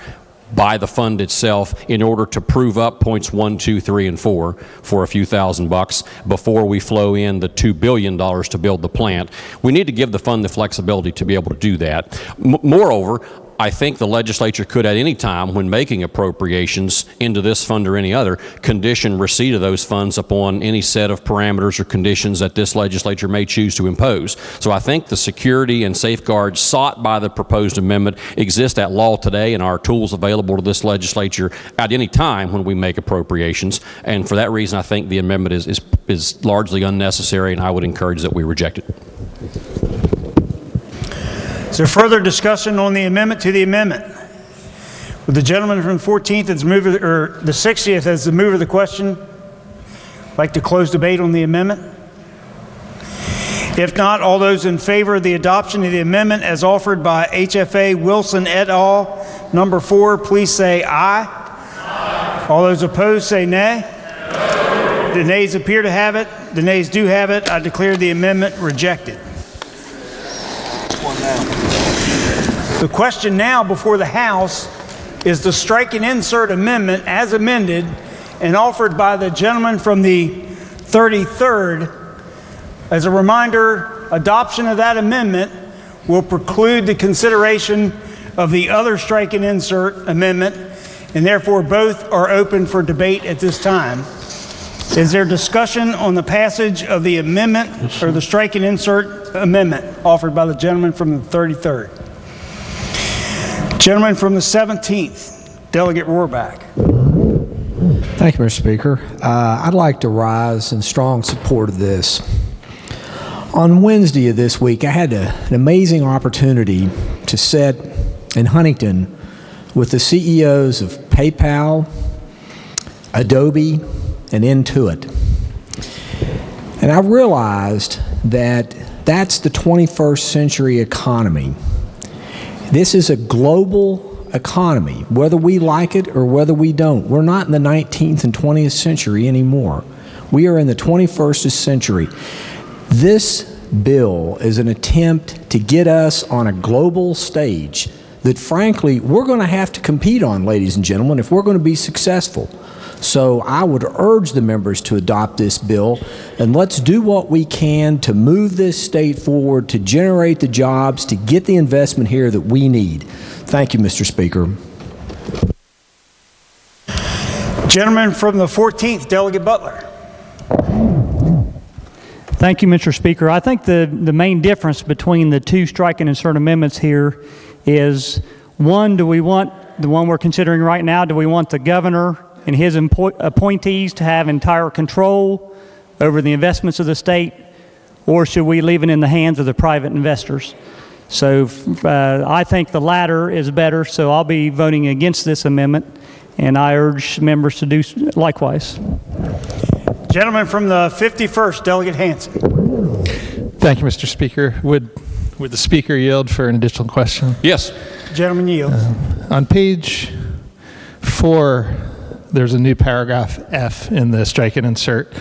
by the fund itself in order to prove up points 1, 2, 3, and 4 for a few $1,000s before we flow in the $2 billion to build the plant. We need to give the fund the flexibility to be able to do that. Moreover, I think the legislature could at any time when making appropriations into this fund or any other condition receipt of those funds upon any set of parameters or conditions that this legislature may choose to impose. So I think the security and safeguards sought by the proposed amendment exist at law today and are tools available to this legislature at any time when we make appropriations. And for that reason, I think the amendment is largely unnecessary, and I would encourage that we reject it. Is there further discussion on the amendment to the amendment? Would the gentleman from the 14th as the mover, or the 60th as the mover of the question, like to close debate on the amendment? If not, all those in favor of the adoption of the amendment as offered by HFA Wilson et al., number 4, please say aye. Aye. All those opposed say nay. No. The nays appear to have it. The nays do have it. I declare the amendment rejected. The question now before the House is the strike and insert amendment as amended and offered by the gentleman from the 33rd. As a reminder, adoption of that amendment will preclude the consideration of the other strike and insert amendment, and therefore both are open for debate at this time. Is there discussion on the passage of the amendment or the strike and insert amendment offered by the gentleman from the 33rd? Gentleman from the 17th, Delegate Rohrback. Thank you, Mr. Speaker. I'd like to rise in strong support of this. On Wednesday of this week, I had an amazing opportunity to sit in Huntington with the CEOs of PayPal, Adobe, and Intuit. And I realized that that's the 21st century economy. This is a global economy, whether we like it or whether we don't. We're not in the 19th and 20th century anymore. We are in the 21st century. This bill is an attempt to get us on a global stage that, frankly, we're going to have to compete on, ladies and gentlemen, if we're going to be successful. So I would urge the members to adopt this bill, and let's do what we can to move this state forward, to generate the jobs, to get the investment here that we need. Thank you, Mr. Speaker. Gentleman from the 14th, Delegate Butler. Thank you, Mr. Speaker. I think the main difference between the two strike and insert amendments here is, one, do we want, the one we're considering right now, do we want the governor and his appointees to have entire control over the investments of the state, or should we leave it in the hands of the private investors? So I think the latter is better, so I'll be voting against this amendment, and I urge members to do likewise. Gentleman from the 51st, Delegate Hansen. Thank you, Mr. Speaker. Would the Speaker yield for an additional question? Yes. Gentleman yields. On page 4, there's a new paragraph F in the strike and insert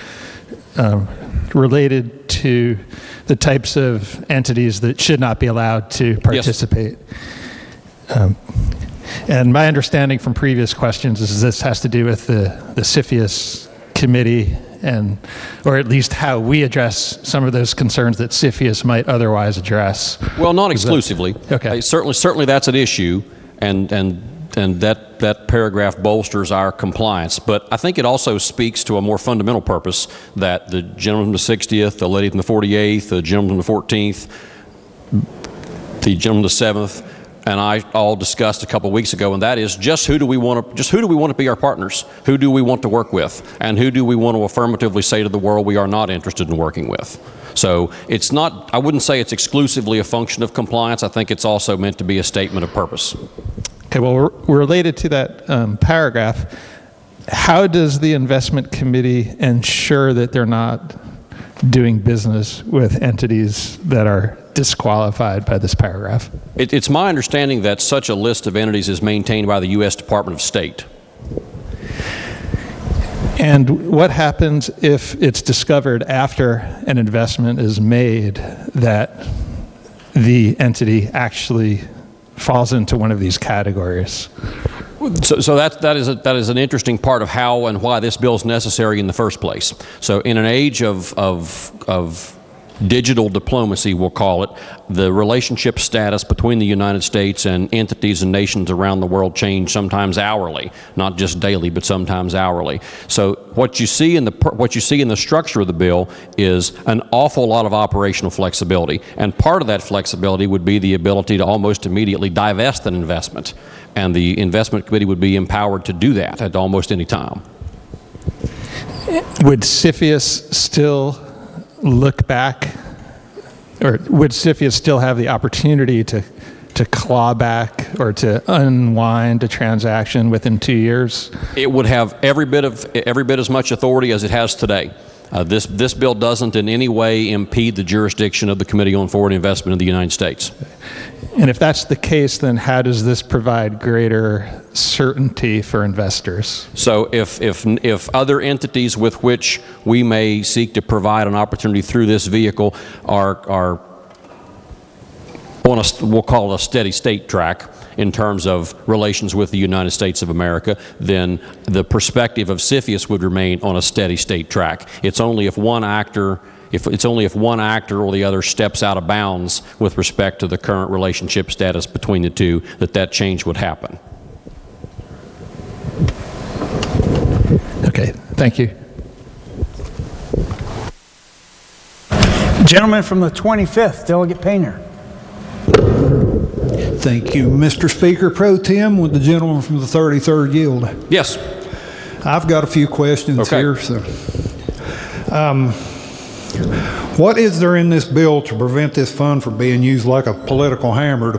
related to the types of entities that should not be allowed to participate. Yes. And my understanding from previous questions is this has to do with the CFIUS committee, and or at least how we address some of those concerns that CFIUS might otherwise address. Well, not exclusively. Okay. Certainly that's an issue, and that paragraph bolsters our compliance. But I think it also speaks to a more fundamental purpose that the gentleman from the 60th, the lady from the 48th, the gentleman from the 14th, the gentleman from the 7th, and I all discussed a couple of weeks ago, and that is just who do we want to be our partners? Who do we want to work with? And who do we want to affirmatively say to the world we are not interested in working with? So it's not, I wouldn't say it's exclusively a function of compliance. I think it's also meant to be a statement of purpose. Okay, well, related to that paragraph, how does the investment committee ensure that they're not doing business with entities that are disqualified by this paragraph? It's my understanding that such a list of entities is maintained by the U.S. Department of State. And what happens if it's discovered after an investment is made that the entity actually falls into one of these categories? So that is an interesting part of how and why this bill is necessary in the first place. So in an age of digital diplomacy, we'll call it, the relationship status between the United States and entities and nations around the world change sometimes hourly, not just daily, but sometimes hourly. So what you see in the structure of the bill is an awful lot of operational flexibility, and part of that flexibility would be the ability to almost immediately divest an investment, and the investment committee would be empowered to do that at almost any time. Would CFIUS still look back, or would CFIUS still have the opportunity to claw back or to unwind a transaction within 2 years? It would have every bit as much authority as it has today. This bill doesn't in any way impede the jurisdiction of the Committee on Foreign Investment in the United States. And if that's the case, then how does this provide greater certainty for investors? So if other entities with which we may seek to provide an opportunity through this vehicle are on a, we'll call it a steady state track in terms of relations with the United States of America, then the perspective of CFIUS would remain on a steady state track. It's only if one actor or the other steps out of bounds with respect to the current relationship status between the two that change would happen. Okay, thank you. Gentleman from the 25th, Delegate Painter. Thank you, Mr. Speaker. Pro Tem, would the gentleman from the 33rd yield? Yes. I've got a few questions here. So, what is there in this bill to prevent this fund from being used like a political hammer to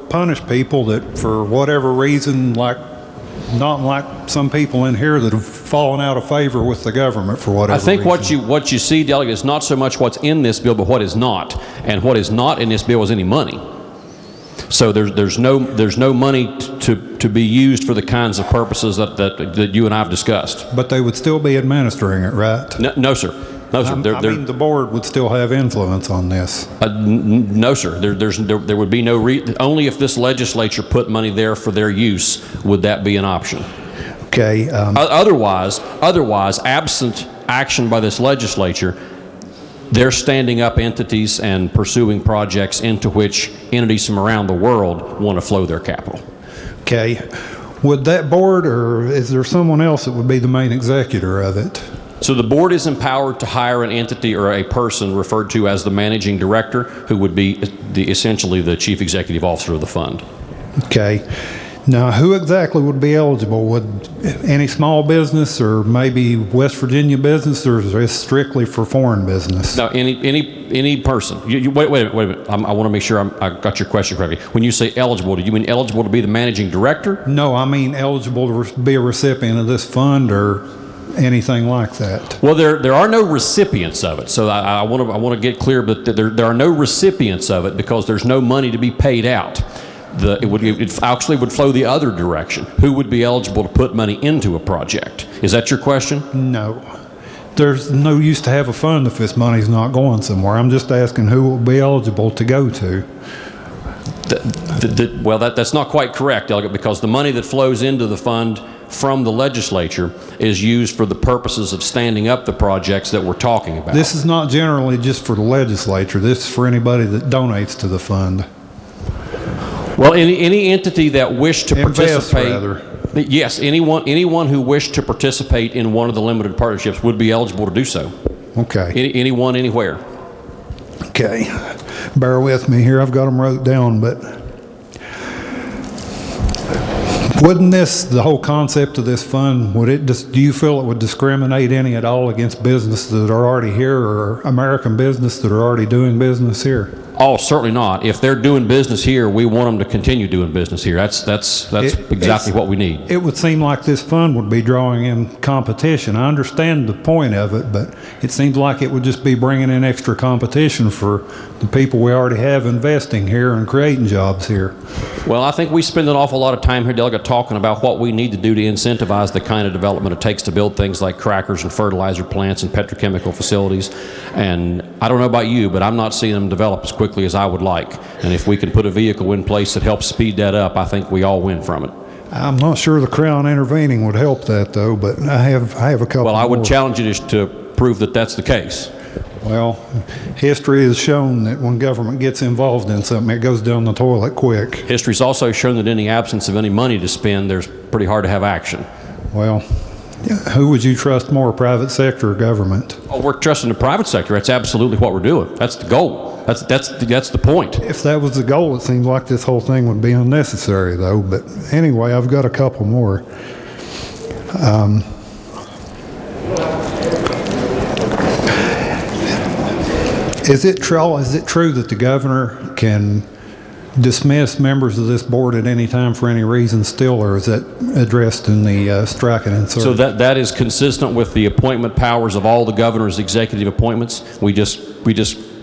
punish people that, for whatever reason, not like some people in here that have fallen out of favor with the government for whatever reason? I think what you see, Delegate, is not so much what's in this bill, but what is not. And what is not in this bill is any money. So there's no money to be used for the kinds of purposes that you and I have discussed. But they would still be administering it, right? No, sir. No, sir. I mean, the board would still have influence on this. No, sir. There would be no only if this legislature put money there for their use would that be an option. Okay. Otherwise, absent action by this legislature, they're standing up entities and pursuing projects into which entities from around the world want to flow their capital. Okay. Would that board, or is there someone else that would be the main executor of it? So the board is empowered to hire an entity or a person referred to as the managing director, who would be essentially the chief executive officer of the fund. Okay. Now, who exactly would be eligible? Would any small business or maybe West Virginia business, or is this strictly for foreign business? No, any person. Wait a minute. I want to make sure I got your question correctly. When you say eligible, do you mean eligible to be the managing director? No, I mean eligible to be a recipient of this fund or anything like that. Well, there are no recipients of it, so I want to get clear, but there are no recipients of it because there's no money to be paid out. It actually would flow the other direction. Who would be eligible to put money into a project? Is that your question? No. There's no use to have a fund if this money's not going somewhere. I'm just asking who will be eligible to go to. Well, that's not quite correct, Delegate, because the money that flows into the fund from the legislature is used for the purposes of standing up the projects that we're talking about. This is not generally just for the legislature. This is for anybody that donates to the fund. Well, any entity that wished to participate, rather. Yes, anyone who wished to participate in one of the limited partnerships would be eligible to do so. Okay. Anyone, anywhere. Okay. Bear with me here. I've got them wrote down, but wouldn't the whole concept of this fund, do you feel it would discriminate any at all against businesses that are already here or American business that are already doing business here? Oh, certainly not. If they're doing business here, we want them to continue doing business here. That's exactly what we need. It would seem like this fund would be drawing in competition. I understand the point of it, but it seems like it would just be bringing in extra competition for the people we already have investing here and creating jobs here. Well, I think we spend an awful lot of time here, Delegate, talking about what we need to do to incentivize the kind of development it takes to build things like crackers and fertilizer plants and petrochemical facilities. And I don't know about you, but I'm not seeing them develop as quickly as I would like. And if we can put a vehicle in place that helps speed that up, I think we all win from it. I'm not sure the Crown intervening would help that, though, but I have a couple Well, I would more. challenge you to prove that that's the case. Well, history has shown that when government gets involved in something, it goes down the toilet quick. History's also shown that in the absence of any money to spend, there's pretty hard to have action. Well, who would you trust more, private sector or government? Oh, we're trusting the private sector. That's absolutely what we're doing. That's the goal. That's the point. If that was the goal, it seems like this whole thing would be unnecessary, though. But anyway, I've got a couple more. Is it true that the governor can dismiss members of this board at any time for any reason still, or is that addressed in the strike and insert? So that is consistent with the appointment powers of all the governor's executive appointments. We just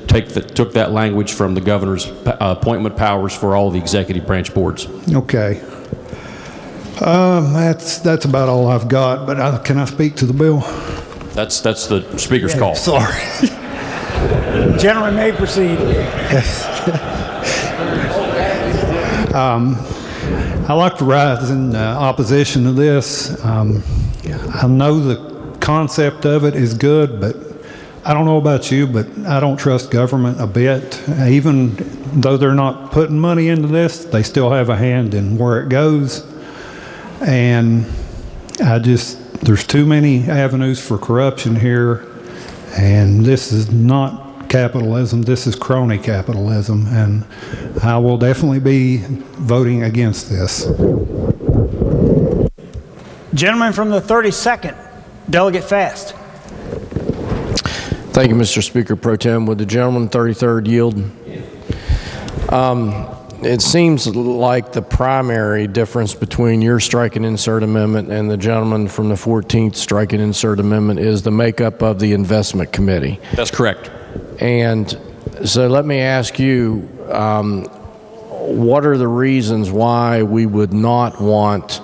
took that language from the governor's appointment powers for all the executive branch boards. Okay. That's about all I've got, but can I speak to the bill? That's the speaker's call. Sorry. Gentleman may proceed. I like to rise in opposition to this. I know the concept of it is good, but I don't know about you, but I don't trust government a bit. Even though they're not putting money into this, they still have a hand in where it goes. And there's too many avenues for corruption here, and this is not capitalism, this is crony capitalism, and I will definitely be voting against this. Gentleman from the 32nd, Delegate Fast. Thank you, Mr. Speaker Pro Tem. Would the gentleman 33rd yield? It seems like the primary difference between your strike and insert amendment and the gentleman from the 14th strike and insert amendment is the makeup of the investment committee. That's correct. And so let me ask you, what are the reasons why we would not want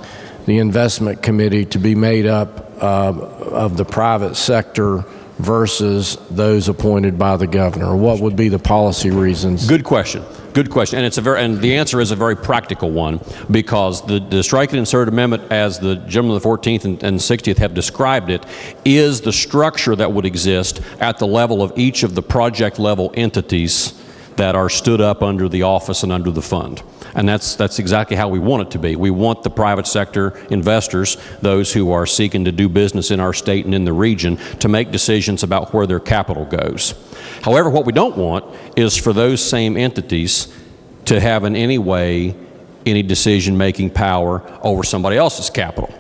the investment committee to be made up of the private sector versus those appointed by the governor? What would be the policy reasons? Good question. Good question, and the answer is a very practical one, because the strike and insert amendment, as the gentlemen of the 14th and 60th have described it, is the structure that would exist at the level of each of the project level entities that are stood up under the office and under the fund. And that's exactly how we want it to be. We want the private sector investors, those who are seeking to do business in our state and in the region, to make decisions about where their capital goes. However, what we don't want is for those same entities to have in any way any decision-making power over somebody else's capital.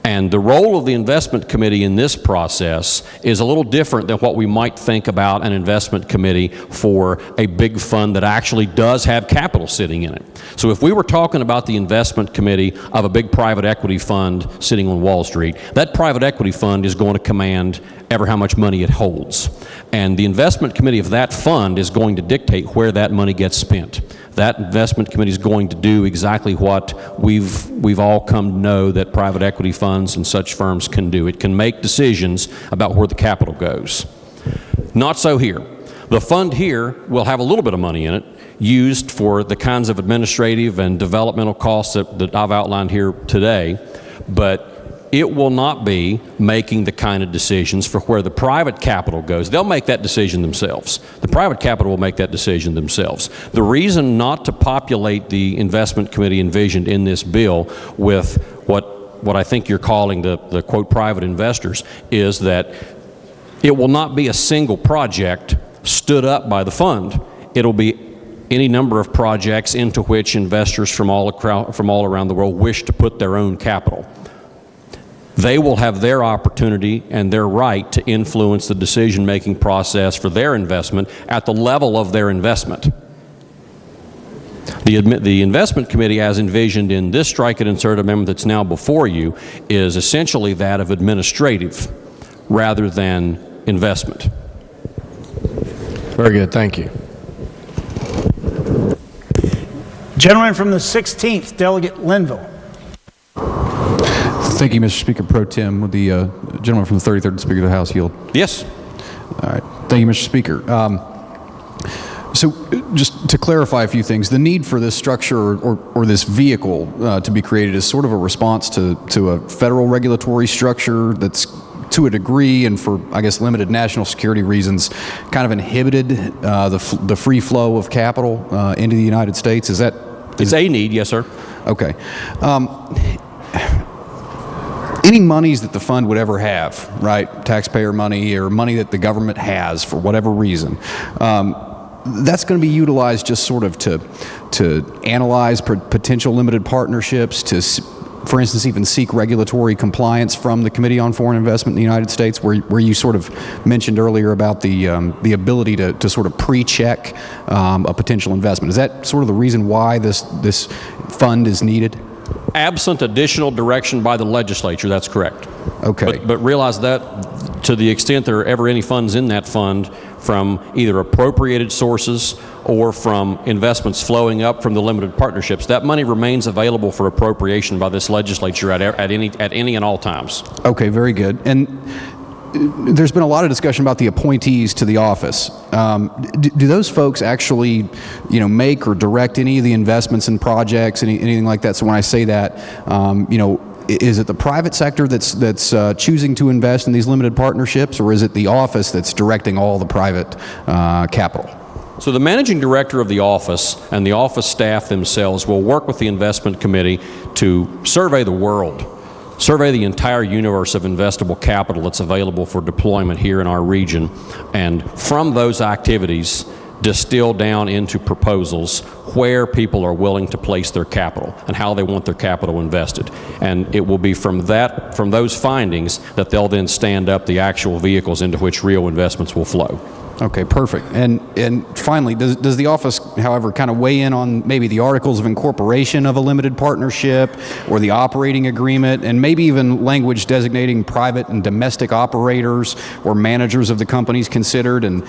And the role of the investment committee in this process is a little different than what we might think about an investment committee for a big fund that actually does have capital sitting in it. So if we were talking about the investment committee of a big private equity fund sitting on Wall Street, that private equity fund is going to command ever how much money it holds. And the investment committee of that fund is going to dictate where that money gets spent. That investment committee is going to do exactly what we've all come to know that private equity funds and such firms can do. It can make decisions about where the capital goes. Not so here. The fund here will have a little bit of money in it used for the kinds of administrative and developmental costs that I've outlined here today, but it will not be making the kind of decisions for where the private capital goes. They'll make that decision themselves. The private capital will make that decision themselves. The reason not to populate the investment committee envisioned in this bill with what I think you're calling the quote private investors is that it will not be a single project stood up by the fund. It'll be any number of projects into which investors from all around the world wish to put their own capital. They will have their opportunity and their right to influence the decision-making process for their investment at the level of their investment. The investment committee, as envisioned in this strike and insert amendment that's now before you, is essentially that of administrative rather than investment. Very good, thank you. Gentleman from the 16th, Delegate Linville. Thank you, Mr. Speaker Pro Tem. Would the gentleman from the 33rd Speaker of the House yield? Yes. All right. Thank you, Mr. Speaker. So just to clarify a few things, the need for this structure or this vehicle to be created is sort of a response to a federal regulatory structure that's to a degree and for, I guess, limited national security reasons, kind of inhibited the free flow of capital into the United States. Is that? It's a need, yes, sir. Okay. Any monies that the fund would ever have, right, taxpayer money or money that the government has for whatever reason, that's going to be utilized just sort of to analyze potential limited partnerships, to, for instance, even seek regulatory compliance from the Committee on Foreign Investment in the United States, where you sort of mentioned earlier about the ability to sort of pre-check a potential investment. Is that sort of the reason why this fund is needed? Absent additional direction by the legislature, that's correct. Okay. But realize that to the extent there are ever any funds in that fund from either appropriated sources or from investments flowing up from the limited partnerships, that money remains available for appropriation by this legislature at any and all times. Okay, very good. And there's been a lot of discussion about the appointees to the office. Do those folks actually, make or direct any of the investments in projects, anything like that? So when I say that, is it the private sector that's choosing to invest in these limited partnerships, or is it the office that's directing all the private capital? So the managing director of the office and the office staff themselves will work with the investment committee to survey the world, survey the entire universe of investable capital that's available for deployment here in our region, and from those activities distill down into proposals where people are willing to place their capital and how they want their capital invested. And it will be from those findings that they'll then stand up the actual vehicles into which real investments will flow. Okay, perfect. And finally, does the office, however, kind of weigh in on maybe the articles of incorporation of a limited partnership or the operating agreement, and maybe even language designating private and domestic operators or managers of the companies considered, and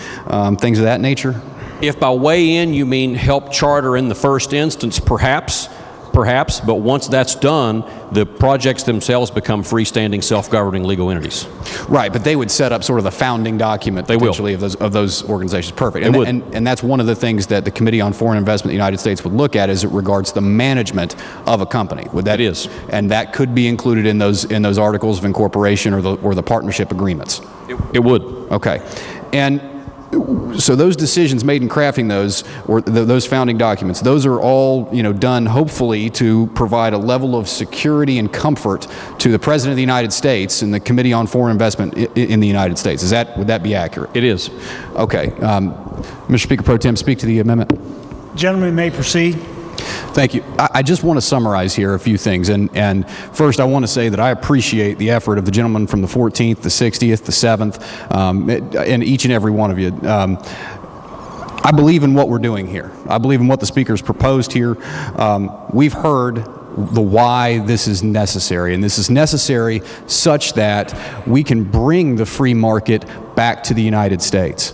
things of that nature? If by weigh in you mean help charter in the first instance, perhaps, perhaps, but once that's done, the projects themselves become freestanding, self-governing legal entities. Right, but they would set up sort of the founding document potentially of those organizations. Perfect. And that's one of the things that the Committee on Foreign Investment in the United States would look at as it regards the management of a company. It is. And that could be included in those articles of incorporation or the partnership agreements. It would. Okay. And so those decisions made in crafting those, or those founding documents, those are all, done hopefully to provide a level of security and comfort to the President of the United States and the Committee on Foreign Investment in the United States. Would that be accurate? It is. Okay. Mr. Speaker Pro Tem, speak to the amendment. Gentlemen may proceed. Thank you. I just want to summarize here a few things. And first, I want to say that I appreciate the effort of the gentleman from the 14th, the 60th, the 7th, and each and every one of you. I believe in what we're doing here. I believe in what the speaker's proposed here. We've heard the why this is necessary, and this is necessary such that we can bring the free market back to the United States.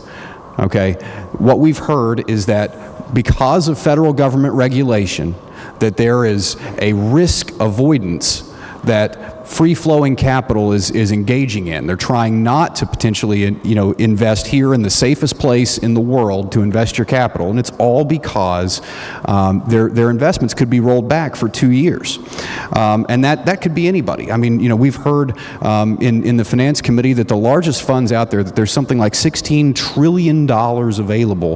Okay? What we've heard is that because of federal government regulation, that there is a risk avoidance that free-flowing capital is engaging in. They're trying not to potentially, invest here in the safest place in the world to invest your capital, and it's all because their investments could be rolled back for 2 years, and that could be anybody. I mean, we've heard in the Finance Committee that the largest funds out there, that there's something like $16 trillion available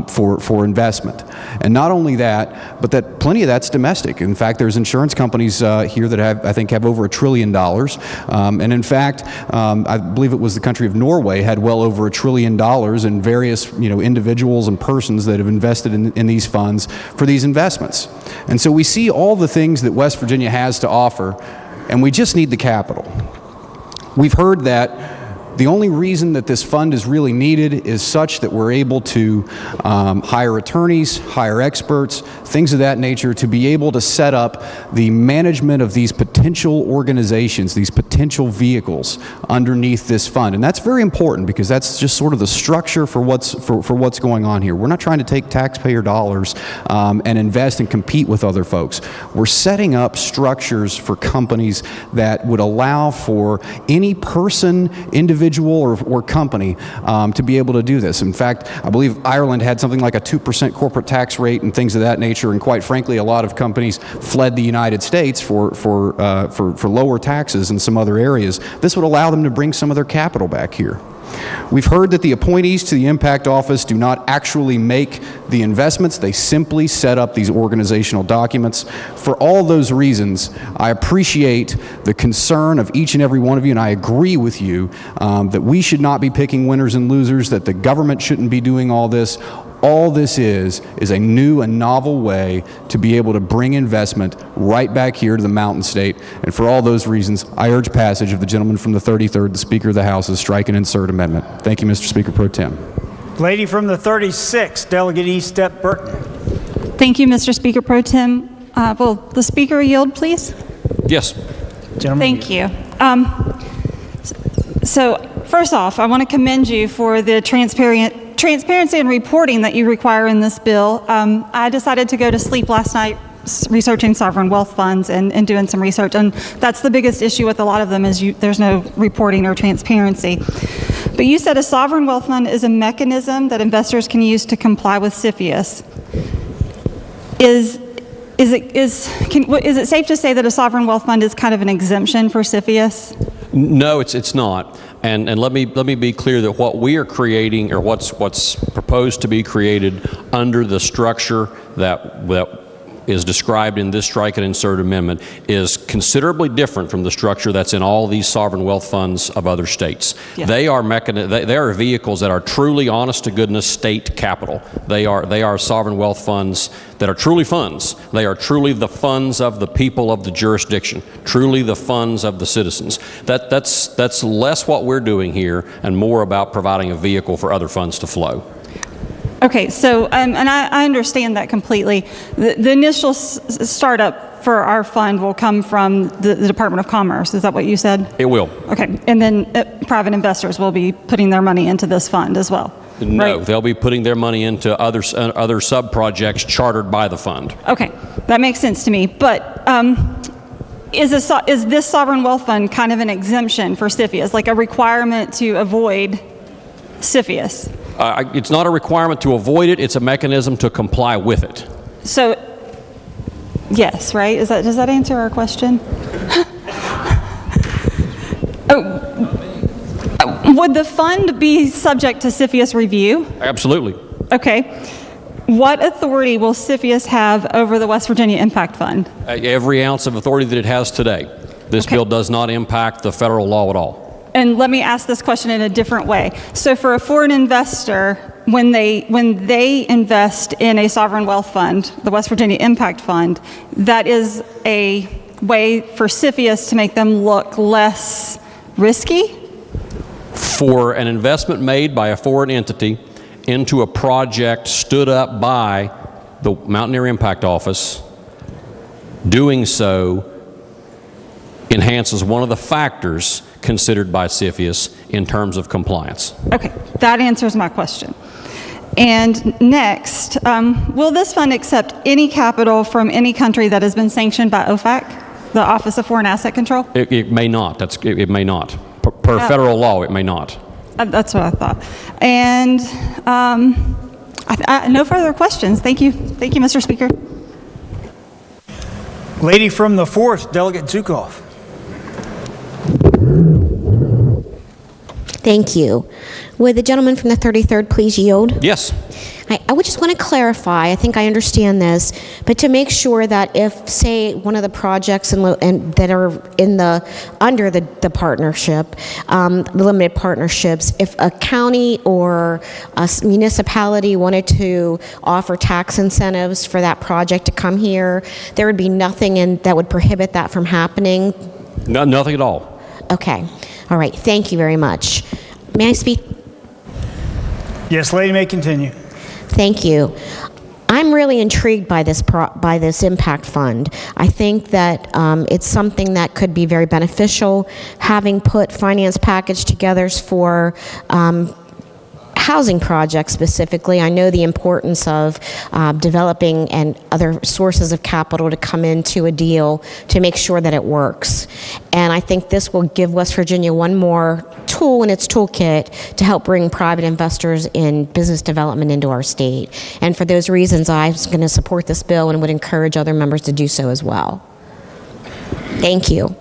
for investment, and not only that, but that plenty of that's domestic. In fact, there's insurance companies here that I think have over $1 trillion. And in fact, I believe it was the country of Norway had well over $1 trillion in various individuals and persons that have invested in these funds for these investments. And so we see all the things that West Virginia has to offer, and we just need the capital. We've heard that the only reason that this fund is really needed is such that we're able to hire attorneys, hire experts, things of that nature, to be able to set up the management of these potential organizations, these potential vehicles underneath this fund. And that's very important because that's just sort of the structure for what's going on here. We're not trying to take taxpayer dollars and invest and compete with other folks. We're setting up structures for companies that would allow for any person, individual, or company to be able to do this. In fact, I believe Ireland had something like a 2% corporate tax rate and things of that nature, and quite frankly, a lot of companies fled the United States for lower taxes in some other areas. This would allow them to bring some of their capital back here. We've heard that the appointees to the Impact Office do not actually make the investments. They simply set up these organizational documents. For all those reasons, I appreciate the concern of each and every one of you, and I agree with you that we should not be picking winners and losers, that the government shouldn't be doing all this. All this is a new and novel way to be able to bring investment right back here to the Mountain State. And for all those reasons, I urge passage of the gentleman from the 33rd, the Speaker of the House's strike and insert amendment. Thank you, Mr. Speaker Pro Tem. Lady from the 36th, Delegate East Step Burton. Thank you, Mr. Speaker Pro Tem. Will the Speaker yield, please? Yes. Gentlemen. Thank you. So, first off, I want to commend you for the transparency and reporting that you require in this bill. I decided to go to sleep last night researching sovereign wealth funds and doing some research, and that's the biggest issue with a lot of them is there's no reporting or transparency. But you said a sovereign wealth fund is a mechanism that investors can use to comply with CFIUS. Is it safe to say that a sovereign wealth fund is kind of an exemption for CFIUS? No, it's not. And let me be clear that what we are creating, or what's proposed to be created under the structure that is described in this strike and insert amendment, is considerably different from the structure that's in all these sovereign wealth funds of other states. Yeah. They are vehicles that are truly honest to goodness state capital. They are sovereign wealth funds that are truly funds. They are truly the funds of the people of the jurisdiction, truly the funds of the citizens. That's less what we're doing here and more about providing a vehicle for other funds to flow. Okay, so, and I understand that completely. The initial startup for our fund will come from the Department of Commerce. Is that what you said? It will. Okay, and then private investors will be putting their money into this fund as well. No, right? they'll be putting their money into other sub-projects chartered by the fund. Okay, that makes sense to me. But is this sovereign wealth fund kind of an exemption for CFIUS, like a requirement to avoid CFIUS? It's not a requirement to avoid it. It's a mechanism to comply with it. So, yes, right? Does that answer our question? Would the fund be subject to CFIUS review? Absolutely. Okay. What authority will CFIUS have over the West Virginia Impact Fund? Every ounce of authority that it has today. This bill does not impact the federal law at all. And let me ask this question in a different way. So for a foreign investor, when they invest in a sovereign wealth fund, the West Virginia Impact Fund, that is a way for CFIUS to make them look less risky? For an investment made by a foreign entity into a project stood up by the Mountaineer Impact Office, doing so enhances one of the factors considered by CFIUS in terms of compliance. Okay, that answers my question. And next, will this fund accept any capital from any country that has been sanctioned by OFAC, the Office of Foreign Asset Control? It may not. It may not. Per federal law, it may not. That's what I thought. And no further questions. Thank you. Thank you, Mr. Speaker. Lady from the 4th, Delegate Zukov. Thank you. Would the gentleman from the 33rd please yield? Yes. I would just want to clarify, I think I understand this, but to make sure that if, say, one of the projects that are under the partnership, the limited partnerships, if a county or a municipality wanted to offer tax incentives for that project to come here, there would be nothing that would prohibit that from happening? No, nothing at all. Okay. All right. Thank you very much. May I speak? Yes, lady may continue. Thank you. I'm really intrigued by this impact fund. I think that it's something that could be very beneficial. Having put finance package together for housing projects specifically, I know the importance of developing and other sources of capital to come into a deal to make sure that it works. And I think this will give West Virginia one more tool in its toolkit to help bring private investors in business development into our state. And for those reasons, I'm going to support this bill and would encourage other members to do so as well. Thank you.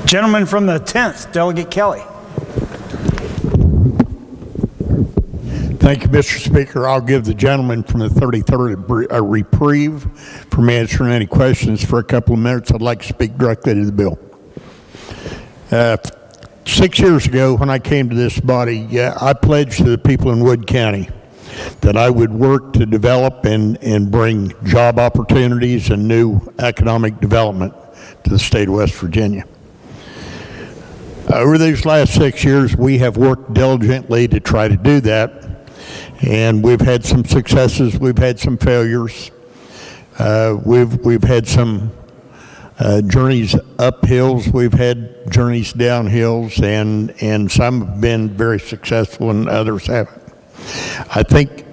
Gentleman from the 10th, Delegate Kelly. Thank you, Mr. Speaker. I'll give the gentleman from the 33rd a reprieve from answering any questions for a couple of minutes. I'd like to speak directly to the bill. 6 years ago, when I came to this body, I pledged to the people in Wood County that I would work to develop and bring job opportunities and new economic development to the state of West Virginia. Over these last 6 years, we have worked diligently to try to do that. And we've had some successes, we've had some failures, we've had some journeys up hills, we've had journeys down hills, and some have been very successful and others haven't. I think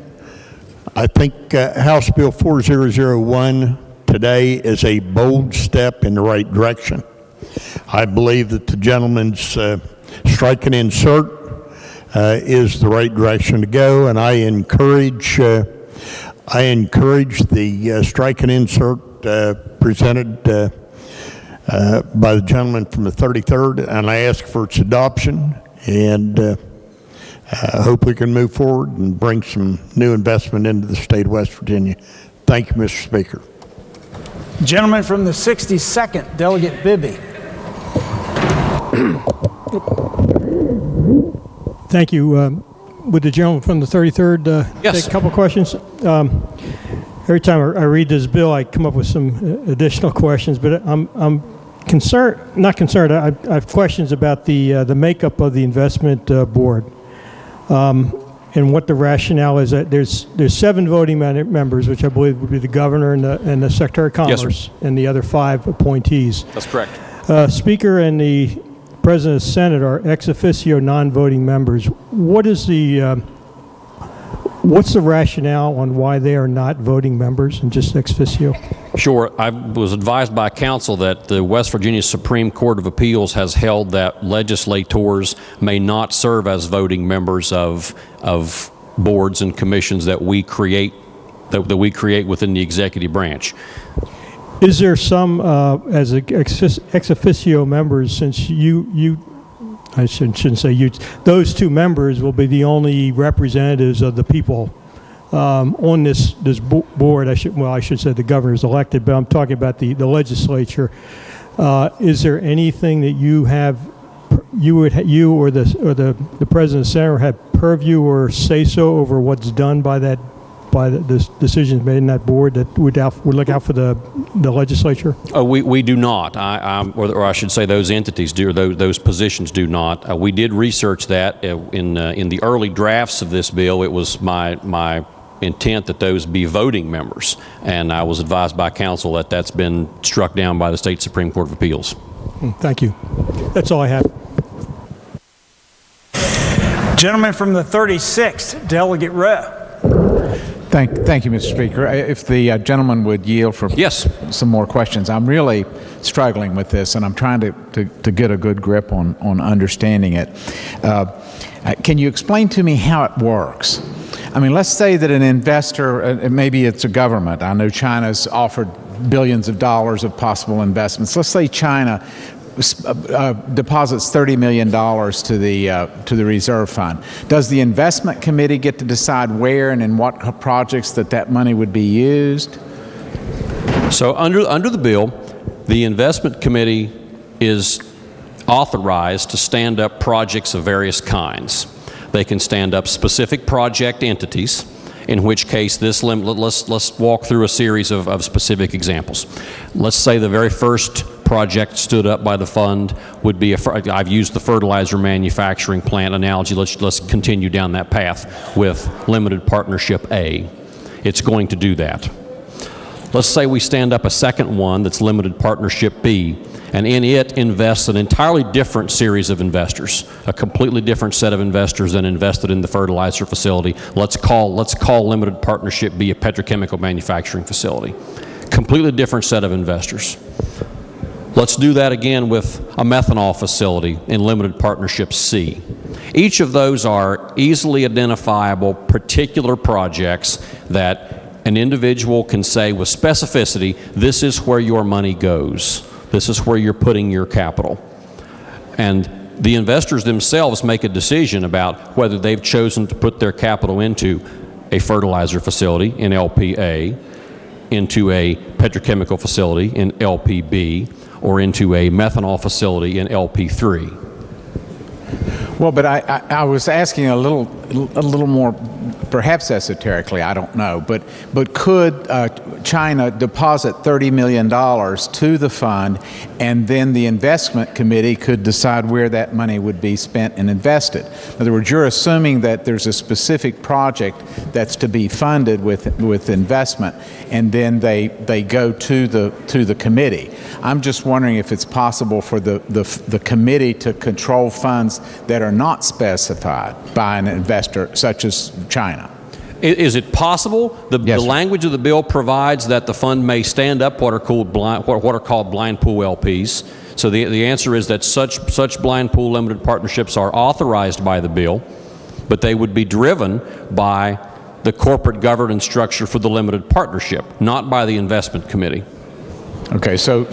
House Bill 4001 today is a bold step in the right direction. I believe that the gentleman's strike and insert is the right direction to go, and I encourage the strike and insert presented by the gentleman from the 33rd, and I ask for its adoption, and I hope we can move forward and bring some new investment into the state of West Virginia. Thank you, Mr. Speaker. Gentleman from the 62nd, Delegate Bibby. Thank you. Would the gentleman from the 33rd yes. take a couple questions? Every time I read this bill, I come up with some additional questions, but I'm concerned, not concerned, I have questions about the makeup of the investment board and what the rationale is. That there's 7 voting members, which I believe would be the governor and the Secretary of Commerce, yes, and the other 5 appointees. That's correct. Speaker and the President of the Senate are ex officio non-voting members. What is the What's the rationale on why they are not voting members and just ex officio? Sure. I was advised by counsel that the West Virginia Supreme Court of Appeals has held that legislators may not serve as voting members of boards and commissions that we create within the executive branch. Is there some, as ex officio members, since I shouldn't say you, those two members will be the only representatives of the people on this board. I should say the governor's elected, but I'm talking about the legislature. Is there anything that you or the president and senator have purview or say so over what's done by the decisions made in that board that would look out for the legislature? We do not, or I should say those entities do, or those positions do not. We did research that in the early drafts of this bill. It was my intent that those be voting members, and I was advised by counsel that that's been struck down by the State Supreme Court of Appeals. Thank you. That's all I have. Gentleman from the 36th, Delegate Rep. Thank you, Mr. Speaker. If the gentleman would yield for some more questions. I'm really struggling with this, and I'm trying to get a good grip on understanding it. Can you explain to me how it works? I mean, let's say that an investor, maybe it's a government. I know China's offered billions of dollars of possible investments. Let's say China deposits $30 million to the reserve fund. Does the investment committee get to decide where and in what projects that money would be used? So under the bill, the investment committee is authorized to stand up projects of various kinds. They can stand up specific project entities, in which case let's walk through a series of specific examples. Let's say the very first project stood up by the fund would be I've used the fertilizer manufacturing plant analogy. Let's continue down that path with limited partnership A. It's going to do that. Let's say we stand up a second one that's limited partnership B, and in it invests an entirely different series of investors, a completely different set of investors than invested in the fertilizer facility. Let's call limited partnership B a petrochemical manufacturing facility. Completely different set of investors. Let's do that again with a methanol facility in limited partnership C. Each of those are easily identifiable particular projects that an individual can say with specificity, this is where your money goes. This is where you're putting your capital. And the investors themselves make a decision about whether they've chosen to put their capital into a fertilizer facility in LPA, into a petrochemical facility in LPB, or into a methanol facility in LP3. Well, but I was asking a little more, perhaps esoterically, I don't know, but could China deposit $30 million to the fund, and then the investment committee could decide where that money would be spent and invested? In other words, you're assuming that there's a specific project that's to be funded with investment, and then they go to the committee. I'm just wondering if it's possible for the committee to control funds that are not specified by an investor such as China. Is it possible? The language of the bill provides that the fund may stand up what are called blind pool LPs. So the answer is that such blind pool limited partnerships are authorized by the bill, but they would be driven by the corporate governance structure for the limited partnership, not by the investment committee. Okay, so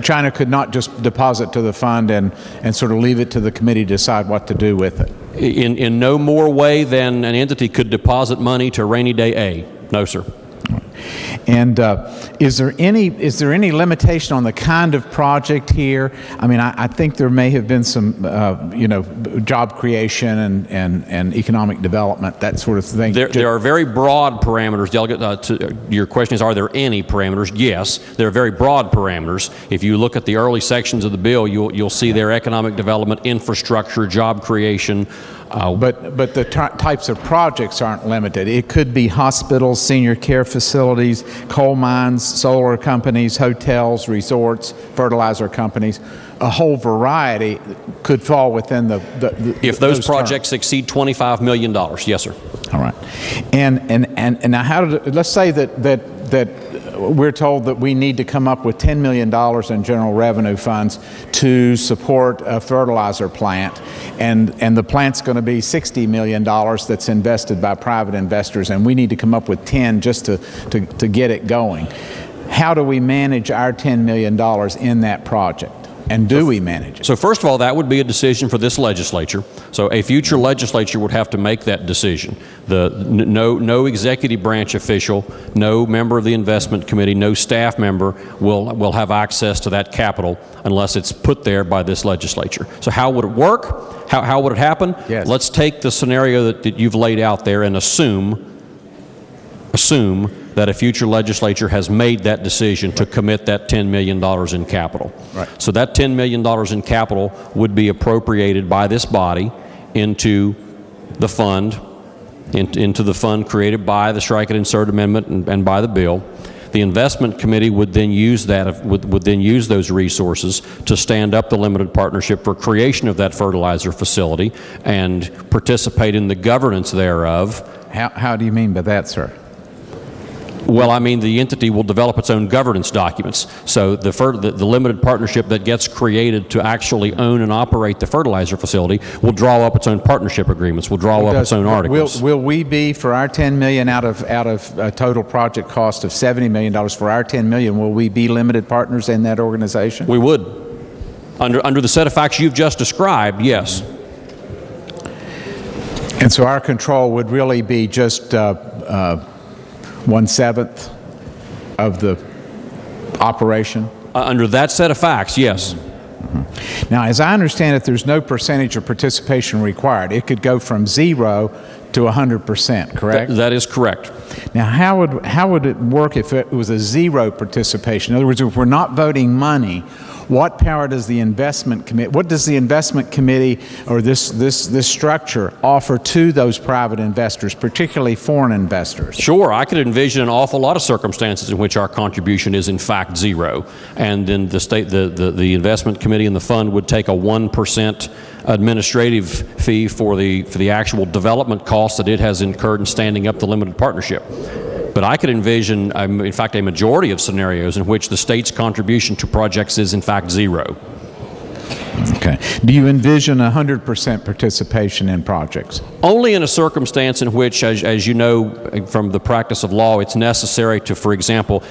China could not just deposit to the fund and sort of leave it to the committee to decide what to do with it? In no more way than an entity could deposit money to rainy day A. No, sir. And is there any limitation on the kind of project here? I mean, I think there may have been some, job creation and economic development, that sort of thing. There are very broad parameters. Delegate, your question is, are there any parameters? Yes, there are very broad parameters. If you look at the early sections of the bill, you'll see their economic development, infrastructure, job creation. But the types of projects aren't limited. It could be hospitals, senior care facilities, coal mines, solar companies, hotels, resorts, fertilizer companies. a whole variety could fall within the if those terms. projects exceed $25 million, yes, sir. All right. And now let's say that we're told that we need to come up with $10 million in general revenue funds to support a fertilizer plant, and the plant's going to be $60 million that's invested by private investors, and we need to come up with 10 just to get it going. How do we manage our $10 million in that project? And do we manage it? So first of all, that would be a decision for this legislature. So a future legislature would have to make that decision. No executive branch official, no member of the investment committee, no staff member will have access to that capital unless it's put there by this legislature. So how would it work? How would it happen? Yes. Let's take the scenario that you've laid out there and assume that a future legislature has made that decision to commit that $10 million in capital. Right. So that $10 million in capital would be appropriated by this body into the fund, into the fund created by the Strike and Insert Amendment and by the bill. The investment committee would then use would then use those resources to stand up the limited partnership for creation of that fertilizer facility and participate in the governance thereof. How do you mean by that, sir? Well, I mean, the entity will develop its own governance documents. So the limited partnership that gets created to actually own and operate the fertilizer facility will draw up its own partnership agreements, will draw up its own articles. Will we be, for our $10 million out of a total project cost of $70 million, for our $10 million, will we be limited partners in that organization? We would. Under the set of facts you've just described, yes. And so our control would really be just 1/7 of the operation? Under that set of facts, yes. Mm-hmm. Now, as I understand it, there's no percentage of participation required. It could go from 0 to 100%, correct? That is correct. Now, how would it work if it was a 0 participation? In other words, if we're not voting money, what power does the investment committee, what does the investment committee or this structure offer to those private investors, particularly foreign investors? Sure, I could envision an awful lot of circumstances in which our contribution is in fact 0, and then the investment committee and the fund would take a 1% administrative fee for the actual development costs that it has incurred in standing up the limited partnership. But I could envision, in fact, a majority of scenarios in which the state's contribution to projects is in fact 0. Okay. Do you envision 100% participation in projects? Only in a circumstance in which, as you know from the practice of law, it's necessary to, for example,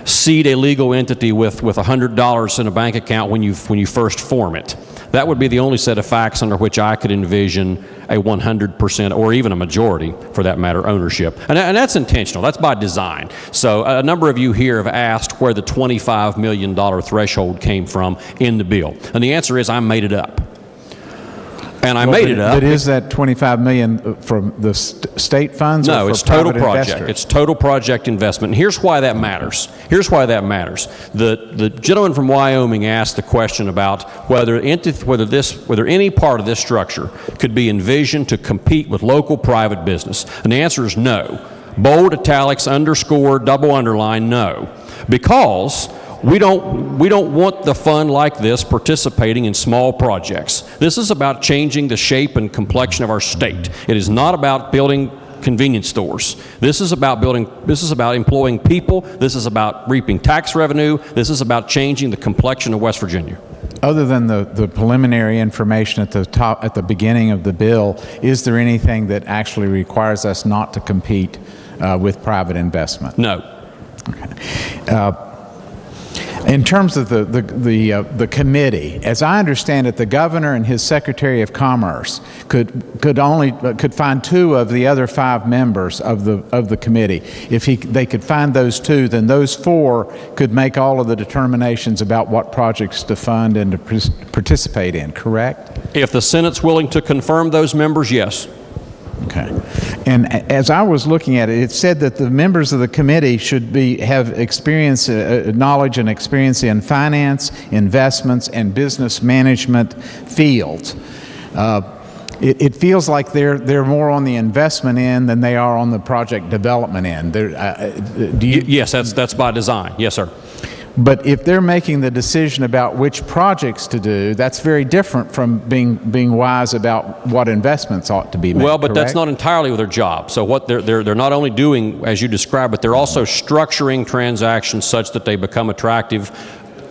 seed a legal entity with $100 in a bank account when you first form it. That would be the only set of facts under which I could envision a 100% or even a majority, for that matter, ownership. And that's intentional. That's by design. So a number of you here have asked where the $25 million threshold came from in the bill. And the answer is I made it up. And I made it up. But is that $25 million from the state funds? No, or it's for total private project. investors? It's total project investment. And here's why that matters. The gentleman from Wyoming asked the question about whether any part of this structure could be envisioned to compete with local private business. And the answer is no. Bold, italics, underscore, double underline, no. Because we don't want the fund like this participating in small projects. This is about changing the shape and complexion of our state. It is not about building convenience stores. This is about employing people. This is about reaping tax revenue. This is about changing the complexion of West Virginia. Other than the preliminary information at the beginning of the bill, is there anything that actually requires us not to compete with private investment? No. Okay. In terms of the committee, as I understand it, the governor and his secretary of commerce could find 2 of the other 5 members of the committee. If they could find those 2, then those 4 could make all of the determinations about what projects to fund and to participate in. Correct? If the Senate's willing to confirm those members, yes. Okay. And as I was looking at it, it said that the members of the committee should have experience, knowledge and experience in finance, investments, and business management fields. It feels like they're more on the investment end than they are on the project development end. Yes, that's by design. Yes, sir. But if they're making the decision about which projects to do, that's very different from being wise about what investments ought to be made. Well, but that's correct? not entirely their job. So what they're not only doing, as you described, but they're also structuring transactions such that they become attractive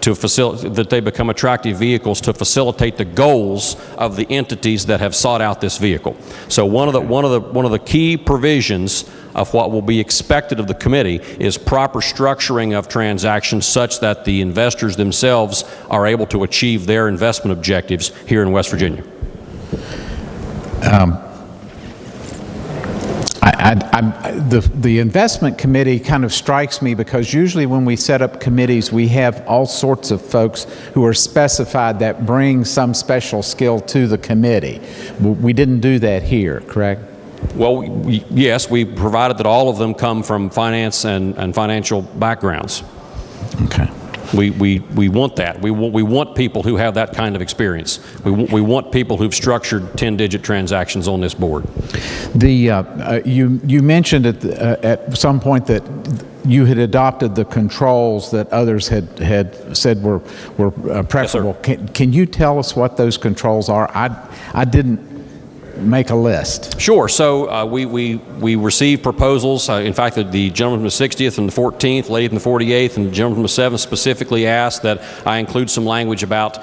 vehicles to facilitate the goals of the entities that have sought out this vehicle. So one of the key provisions of what will be expected of the committee is proper structuring of transactions such that the investors themselves are able to achieve their investment objectives here in West Virginia. The investment committee kind of strikes me because usually when we set up committees, we have all sorts of folks who are specified that bring some special skill to the committee. We didn't do that here, correct? Well, yes, we provided that all of them come from finance and financial backgrounds. Okay. We want that. We want people who have that kind of experience. We want people who've structured 10-digit transactions on this board. You mentioned at some point that you had adopted the controls that others had said were preferable. Yes, can you tell us what those controls are? I didn't make a list. Sure. So we received proposals. In fact, the gentleman from the 60th and the 14th, lady from the 48th, and the gentleman from the 7th specifically asked that I include some language about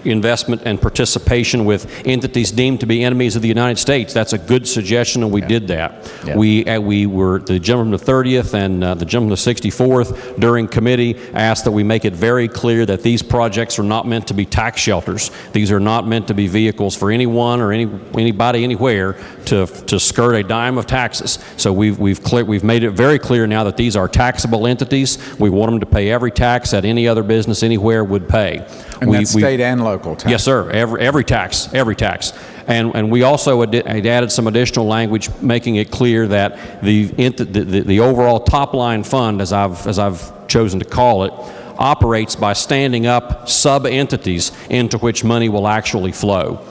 investment and participation with entities deemed to be enemies of the United States. That's a good suggestion, and we did that. Yeah. We were, the gentleman from the 30th and the gentleman from the 64th during committee asked that we make it very clear that these projects are not meant to be tax shelters. These are not meant to be vehicles for anyone or anybody anywhere to skirt a dime of taxes. So we've made it very clear now that these are taxable entities. We want them to pay every tax that any other business anywhere would pay. And that's state and local tax. Yes, sir. Every tax. And we also had added some additional language making it clear that the overall top line fund, as I've chosen to call it, operates by standing up sub-entities into which money will actually flow.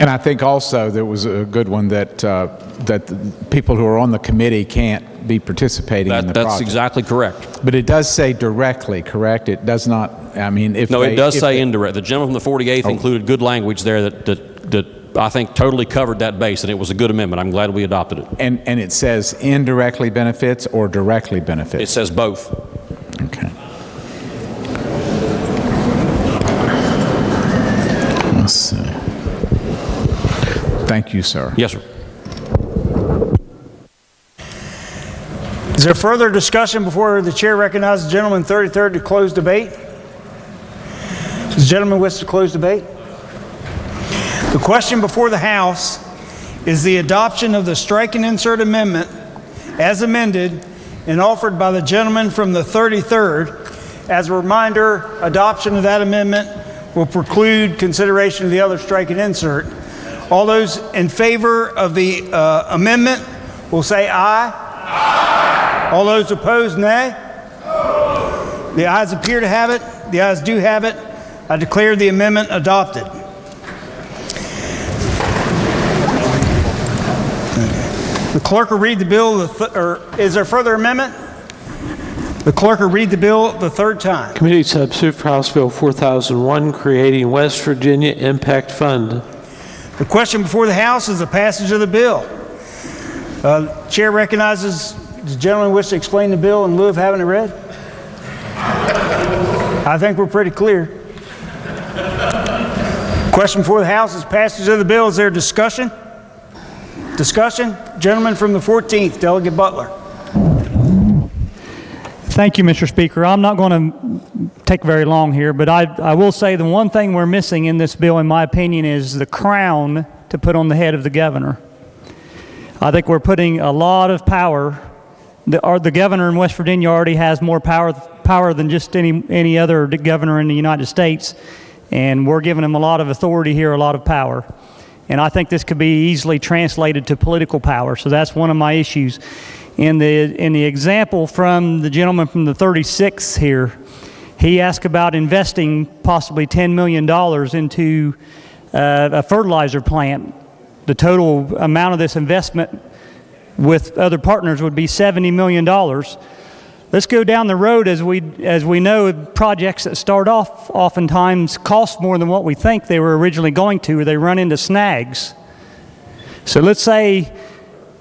And I think also there was a good one that the people who are on the committee can't be participating in the project. That's exactly correct. But it does say directly, correct? It does not, I mean, if No, they, it does if say they, indirect. The gentleman from the 48th included good language there that I think totally covered that base, and it was a good amendment. I'm glad we adopted it. And it says indirectly benefits or directly benefits? It says both. Okay. Let's see. Thank you, sir. Yes, sir. Is there further discussion before the chair recognizes the gentleman 33rd to close debate? Does the gentleman wish to close debate? The question before the House is the adoption of the strike and insert amendment as amended and offered by the gentleman from the 33rd. As a reminder, adoption of that amendment will preclude consideration of the other strike and insert. All those in favor of the amendment will say aye. Aye. All those opposed, nay. No. The ayes appear to have it. The ayes do have it. I declare the amendment adopted. The clerk will read the bill, is there further amendment? The clerk will read the bill the third time. Committee substitute for House Bill 4001, creating West Virginia Impact Fund. The question before the House is the passage of the bill. Chair recognizes the gentleman wish to explain the bill in lieu of having it read. I think we're pretty clear. Question before the House is passage of the bill. Is there discussion? Discussion? Gentleman from the 14th, Delegate Butler. Thank you, Mr. Speaker. I'm not going to take very long here, but I will say the one thing we're missing in this bill, in my opinion, is the crown to put on the head of the governor. I think we're putting a lot of power. The governor in West Virginia already has more power than just any other governor in the United States, and we're giving him a lot of authority here, a lot of power. And I think this could be easily translated to political power, so that's one of my issues. In the example from the gentleman from the 36th here, he asked about investing possibly $10 million into a fertilizer plant. The total amount of this investment with other partners would be $70 million. let's go down the road. As we know, projects that start off oftentimes cost more than what we think they were originally going to, or they run into snags. So let's say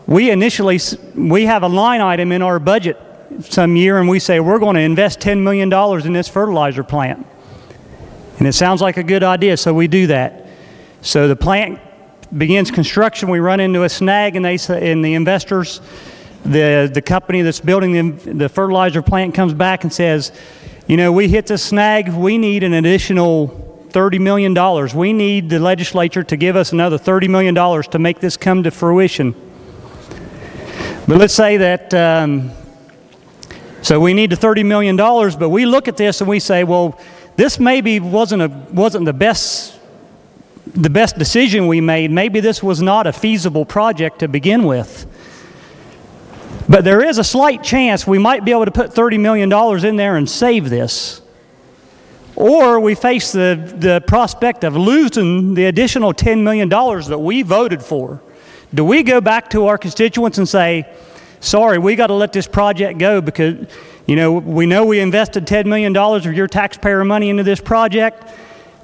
we have a line item in our budget some year, and we say we're going to invest $10 million in this fertilizer plant. And it sounds like a good idea, so we do that. So the plant begins construction, we run into a snag, and the investors, the company that's building the fertilizer plant comes back and says, you know, we hit this snag, we need an additional $30 million. We need the legislature to give us another $30 million to make this come to fruition. But let's say that, so we need the $30 million, but we look at this and we say, well, this maybe wasn't the best decision we made. Maybe this was not a feasible project to begin with. But there is a slight chance we might be able to put $30 million in there and save this. Or we face the prospect of losing the additional $10 million that we voted for. Do we go back to our constituents and say, sorry, we got to let this project go because, you know we invested $10 million of your taxpayer money into this project.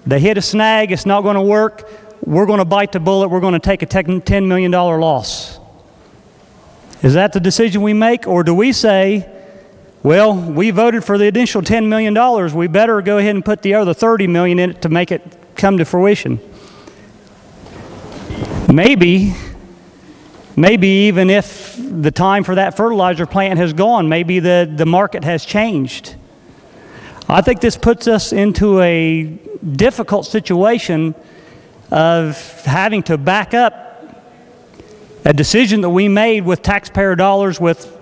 They hit a snag, it's not going to work. We're going to bite the bullet, we're going to take a $10 million loss. Is that the decision we make? Or do we say, well, we voted for the initial $10 million, we better go ahead and put the other $30 million in it to make it come to fruition? Maybe even if the time for that fertilizer plant has gone, maybe the market has changed. I think this puts us into a difficult situation of having to back up a decision that we made with taxpayer dollars, with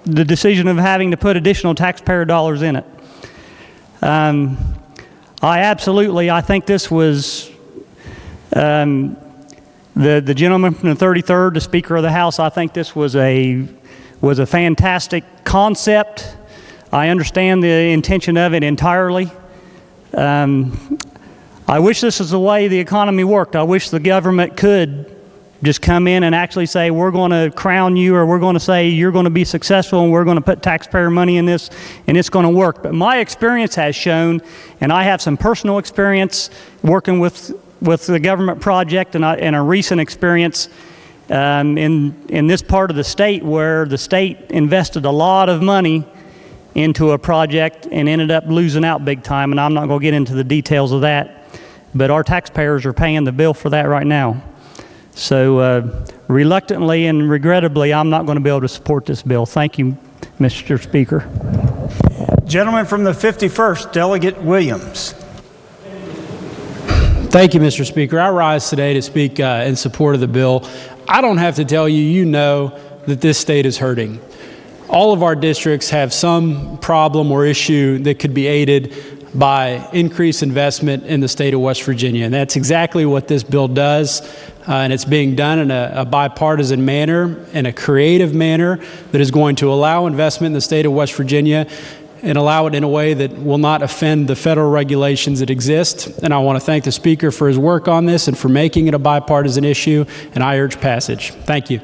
the decision of having to put additional taxpayer dollars in it. I think this was the gentleman from the 33rd, the Speaker of the House. I think this was a fantastic concept. I understand the intention of it entirely. I wish this was the way the economy worked. I wish the government could just come in and actually say, we're going to crown you, or we're going to say you're going to be successful and we're going to put taxpayer money in this and it's going to work. But my experience has shown, and I have some personal experience working with the government project and a recent experience in this part of the state where the state invested a lot of money into a project and ended up losing out big time. And I'm not going to get into the details of that, but our taxpayers are paying the bill for that right now. So reluctantly and regrettably, I'm not going to be able to support this bill. Thank you, Mr. Speaker. Gentleman from the 51st, Delegate Williams. Thank you, Mr. Speaker. I rise today to speak in support of the bill. I don't have to tell you, you know that this state is hurting. All of our districts have some problem or issue that could be aided by increased investment in the state of West Virginia. And that's exactly what this bill does. And it's being done in a bipartisan manner, in a creative manner that is going to allow investment in the state of West Virginia and allow it in a way that will not offend the federal regulations that exist. And I want to thank the Speaker for his work on this and for making it a bipartisan issue, and I urge passage. Thank you.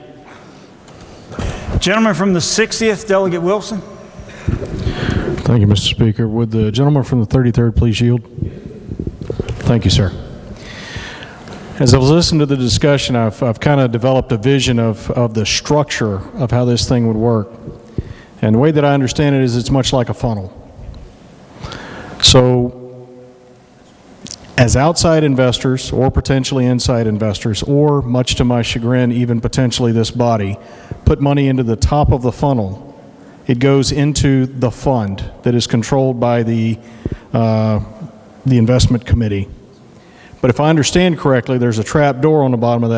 Gentleman from the 60th, Delegate Wilson. Thank you, Mr. Speaker. Would the gentleman from the 33rd please yield? Thank you, sir. As I was listening to the discussion, I've kind of developed a vision of the structure of how this thing would work. And the way that I understand it is it's much like a funnel. So as outside investors or potentially inside investors, or much to my chagrin, even potentially this body, put money into the top of the funnel, it goes into the fund that is controlled by the investment committee. But if I understand correctly, there's a trap door on the bottom of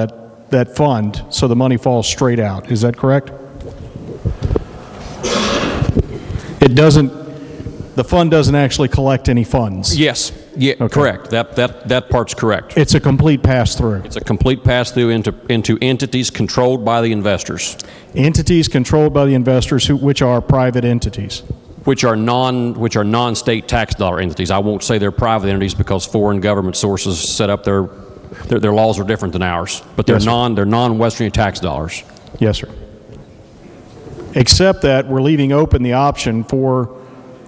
that fund, so the money falls straight out. Is that correct? It doesn't, the fund doesn't actually collect any funds. Yes, okay. Correct. That part's correct. It's a complete pass-through. It's a complete pass-through into entities controlled by the investors. Entities controlled by the investors, which are private entities. Which are non-state tax dollar entities. I won't say they're private entities because foreign government sources set up their laws are different than ours. But they're non-West Virginia tax dollars. Yes, sir. except that we're leaving open the option for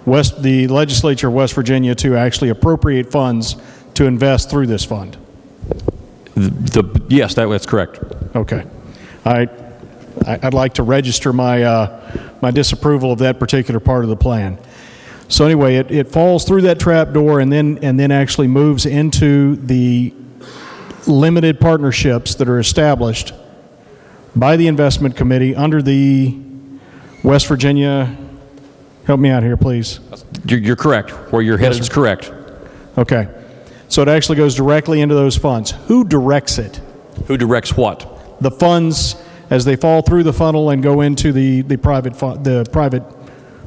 the Legislature of West Virginia to actually appropriate funds to invest through this fund. Yes, that's correct. Okay. I'd like to register my disapproval of that particular part of the plan. So anyway, it falls through that trap door and then actually moves into the limited partnerships that are established by the investment committee under the West Virginia. Help me out here, please. You're correct. Where you're headed is correct. Okay. So it actually goes directly into those funds. Who directs it? Who directs what? The funds as they fall through the funnel and go into the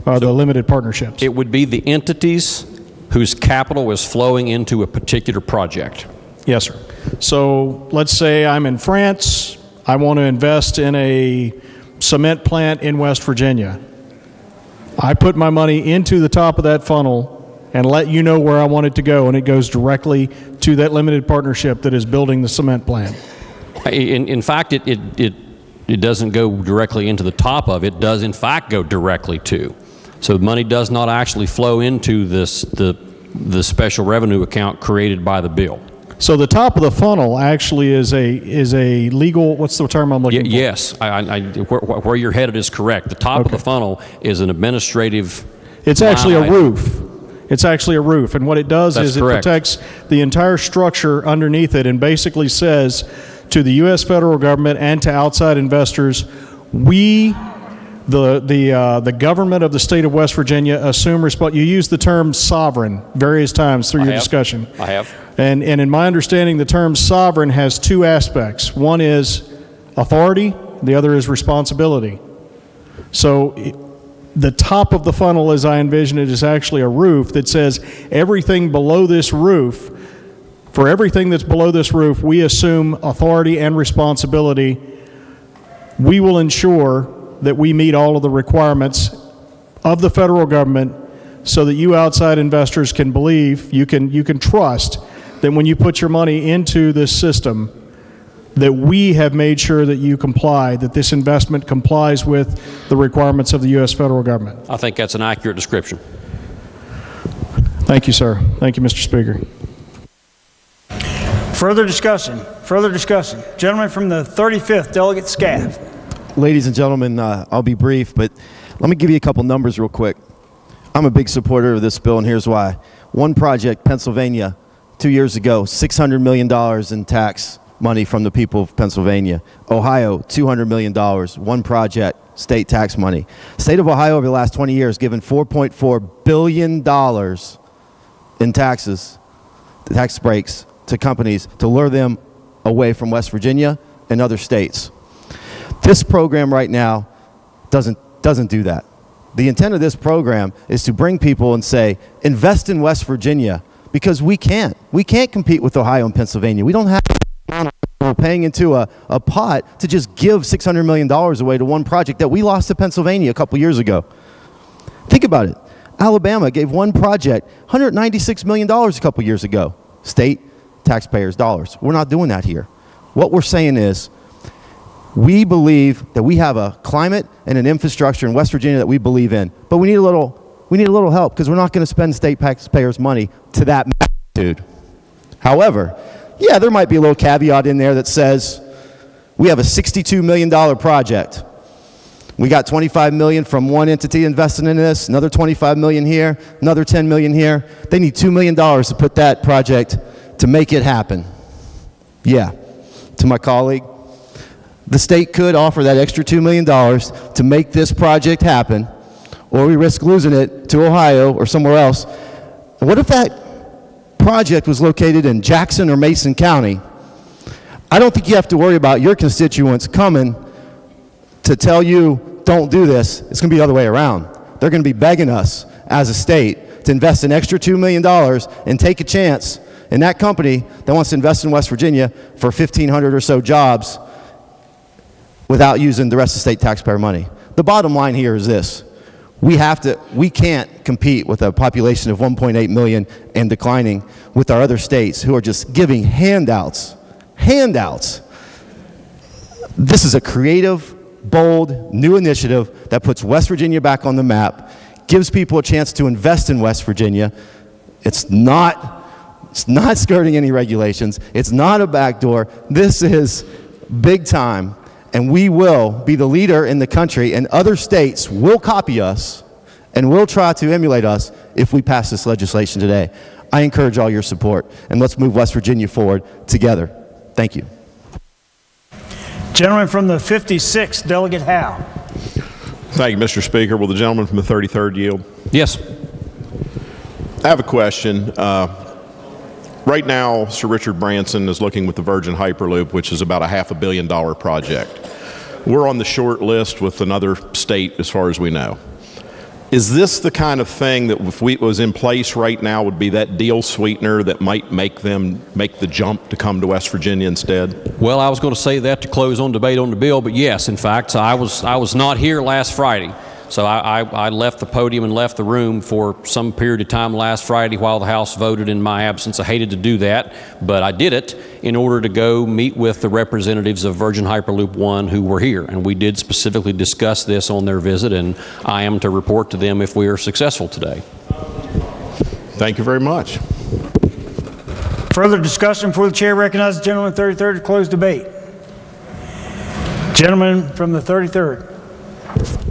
limited partnerships. It would be the entities whose capital is flowing into a particular project. Yes, sir. So let's say I'm in France. I want to invest in a cement plant in West Virginia. I put my money into the top of that funnel and let you know where I want it to go, and it goes directly to that limited partnership that is building the cement plant. In fact, it doesn't go directly into the top of it. It does, in fact, go directly to. So money does not actually flow into the special revenue account created by the bill. So the top of the funnel actually is a legal, what's the term I'm looking for? Yes, where you're headed is correct. The top of the funnel is an administrative. It's actually a roof. It's actually a roof, and what it does is it protects the entire structure underneath it and basically says to the U.S. federal government and to outside investors, we, the government of the state of West Virginia, assume responsibility. You use the term sovereign various times through your discussion. I have. And in my understanding, the term sovereign has two aspects. One is authority, the other is responsibility. So the top of the funnel, as I envision it, is actually a roof that says everything below this roof, for everything that's below this roof, we assume authority and responsibility. We will ensure that we meet all of the requirements of the federal government so that you outside investors can believe, you can trust that when you put your money into this system, that we have made sure that you comply, that this investment complies with the requirements of the U.S. federal government. I think that's an accurate description. Thank you, sir. Thank you, Mr. Speaker. Further discussion. Further discussion. Gentleman from the 35th, Delegate Scaff. Ladies and gentlemen, I'll be brief, but let me give you a couple numbers real quick. I'm a big supporter of this bill, and here's why. One project, Pennsylvania, 2 years ago, $600 million in tax money from the people of Pennsylvania. Ohio, $200 million, one project, state tax money. State of Ohio over the last 20 years given $4.4 billion in taxes, tax breaks to companies to lure them away from West Virginia and other states. This program right now doesn't do that. The intent of this program is to bring people and say, invest in West Virginia, because we can't. We can't compete with Ohio and Pennsylvania. We don't have paying into a pot to just give $600 million away to one project that we lost to Pennsylvania a couple years ago. Think about it. Alabama gave one project $196 million a couple years ago. State taxpayers' dollars. We're not doing that here. What we're saying is, we believe that we have a climate and an infrastructure in West Virginia that we believe in, but we need a little help, because we're not going to spend state taxpayers' money to that magnitude. However, yeah, there might be a little caveat in there that says we have a $62 million project. We got $25 million from one entity investing in this, another $25 million here, another $10 million here. They need $2 million to put that project to make it happen. Yeah, to my colleague, the state could offer that extra $2 million to make this project happen, or we risk losing it to Ohio or somewhere else. And what if that project was located in Jackson or Mason County? I don't think you have to worry about your constituents coming to tell you, don't do this. It's going to be the other way around. They're going to be begging us as a state to invest an extra $2 million and take a chance in that company that wants to invest in West Virginia for 1,500 or so jobs without using the rest of the state taxpayer money. The bottom line here is this. We can't compete with a population of 1.8 million and declining with our other states who are just giving handouts. Handouts. This is a creative bold, new initiative that puts West Virginia back on the map, gives people a chance to invest in West Virginia. It's not skirting any regulations. It's not a backdoor. This is big time, and we will be the leader in the country, and other states will copy us and will try to emulate us if we pass this legislation today. I encourage all your support, and let's move West Virginia forward together. Thank you. Gentleman from the 56th, Delegate Howe. Thank you, Mr. Speaker. Will the gentleman from the 33rd yield? Yes. I have a question. Right now, Sir Richard Branson is looking with the Virgin Hyperloop, which is about a $500 million project. We're on the short list with another state as far as we know. Is this the kind of thing that if it was in place right now would be that deal sweetener that might make them make the jump to come to West Virginia instead? Well, I was going to say that to close on debate on the bill, but yes, in fact, I was not here last Friday. So I left the podium and left the room for some period of time last Friday while the House voted in my absence. I hated to do that, but I did it in order to go meet with the representatives of Virgin Hyperloop One who were here. And we did specifically discuss this on their visit, and I am to report to them if we are successful today. Thank you very much. Further discussion before the chair recognizes the gentleman 33rd to close debate. Gentleman from the 33rd.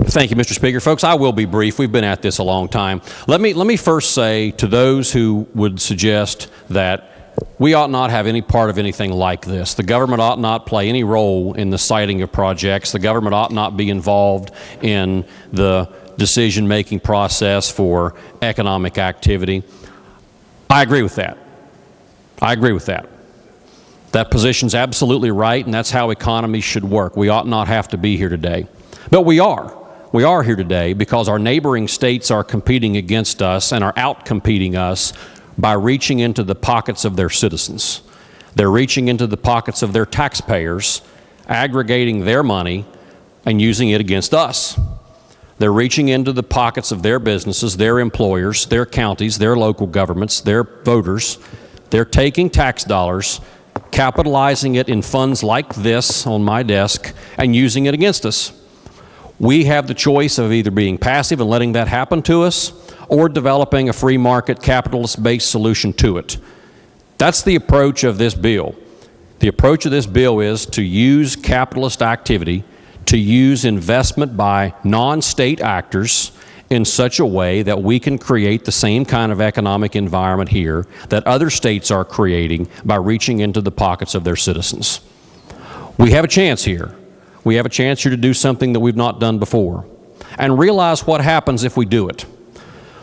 Thank you, Mr. Speaker. Folks, I will be brief. We've been at this a long time. Let me first say to those who would suggest that we ought not have any part of anything like this. The government ought not play any role in the siting of projects. The government ought not be involved in the decision-making process for economic activity. I agree with that. I agree with that. That position's absolutely right, and that's how economies should work. We ought not have to be here today. But we are. We are here today because our neighboring states are competing against us and are out-competing us by reaching into the pockets of their citizens. They're reaching into the pockets of their taxpayers, aggregating their money and using it against us. They're reaching into the pockets of their businesses, their employers, their counties, their local governments, their voters. They're taking tax dollars, capitalizing it in funds like this on my desk, and using it against us. We have the choice of either being passive and letting that happen to us or developing a free market capitalist-based solution to it. That's the approach of this bill. The approach of this bill is to use capitalist activity, to use investment by non-state actors in such a way that we can create the same kind of economic environment here that other states are creating by reaching into the pockets of their citizens. We have a chance here. We have a chance here to do something that we've not done before and realize what happens if we do it.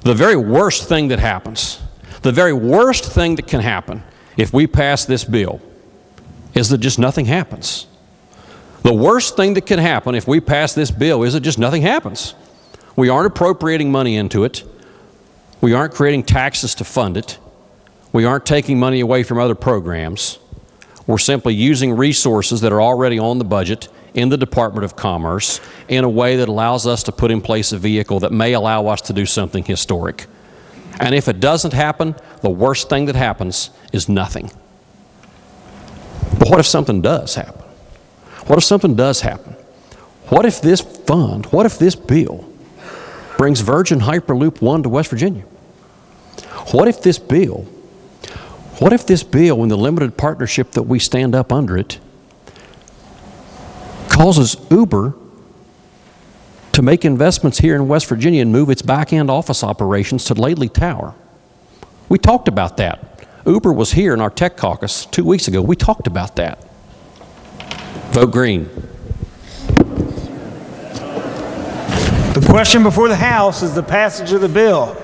The very worst thing that happens, the very worst thing that can happen if we pass this bill is that just nothing happens. The worst thing that can happen if we pass this bill is that just nothing happens. We aren't appropriating money into it. We aren't creating taxes to fund it. We aren't taking money away from other programs. We're simply using resources that are already on the budget in the Department of Commerce in a way that allows us to put in place a vehicle that may allow us to do something historic. And if it doesn't happen, the worst thing that happens is nothing. But what if something does happen? What if something does happen? What if this fund, what if this bill brings Virgin Hyperloop One to West Virginia? What if this bill, in the limited partnership that we stand up under it, causes Uber to make investments here in West Virginia and move its back-end office operations to Laidley Tower? We talked about that. Uber was here in our tech caucus 2 weeks ago. We talked about that. Vote green. The question before the House is the passage of the bill.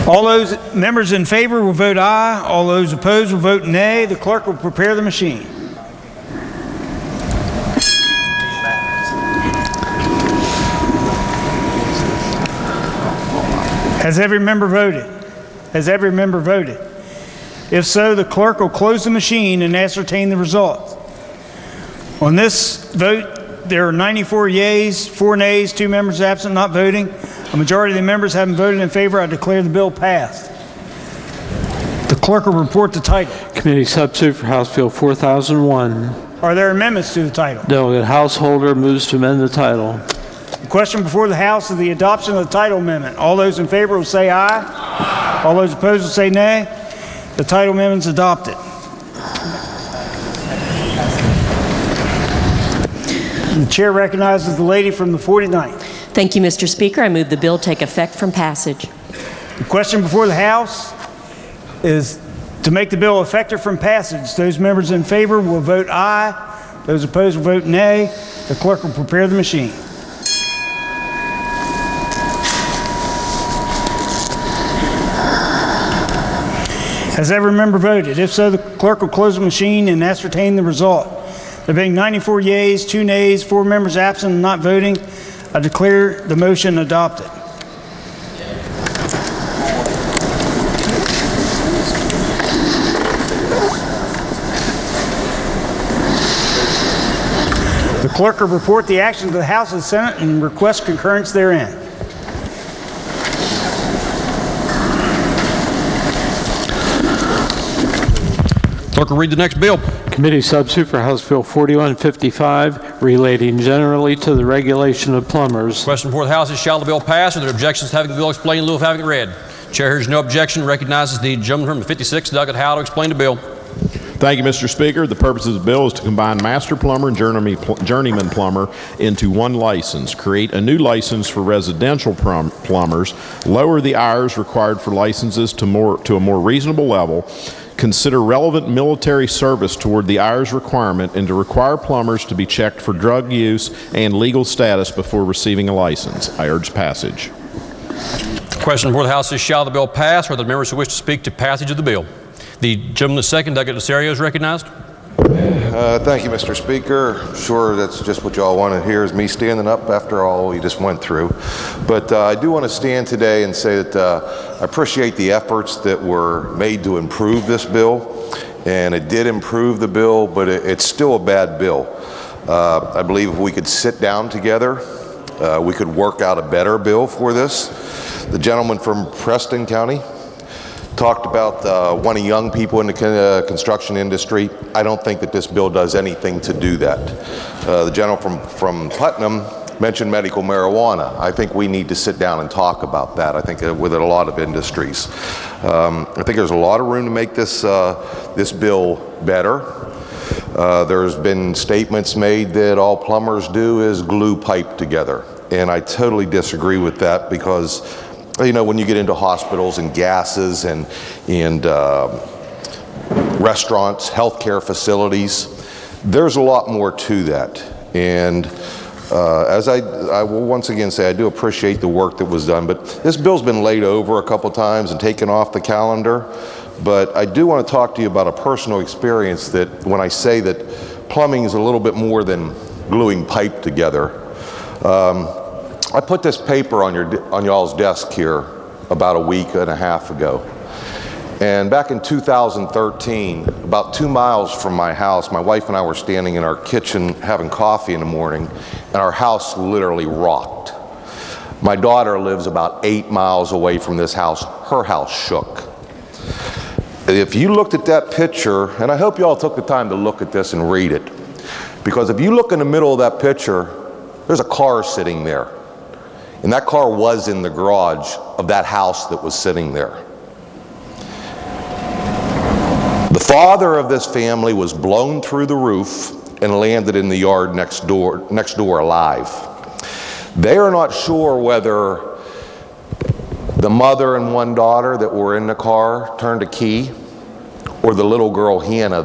All those members in favor will vote aye. All those opposed will vote nay. The clerk will prepare the machine. Has every member voted? Has every member voted? If so, the clerk will close the machine and ascertain the results. On this vote, there are 94 yeas, 4 nays, 2 members absent not voting. A majority of the members having voted in favor, I declare the bill passed. The clerk will report the title. Committee Substitute for House Bill 4001. Are there amendments to the title? Delegate Householder moves to amend the title. The question before the House is the adoption of the title amendment. All those in favor will say aye. Aye. All those opposed will say nay. The title amendment is adopted. The chair recognizes the lady from the 49th. Thank you, Mr. Speaker. I move the bill take effect from passage. The question before the House is to make the bill effective from passage. Those members in favor will vote aye. Those opposed will vote nay. The clerk will prepare the machine. Has every member voted? If so, the clerk will close the machine and ascertain the result. There being 94 yeas, 2 nays, 4 members absent and not voting, I declare the motion adopted. The clerk will report the actions of the House and Senate and request concurrence therein. Clerk will read the next bill. Committee substitute for House Bill 4155, relating generally to the regulation of plumbers. Question before the House is, shall the bill pass? Are there objections to having the bill explained in lieu of having it read? Chair hears no objection, recognizes the gentleman from the 56, Douglas Howe, to explain the bill. Thank you, Mr. Speaker. The purpose of the bill is to combine master plumber and journeyman plumber into one license, create a new license for residential plumbers, lower the hours required for licenses to a more reasonable level, consider relevant military service toward the hours requirement, and to require plumbers to be checked for drug use and legal status before receiving a license. I urge passage. Question before the House is, shall the bill pass? Are there members who wish to speak to passage of the bill? The gentleman in the second, Douglas Desario, is recognized. Thank you, Mr. Speaker. Sure, that's just what you all want to hear, is me standing up after all we just went through. But I do want to stand today and say that I appreciate the efforts that were made to improve this bill. And it did improve the bill, but it's still a bad bill. I believe if we could sit down together, we could work out a better bill for this. The gentleman from Preston County talked about wanting young people in the construction industry. I don't think that this bill does anything to do that. The gentleman from Putnam mentioned medical marijuana. I think we need to sit down and talk about that. I think with a lot of industries. I think there's a lot of room to make this bill better. There's been statements made that all plumbers do is glue pipe together. And I totally disagree with that, because you know, when you get into hospitals and gases and restaurants, healthcare facilities, there's a lot more to that. And as I will once again say, I do appreciate the work that was done, but this bill's been laid over a couple times and taken off the calendar. But I do want to talk to you about a personal experience, that when I say that plumbing is a little bit more than gluing pipe together. I put this paper on y'all's desk here about a week and a half ago. And back in 2013, about 2 miles from my house, my wife and I were standing in our kitchen having coffee in the morning, and our house literally rocked. My daughter lives about 8 miles away from this house. Her house shook. If you looked at that picture, and I hope you all took the time to look at this and read it, because if you look in the middle of that picture, there's a car sitting there. And that car was in the garage of that house that was sitting there. The father of this family was blown through the roof and landed in the yard next door alive. They are not sure whether the mother and one daughter that were in the car turned a key, or the little girl Hannah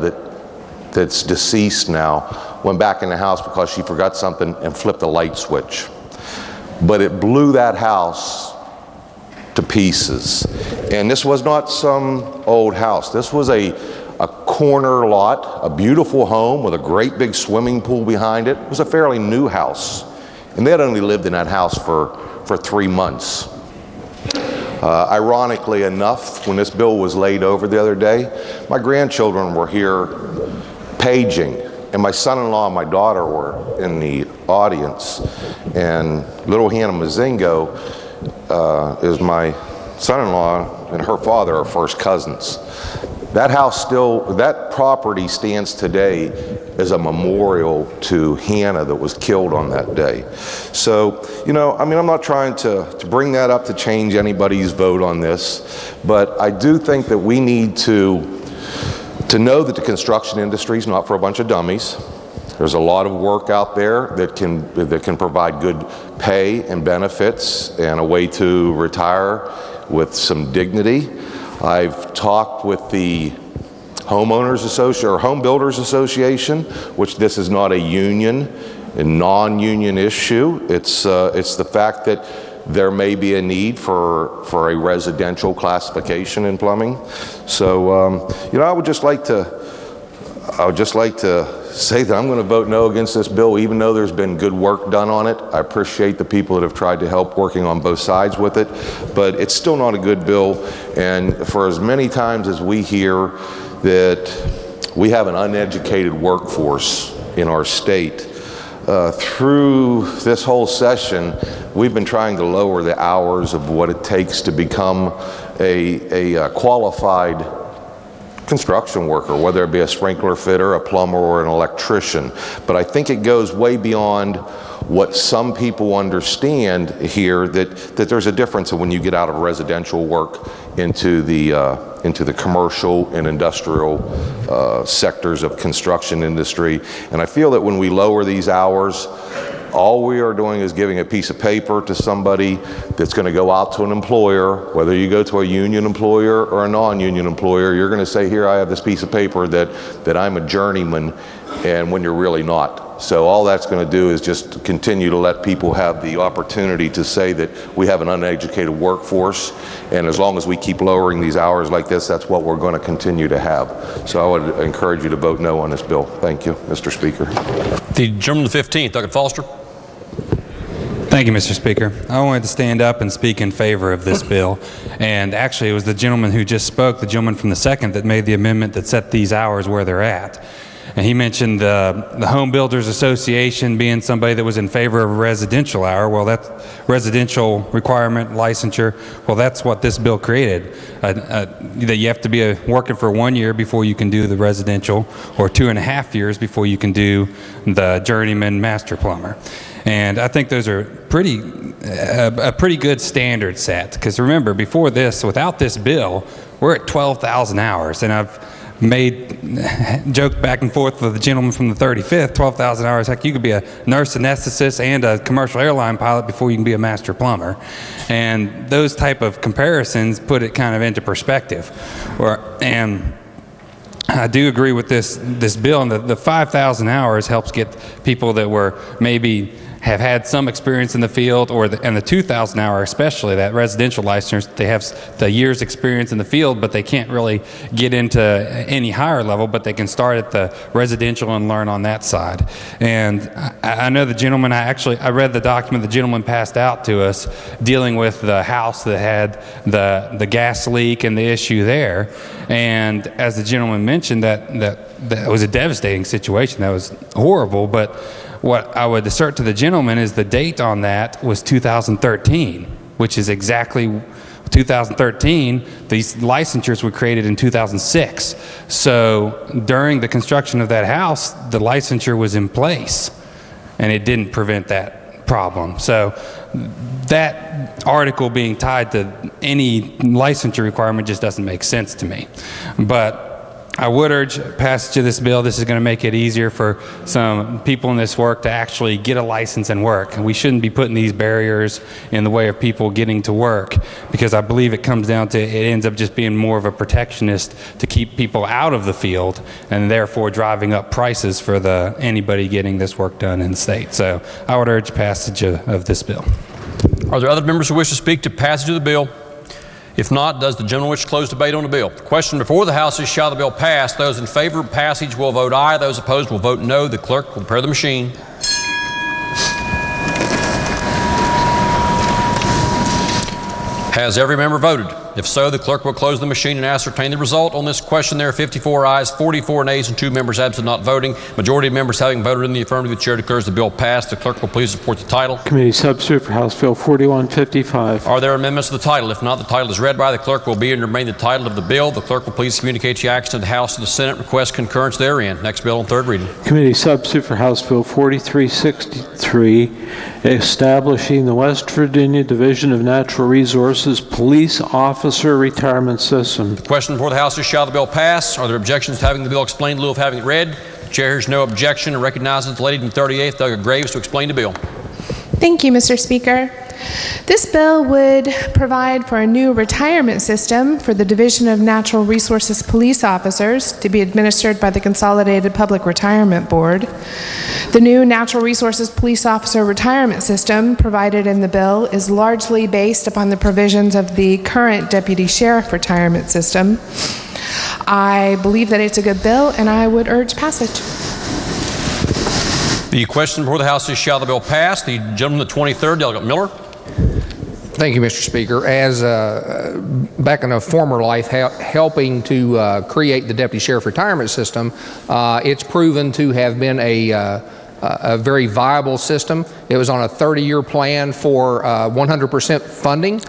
that's deceased now went back in the house because she forgot something and flipped the light switch. But it blew that house to pieces. And this was not some old house. This was a corner lot, a beautiful home with a great big swimming pool behind it. It was a fairly new house. And they had only lived in that house for 3 months. Ironically enough, when this bill was laid over the other day, my grandchildren were here paging. And my son-in-law and my daughter were in the audience. And little Hannah Mazingo is my son-in-law, and her father are first cousins. That house still, that property stands today as a memorial to Hannah that was killed on that day. So, you know, I mean, I'm not trying to bring that up to change anybody's vote on this, but I do think that we need to know that the construction industry is not for a bunch of dummies. There's a lot of work out there that can provide good pay and benefits and a way to retire with some dignity. I've talked with the Homeowners Association or Home Builders Association, which this is not a union and non-union issue. It's the fact that there may be a need for a residential classification in plumbing. So, you know, I would just like to say that I'm going to vote no against this bill, even though there's been good work done on it. I appreciate the people that have tried to help working on both sides with it, but it's still not a good bill. And for as many times as we hear that we have an uneducated workforce in our state, through this whole session, we've been trying to lower the hours of what it takes to become a qualified construction worker, whether it be a sprinkler fitter, a plumber, or an electrician. But I think it goes way beyond what some people understand here, that there's a difference when you get out of residential work into the commercial and industrial sectors of construction industry. And I feel that when we lower these hours, all we are doing is giving a piece of paper to somebody that's going to go out to an employer. Whether you go to a union employer or a non-union employer, you're going to say, here, I have this piece of paper that I'm a journeyman, and when you're really not. So all that's going to do is just continue to let people have the opportunity to say that we have an uneducated workforce, and as long as we keep lowering these hours like this, that's what we're going to continue to have. So I would encourage you to vote no on this bill. Thank you, Mr. Speaker. The gentleman the 15th, Doug Foster. Thank you, Mr. Speaker. I wanted to stand up and speak in favor of this bill. And actually, it was the gentleman who just spoke, the gentleman from the 2nd, that made the amendment that set these hours where they're at. And he mentioned the Home Builders Association being somebody that was in favor of a residential hour. Well, that's residential requirement, licensure. Well, that's what this bill created. That you have to be working for 1 year before you can do the residential, or 2.5 years before you can do the journeyman master plumber. And I think those are a pretty good standard set. Because remember, before this, without this bill, we're at 12,000 hours. And I've joked back and forth with the gentleman from the 35th, 12,000 hours. Heck, you could be a nurse anesthetist and a commercial airline pilot before you can be a master plumber. And those type of comparisons put it kind of into perspective. And I do agree with this bill, and the 5,000 hours helps get people that were maybe have had some experience in the field, and the 2,000 hour, especially that residential licensure, they have the year's experience in the field, but they can't really get into any higher level, but they can start at the residential and learn on that side. And I know the gentleman, I read the document the gentleman passed out to us dealing with the house that had the gas leak and the issue there. And as the gentleman mentioned, that was a devastating situation. That was horrible. But what I would assert to the gentleman is the date on that was 2013, which is exactly 2013. These licensures were created in 2006. So during the construction of that house, the licensure was in place, and it didn't prevent that problem. So that article being tied to any licensure requirement just doesn't make sense to me. But I would urge passage of this bill. This is going to make it easier for some people in this work to actually get a license and work. And we shouldn't be putting these barriers in the way of people getting to work, because I believe it comes down to, it ends up just being more of a protectionist to keep people out of the field, and therefore driving up prices for anybody getting this work done in the state. So I would urge passage of this bill. Are there other members who wish to speak to passage of the bill? If not, does the gentleman wish to close debate on the bill? The question before the House is, shall the bill pass? Those in favor of passage will vote aye. Those opposed will vote no. The clerk will prepare the machine. Has every member voted? If so, the clerk will close the machine and ascertain the result. On this question, there are 54 ayes, 44 nays, and 2 members absent not voting. Majority of members having voted in the affirmative, the chair declares the bill passed. The clerk will please report the title. Committee substitute for House Bill 4155. Are there amendments to the title? If not, the title is read by the clerk will be and remain the title of the bill. The clerk will please communicate the action to the House to the Senate. Request concurrence therein. Next bill on third reading. Committee substitute for House Bill 4363, establishing the West Virginia Division of Natural Resources Police Officer Retirement System. The question before the House is, shall the bill pass? Are there objections to having the bill explained in lieu of having it read? The chair hears no objection and recognizes the lady from 38th, Doug Graves, to explain the bill. Thank you, Mr. Speaker. This bill would provide for a new retirement system for the Division of Natural Resources police officers to be administered by the Consolidated Public Retirement Board. The new Natural Resources Police Officer Retirement System provided in the bill is largely based upon the provisions of the current Deputy Sheriff Retirement System. I believe that it's a good bill, and I would urge passage. The question before the House is, shall the bill pass? The gentleman at 23rd, Delegate Miller. Thank you, Mr. Speaker. As back in a former life helping to create the Deputy Sheriff Retirement System, it's proven to have been a very viable system. It was on a 30-year plan for 100% funding.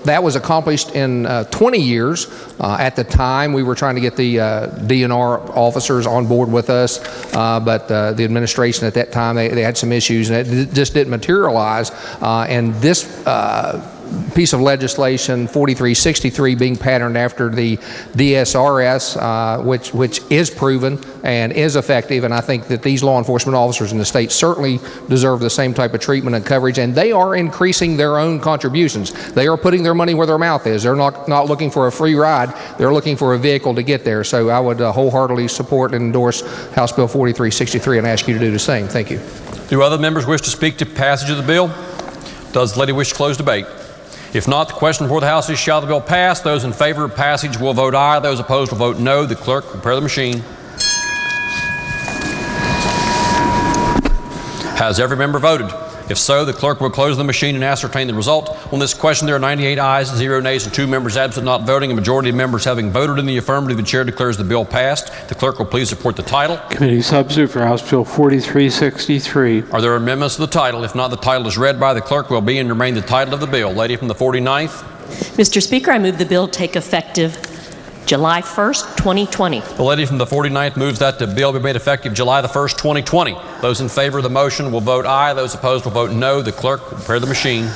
That was accomplished in 20 years. At the time, we were trying to get the DNR officers on board with us, but the administration at that time, they had some issues, and it just didn't materialize. And this piece of legislation, 4363, being patterned after the DSRS, which is proven and is effective, and I think that these law enforcement officers in the state certainly deserve the same type of treatment and coverage, and they are increasing their own contributions. They are putting their money where their mouth is. They're not looking for a free ride. They're looking for a vehicle to get there. So I would wholeheartedly support and endorse House Bill 4363 and ask you to do the same. Thank you. Do other members wish to speak to passage of the bill? Does the lady wish to close debate? If not, the question before the House is, shall the bill pass? Those in favor of passage will vote aye. Those opposed will vote no. The clerk will prepare the machine. Has every member voted? If so, the clerk will close the machine and ascertain the result. On this question, there are 98 ayes, 0 nays, and 2 members absent not voting. A majority of members having voted in the affirmative, the chair declares the bill passed. The clerk will please report the title. Committee substitute for House Bill 4363. Are there amendments to the title? If not, the title is read by the clerk will be and remain the title of the bill. Lady from the 49th. Mr. Speaker, I move the bill take effective July 1st, 2020. The lady from the 49th moves that the bill be made effective July the 1st, 2020. Those in favor of the motion will vote aye. Those opposed will vote no. The clerk will prepare the machine.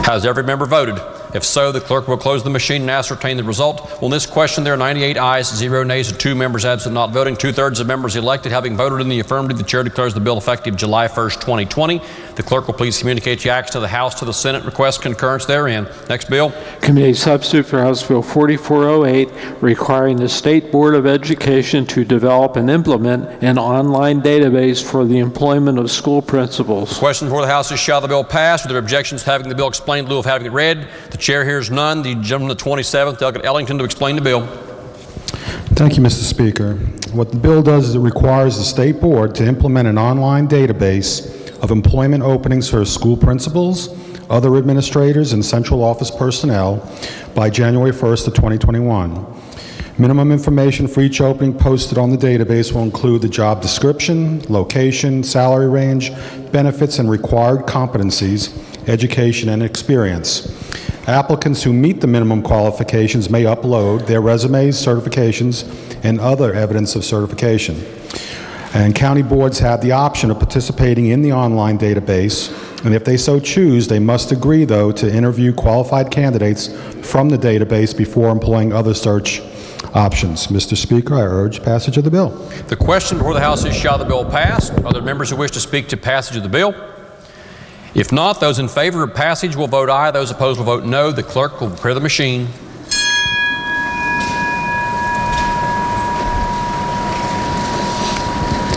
Has every member voted? If so, the clerk will close the machine and ascertain the result. On this question, there are 98 ayes, 0 nays, and 2 members absent not voting. 2/3 of members elected having voted in the affirmative, the chair declares the bill effective July 1st, 2020. The clerk will please communicate the action to the House to the Senate. Request concurrence therein. Next bill. Committee substitute for House Bill 4408, requiring the State Board of Education to develop and implement an online database for the employment of school principals. The question before the House is, shall the bill pass? Are there objections to having the bill explained in lieu of having it read? The chair hears none. The gentleman at 27th, Delegate Ellington, to explain the bill. Thank you, Mr. Speaker. What the bill does is it requires the State Board to implement an online database of employment openings for school principals, other administrators, and central office personnel by January 1st of 2021. Minimum information for each opening posted on the database will include the job description, location, salary range, benefits, and required competencies, education, and experience. Applicants who meet the minimum qualifications may upload their resumes, certifications, and other evidence of certification. And county boards have the option of participating in the online database, and if they so choose, they must agree, though, to interview qualified candidates from the database before employing other search options. Mr. Speaker, I urge passage of the bill. The question before the House is, shall the bill pass? Are there members who wish to speak to passage of the bill? If not, those in favor of passage will vote aye. Those opposed will vote no. The clerk will prepare the machine.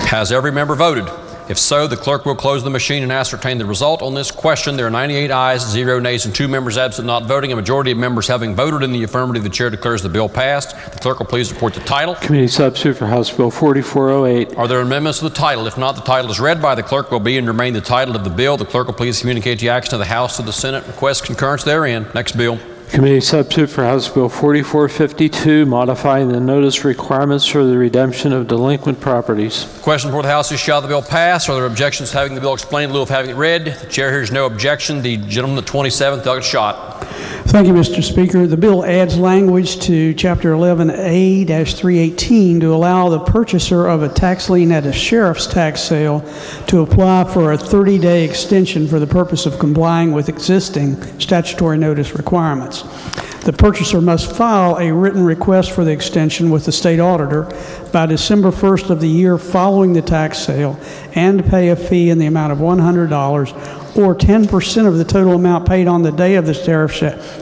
Has every member voted? If so, the clerk will close the machine and ascertain the result. On this question, there are 98 ayes, 0 nays, and 2 members absent not voting. A majority of members having voted in the affirmative, the chair declares the bill passed. The clerk will please report the title. Committee substitute for House Bill 4408. Are there amendments to the title? If not, the title is read by the clerk will be and remain the title of the bill. The clerk will please communicate the action to the House, to the Senate, request concurrence therein. Next bill. Committee substitute for House Bill 4452, modifying the notice requirements for the redemption of delinquent properties. Question before the House is, shall the bill pass? Are there objections to having the bill explained in lieu of having it read? The chair hears no objection. The gentleman, the 27th, Douglas Schott. Thank you, Mr. Speaker. The bill adds language to Chapter 11A-318 to allow the purchaser of a tax lien at a sheriff's tax sale to apply for a 30-day extension for the purpose of complying with existing statutory notice requirements. The purchaser must file a written request for the extension with the state auditor by December 1st of the year following the tax sale and pay a fee in the amount of $100 or 10% of the total amount paid on the day of the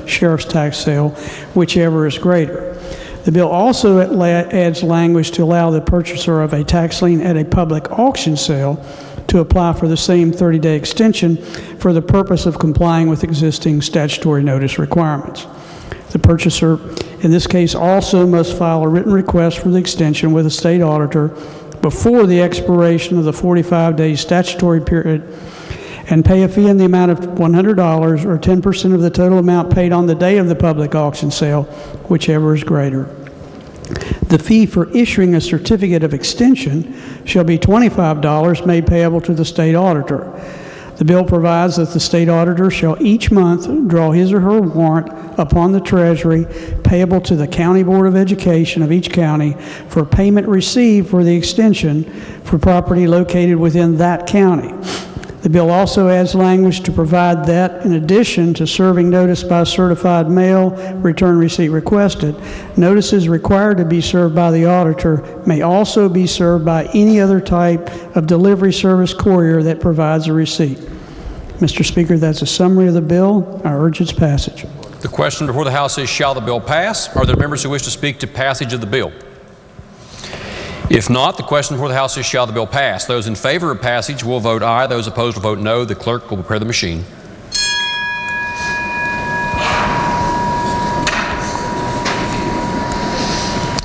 sheriff's tax sale, whichever is greater. The bill also adds language to allow the purchaser of a tax lien at a public auction sale to apply for the same 30-day extension for the purpose of complying with existing statutory notice requirements. The purchaser, in this case, also must file a written request for the extension with the state auditor before the expiration of the 45-day statutory period and pay a fee in the amount of $100 or 10% of the total amount paid on the day of the public auction sale, whichever is greater. The fee for issuing a certificate of extension shall be $25 made payable to the state auditor. The bill provides that the state auditor shall each month draw his or her warrant upon the Treasury payable to the County Board of Education of each county for payment received for the extension for property located within that county. The bill also adds language to provide that, in addition to serving notice by certified mail, return receipt requested, notices required to be served by the auditor may also be served by any other type of delivery service courier that provides a receipt. Mr. Speaker, that's a summary of the bill. I urge its passage. The question before the House is, shall the bill pass? Are there members who wish to speak to passage of the bill? If not, the question before the House is, shall the bill pass? Those in favor of passage will vote aye. Those opposed will vote no. The clerk will prepare the machine.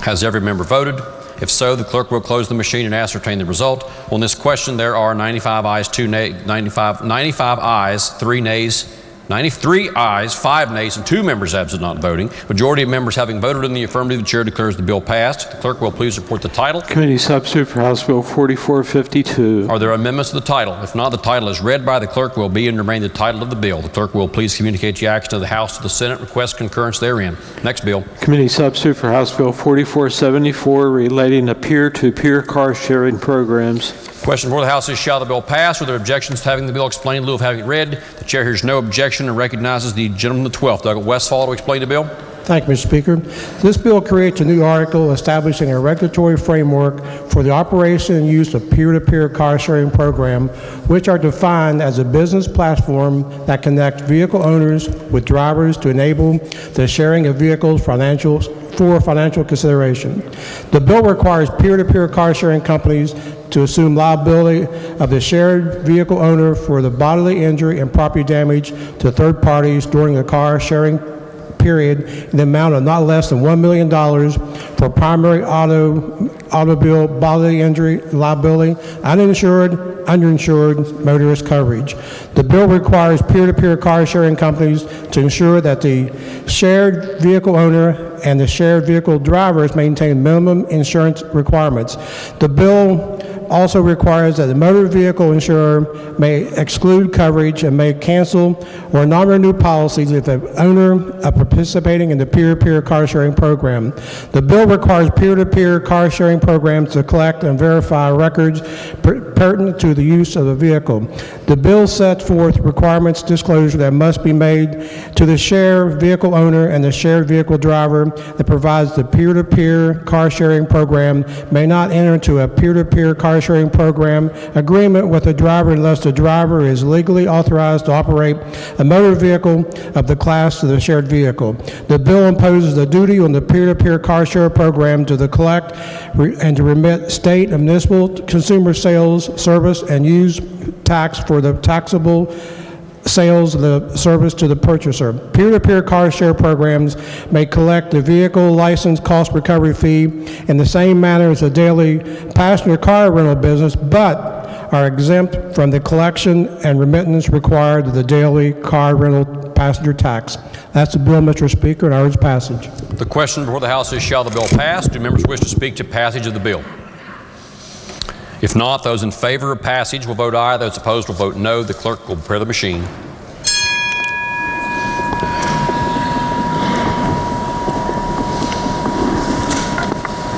Has every member voted? If so, the clerk will close the machine and ascertain the result. On this question, there are 95 ayes, 95 ayes, 3 nays, 93 ayes, 5 nays, and 2 members absent not voting. Majority of members having voted in the affirmative, the chair declares the bill passed. The clerk will please report the title. Committee substitute for House Bill 4452. Are there amendments to the title? If not, the title is read by the clerk will be and remain the title of the bill. The clerk will please communicate the action to the House, to the Senate, request concurrence therein. Next bill. Committee substitute for House Bill 4474 relating to peer-to-peer car sharing programs. Question before the House is, shall the bill pass? Are there objections to having the bill explained in lieu of having it read? The chair hears no objection and recognizes the gentleman, the 12th, Doug Westfall, to explain the bill. Thank you, Mr. Speaker. This bill creates a new article establishing a regulatory framework for the operation and use of peer-to-peer car sharing program, which are defined as a business platform that connects vehicle owners with drivers to enable the sharing of vehicles for financial consideration. The bill requires peer-to-peer car sharing companies to assume liability of the shared vehicle owner for the bodily injury and property damage to third parties during the car sharing period in the amount of not less than $1 million for primary automobile bodily injury liability, uninsured, underinsured motorist coverage. The bill requires peer-to-peer car sharing companies to ensure that the shared vehicle owner and the shared vehicle drivers maintain minimum insurance requirements. The bill also requires that the motor vehicle insurer may exclude coverage and may cancel or non-renew policies if the owner of participating in the peer-to-peer car sharing program. The bill requires peer-to-peer car sharing programs to collect and verify records pertinent to the use of the vehicle. The bill sets forth requirements disclosure that must be made to the shared vehicle owner and the shared vehicle driver that provides the peer-to-peer car sharing program may not enter into a peer-to-peer car car sharing program agreement with the driver unless the driver is legally authorized to operate a motor vehicle of the class of the shared vehicle. The bill imposes the duty on the peer-to-peer car share program to collect and to remit state and municipal consumer sales, service, and use tax for the taxable sales of the service to the purchaser. Peer-to-peer car share programs may collect the vehicle license cost recovery fee in the same manner as a daily passenger car rental business, but are exempt from the collection and remittance required of the daily car rental passenger tax. That's the bill, Mr. Speaker, and I urge passage. The question before the House is, shall the bill pass? Do members wish to speak to passage of the bill? If not, those in favor of passage will vote aye. Those opposed will vote no. The clerk will prepare the machine.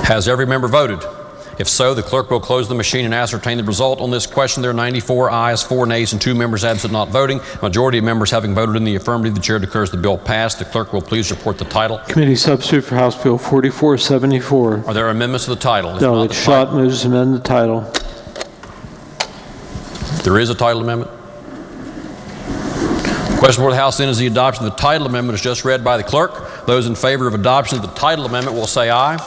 Has every member voted? If so, the clerk will close the machine and ascertain the result. On this question, there are 94 ayes, 4 nays, and 2 members absent not voting. A majority of members having voted in the affirmative, the chair declares the bill passed. The clerk will please report the title. Committee substitute for House Bill 4474. Are there amendments to the title? Delegate Schott moves to amend the title. There is a title amendment. The question before the House then is the adoption of the title amendment as just read by the clerk. Those in favor of adoption of the title amendment will say aye.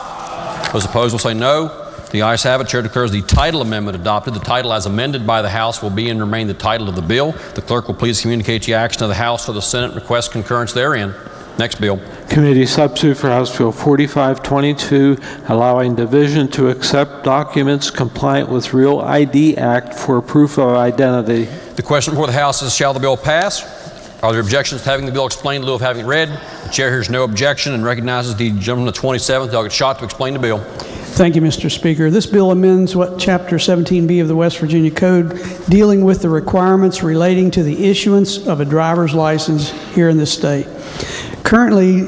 Those opposed will say no. The ayes have it. Chair declares the title amendment adopted. The title as amended by the House will be and remain the title of the bill. The clerk will please communicate the action of the House or the Senate and request concurrence therein. Next bill. Committee substitute for House Bill 4522, allowing division to accept documents compliant with Real ID Act for proof of identity. The question before the House is, shall the bill pass? Are there objections to having the bill explained in lieu of having it read? The chair hears no objection and recognizes the gentleman of the 27th, Delegate Schott, to explain the bill. Thank you, Mr. Speaker. This bill amends Chapter 17B of the West Virginia Code dealing with the requirements relating to the issuance of a driver's license here in this state. Currently,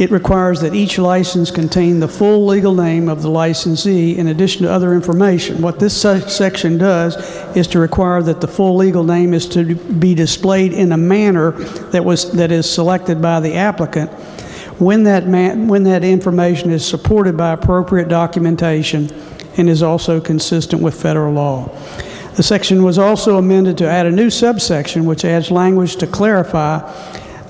it requires that each license contain the full legal name of the licensee in addition to other information. What this section does is to require that the full legal name is to be displayed in a manner that is selected by the applicant when that information is supported by appropriate documentation and is also consistent with federal law. The section was also amended to add a new subsection which adds language to clarify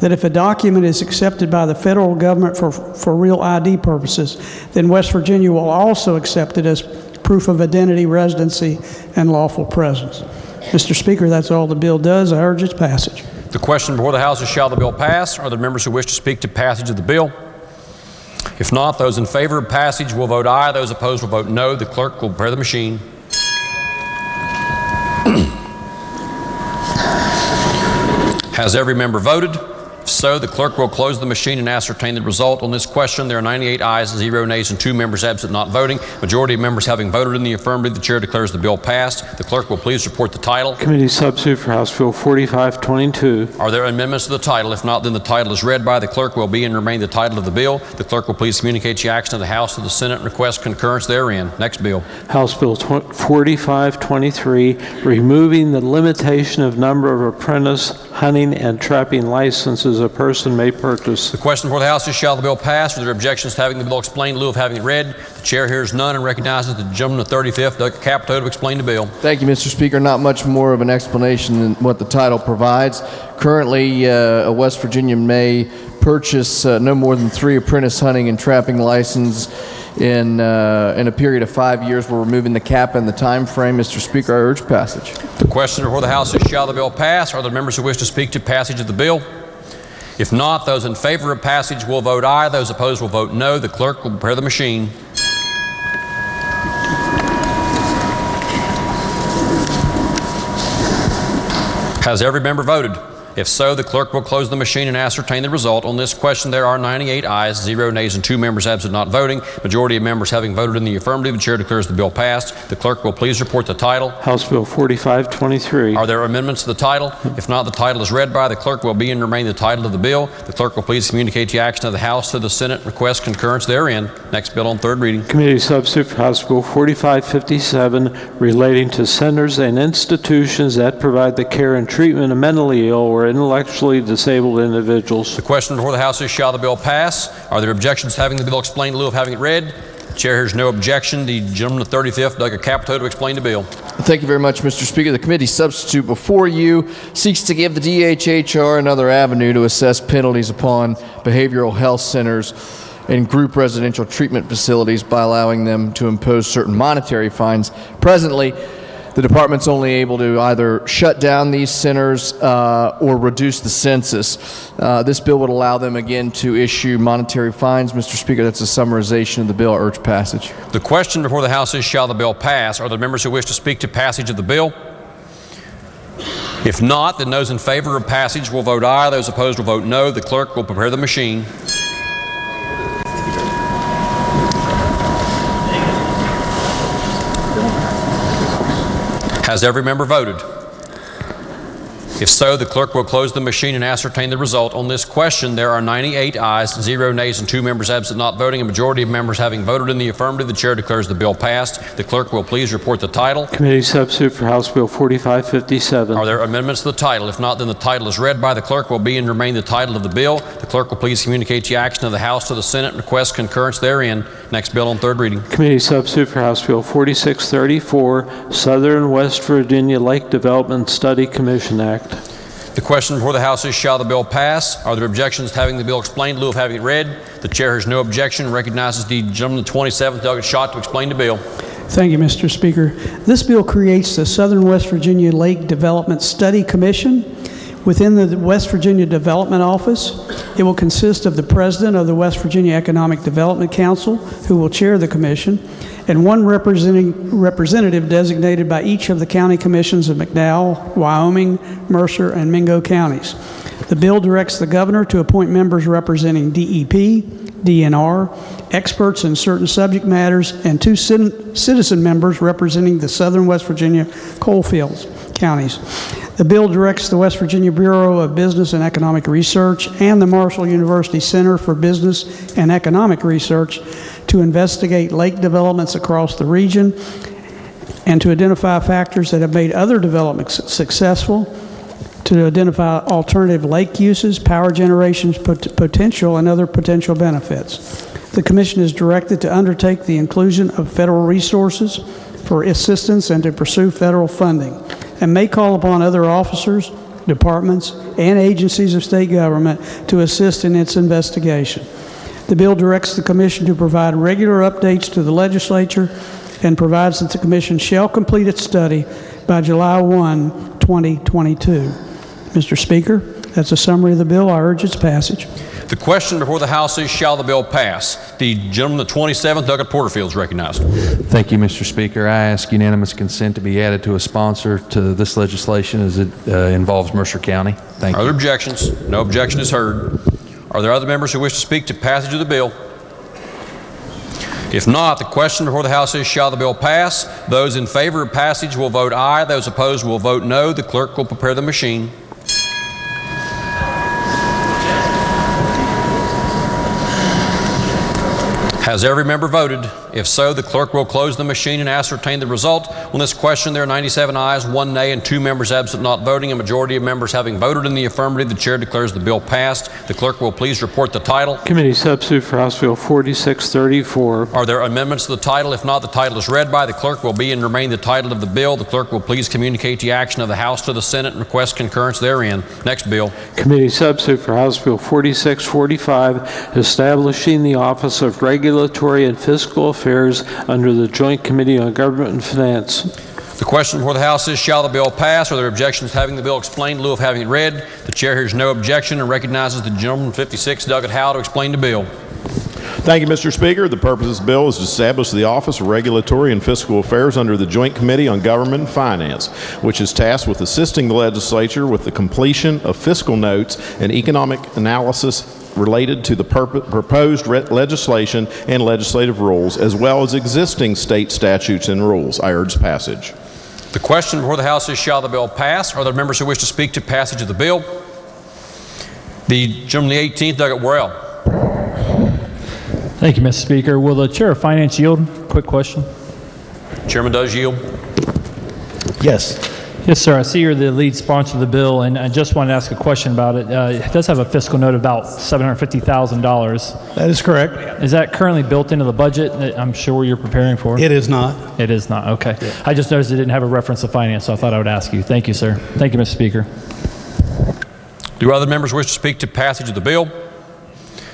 that if a document is accepted by the federal government for real ID purposes, then West Virginia will also accept it as proof of identity, residency, and lawful presence. Mr. Speaker, that's all the bill does. I urge its passage. The question before the House is, shall the bill pass? Are there members who wish to speak to passage of the bill? If not, those in favor of passage will vote aye. Those opposed will vote no. The clerk will prepare the machine. Has every member voted? If so, the clerk will close the machine and ascertain the result. On this question, there are 98 ayes, 0 nays, and 2 members absent not voting. Majority of members having voted in the affirmative, the chair declares the bill passed. The clerk will please report the title. Committee substitute for House Bill 4522. Are there amendments to the title? If not, then the title is read by the clerk will be and remain the title of the bill. The clerk will please communicate the action of the House to the Senate and request concurrence therein. Next bill. House Bill 4523, removing the limitation of number of apprentice hunting and trapping licenses a person may purchase. The question before the House is, shall the bill pass? Are there objections to having the bill explained in lieu of having it read? The chair hears none and recognizes the gentleman of the 35th, Delegate Capito, to explain the bill. Thank you, Mr. Speaker. Not much more of an explanation than what the title provides. Currently, a West Virginia may purchase no more than 3 apprentice hunting and trapping licenses in a period of 5 years. We're removing the cap and the time frame. Mr. Speaker, I urge passage. The question before the House is, shall the bill pass? Are there members who wish to speak to passage of the bill? If not, those in favor of passage will vote aye. Those opposed will vote no. The clerk will prepare the machine. Has every member voted? If so, the clerk will close the machine and ascertain the result. On this question, there are 98 ayes, 0 nays, and 2 members absent not voting. Majority of members having voted in the affirmative, the chair declares the bill passed. The clerk will please report the title. House Bill 4523. Are there amendments to the title? If not, the title is read by the clerk will be and remain the title of the bill. The clerk will please communicate the action of the House to the Senate and request concurrence therein. Next bill on third reading. Committee substitute for House Bill 4557, relating to centers and institutions that provide the care and treatment of mentally ill or intellectually disabled individuals. The question before the House is, shall the bill pass? Are there objections to having the bill explained in lieu of having it read? The chair hears no objection. The gentleman of the 35th, Doug Capito, to explain the bill. Thank you very much, Mr. Speaker. The committee substitute before you seeks to give the DHHR another avenue to assess penalties upon behavioral health centers and group residential treatment facilities by allowing them to impose certain monetary fines. Presently, the department's only able to either shut down these centers or reduce the census. This bill would allow them again to issue monetary fines. Mr. Speaker, that's a summarization of the bill. I urge passage. The question before the House is, shall the bill pass? Are there members who wish to speak to passage of the bill? If not, then those in favor of passage will vote aye. Those opposed will vote no. The clerk will prepare the machine. Has every member voted? If so, the clerk will close the machine and ascertain the result. On this question, there are 98 ayes, 0 nays, and 2 members absent not voting. A majority of members having voted in the affirmative, the chair declares the bill passed. The clerk will please report the title. Committee substitute for House Bill 4557. Are there amendments to the title? If not, then the title is read by the clerk will be and remain the title of the bill. The clerk will please communicate the action of the House to the Senate and request concurrence therein. Next bill on third reading. Committee substitute for House Bill 4634, Southern West Virginia Lake Development Study Commission Act. The question before the House is, shall the bill pass? Are there objections to having the bill explained in lieu of having it read? The chair has no objection and recognizes the gentleman of the 27th, Doug Schott, to explain the bill. Thank you, Mr. Speaker. This bill creates the Southern West Virginia Lake Development Study Commission within the West Virginia Development Office. It will consist of the president of the West Virginia Economic Development Council, who will chair the commission, and one representative designated by each of the county commissions of McDowell, Wyoming, Mercer, and Mingo counties. The bill directs the governor to appoint members representing DEP, DNR, experts in certain subject matters, and 2 citizen members representing the Southern West Virginia coalfields counties. The bill directs the West Virginia Bureau of Business and Economic Research and the Marshall University Center for Business and Economic Research to investigate lake developments across the region and to identify factors that have made other developments successful, to identify alternative lake uses, power generation potential, and other potential benefits. The Commission is directed to undertake the inclusion of federal resources for assistance and to pursue federal funding, and may call upon other officers, departments, and agencies of state government to assist in its investigation. The bill directs the Commission to provide regular updates to the Legislature and provides that the Commission shall complete its study by July 1, 2022. Mr. Speaker, that's a summary of the bill. I urge its passage. The question before the House is, shall the bill pass? The gentleman of the 27th, Doug Porterfield, is recognized. Thank you, Mr. Speaker. I ask unanimous consent to be added to a sponsor to this legislation as it involves Mercer County. Thank you. Are there objections? No objection is heard. Are there other members who wish to speak to passage of the bill? If not, the question before the House is, shall the bill pass? Those in favor of passage will vote aye. Those opposed will vote no. The clerk will prepare the machine. Has every member voted? If so, the clerk will close the machine and ascertain the result. On this question, there are 97 ayes, 1 nay, and 2 members absent not voting. A majority of members having voted in the affirmative, the chair declares the bill passed. The clerk will please report the title. Committee substitute for House Bill 4634. Are there amendments to the title? If not, the title is read by. The clerk will be and remain the title of the bill. The clerk will please communicate the action of the House to the Senate and request concurrence therein. Next bill. Committee substitute for House Bill 4645, establishing the Office of Regulatory and Fiscal Affairs under the Joint Committee on Government and Finance. The question before the House is, shall the bill pass? Are there objections to having the bill explained in lieu of having it read? The chair hears no objection and recognizes the gentleman from 56, Doug Howe, to explain the bill. Thank you, Mr. Speaker. The purpose of this bill is to establish the Office of Regulatory and Fiscal Affairs under the Joint Committee on Government and Finance, which is tasked with assisting the legislature with the completion of fiscal notes and economic analysis related to the proposed legislation and legislative rules, as well as existing state statutes and rules. I urge passage. The question before the House is, shall the bill pass? Are there members who wish to speak to passage of the bill? The gentleman of the 18th, Doug Worrell. Thank you, Mr. Speaker. Will the Chair of Finance yield? Quick question. Chairman does yield. Yes. Yes, sir. I see you're the lead sponsor of the bill, and I just wanted to ask a question about it. It does have a fiscal note of about $750,000. That is correct. Is that currently built into the budget that I'm sure you're preparing for? It is not. It is not. Okay. I just noticed it didn't have a reference to finance, so I thought I would ask you. Thank you, sir. Thank you, Mr. Speaker. Do other members wish to speak to passage of the bill?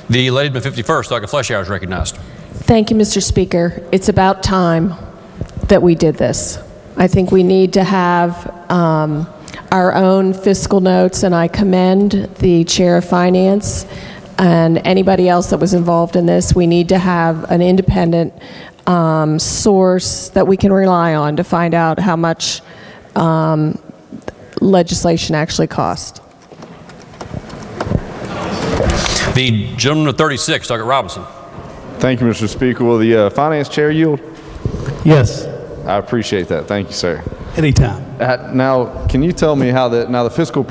The lady in 51st, Dr. Fleshauer, is recognized. Thank you, Mr. Speaker. It's about time that we did this. I think we need to have our own fiscal notes, and I commend the Chair of Finance and anybody else that was involved in this. We need to have an independent source that we can rely on to find out how much legislation actually costs. The gentleman of 36, Dr. Robinson. Thank you, Mr. Speaker. Will the Finance Chair yield? Yes. I appreciate that. Thank you, sir. Anytime. Now, can you tell me how the fiscal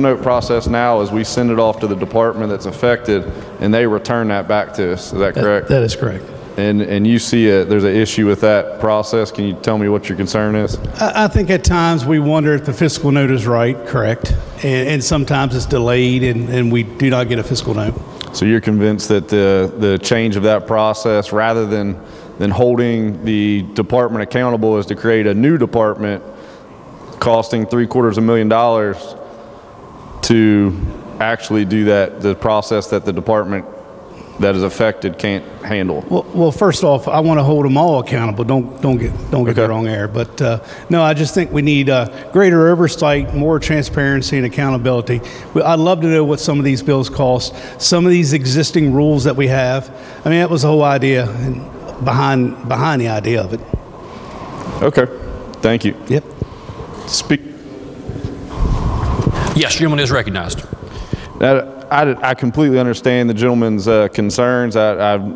note process now is we send it off to the department that's affected and they return that back to us? Is that correct? That is correct. And you see there's an issue with that process. Can you tell me what your concern is? I think at times we wonder if the fiscal note is right, correct, and sometimes it's delayed and we do not get a fiscal note. So you're convinced that the change of that process, rather than holding the department accountable, is to create a new department costing $750,000 to actually do the process that the department that is affected can't handle? Well, first off, I want to hold them all accountable. Don't get the wrong air. But no, I just think we need greater oversight, more transparency, and accountability. I'd love to know what some of these bills cost. Some of these existing rules that we have. I mean, that was the whole idea behind the idea of it. Okay, thank you. Yep. Speak. Yes, gentleman is recognized. I completely understand the gentleman's concerns.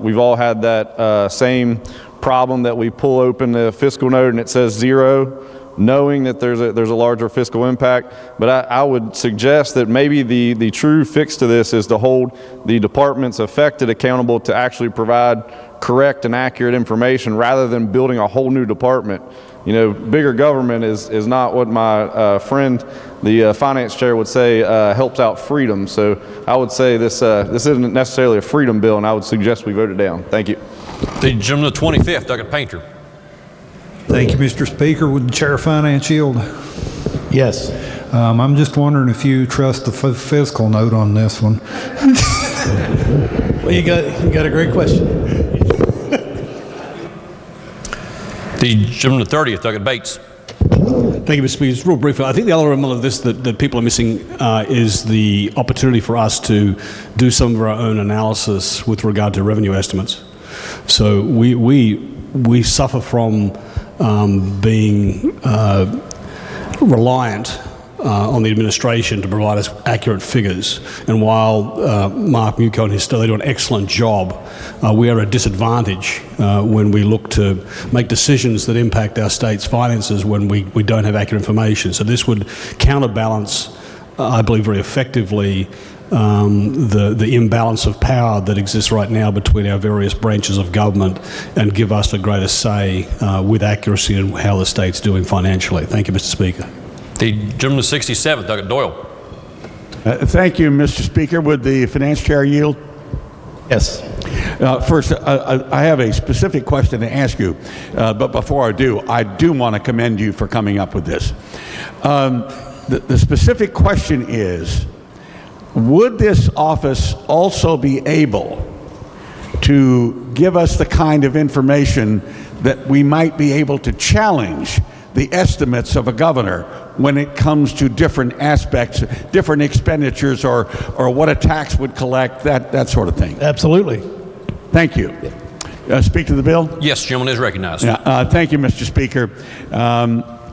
We've all had that same problem that we pull open the fiscal note and it says zero, knowing that there's a larger fiscal impact. But I would suggest that maybe the true fix to this is to hold the departments affected accountable to actually provide correct and accurate information rather than building a whole new department. You know, bigger government is not what my friend, the finance chair, would say helps out freedom. So I would say this isn't necessarily a freedom bill, and I would suggest we vote it down. Thank you. The gentleman of 25th, Dr. Painter. Thank you, Mr. Speaker. Would the Chair of Finance yield? Yes. I'm just wondering if you trust the fiscal note on this one. Well, you got a great question. The gentleman of 30th, Dr. Bates. Thank you, Mr. Speaker. Just real briefly, I think the other element of this that people are missing is the opportunity for us to do some of our own analysis with regard to revenue estimates. So we suffer from being reliant on the administration to provide us accurate figures. And while Mark Muco and his staff, they do an excellent job, we are at a disadvantage when we look to make decisions that impact our state's finances when we don't have accurate information. So this would counterbalance, I believe very effectively, the imbalance of power that exists right now between our various branches of government and give us a greater say with accuracy in how the state's doing financially. Thank you, Mr. Speaker. The gentleman of 67th, Dr. Doyle. Thank you, Mr. Speaker. Would the finance chair yield? Yes. First, I have a specific question to ask you, but before I do want to commend you for coming up with this. The specific question is, would this office also be able to give us the kind of information that we might be able to challenge the estimates of a governor when it comes to different aspects, different expenditures, or what a tax would collect, that sort of thing? Absolutely. Thank you. Speak to the bill? Yes, gentleman is recognized. Thank you, Mr. Speaker.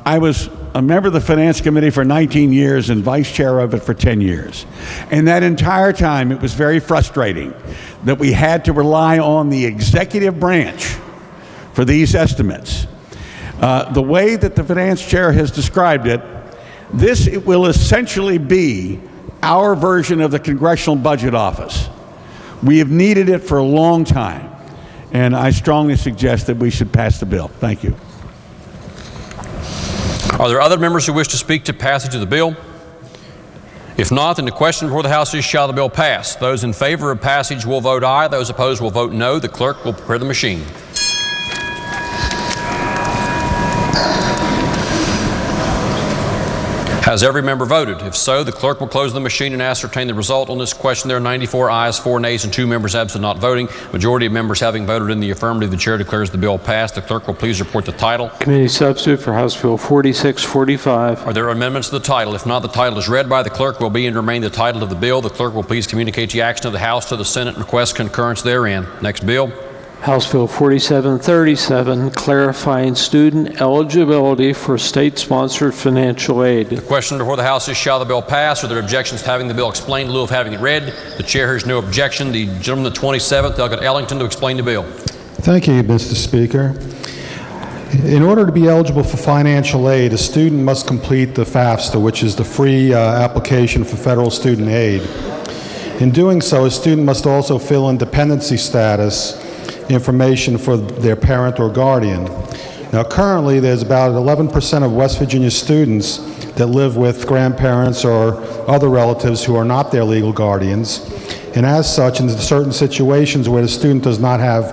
I was a member of the Finance Committee for 19 years and vice chair of it for 10 years. And that entire time, it was very frustrating that we had to rely on the executive branch for these estimates. The way that the finance chair has described it, it will essentially be our version of the Congressional Budget Office. We have needed it for a long time, and I strongly suggest that we should pass the bill. Thank you. Are there other members who wish to speak to passage of the bill? If not, then the question before the House is, shall the bill pass? Those in favor of passage will vote aye. Those opposed will vote no. The clerk will prepare the machine. Has every member voted? If so, the clerk will close the machine and ascertain the result. On this question, there are 94 ayes, 4 nays, and 2 members absent not voting. Majority of members having voted in the affirmative, the chair declares the bill passed. The clerk will please report the title. Committee substitute for House Bill 4645. Are there amendments to the title? If not, the title is read by the clerk, will be and remain the title of the bill. The clerk will please communicate the action of the House to the Senate and request concurrence therein. Next bill. House Bill 4737, clarifying student eligibility for state-sponsored financial aid. The question before the House is, shall the bill pass? Are there objections to having the bill explained in lieu of having it read? The chair hears no objection. The gentleman, the 27th, Delegate Ellington, to explain the bill. Thank you, Mr. Speaker. In order to be eligible for financial aid, a student must complete the FAFSA, which is the free application for federal student aid. In doing so, a student must also fill in dependency status information for their parent or guardian. Now, currently, there's about 11% of West Virginia students that live with grandparents or other relatives who are not their legal guardians. And as such, in certain situations where the student does not have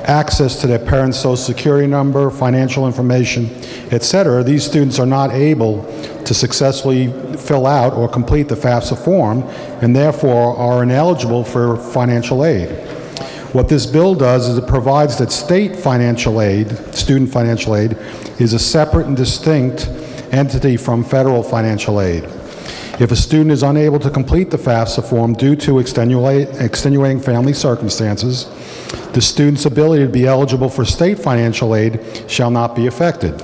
access to their parent's social security number, financial information, etc., these students are not able to successfully fill out or complete the FAFSA form and therefore are ineligible for financial aid. What this bill does is it provides that state financial aid, student financial aid, is a separate and distinct entity from federal financial aid. If a student is unable to complete the FAFSA form due to extenuating family circumstances, the student's ability to be eligible for state financial aid shall not be affected.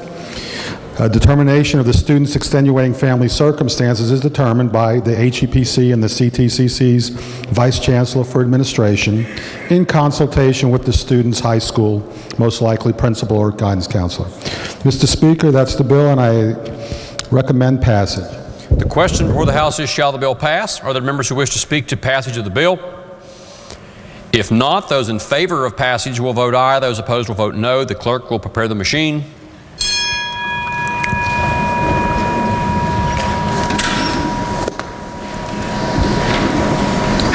A determination of the student's extenuating family circumstances is determined by the HEPC and the CTCC's Vice Chancellor for Administration in consultation with the student's high school, most likely principal or guidance counselor. Mr. Speaker, that's the bill, and I recommend passage. The question before the House is, shall the bill pass? Are there members who wish to speak to passage of the bill? If not, those in favor of passage will vote aye. Those opposed will vote no. The clerk will prepare the machine.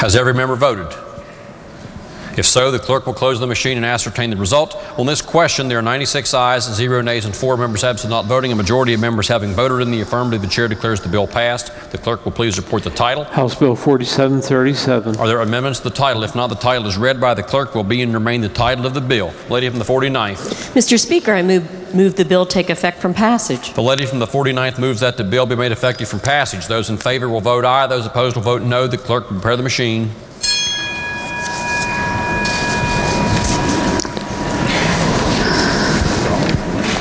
Has every member voted? If so, the clerk will close the machine and ascertain the result. On this question, there are 96 ayes, 0 nays, and 4 members absent not voting. A majority of members having voted in the affirmative, the chair declares the bill passed. The clerk will please report the title. House Bill 4737. Are there amendments to the title? If not, the title is read by the clerk, will be and remain the title of the bill. Lady from the 49th. Mr. Speaker, I move the bill take effect from passage. The lady from the 49th moves that the bill be made effective from passage. Those in favor will vote aye. Those opposed will vote no. The clerk will prepare the machine.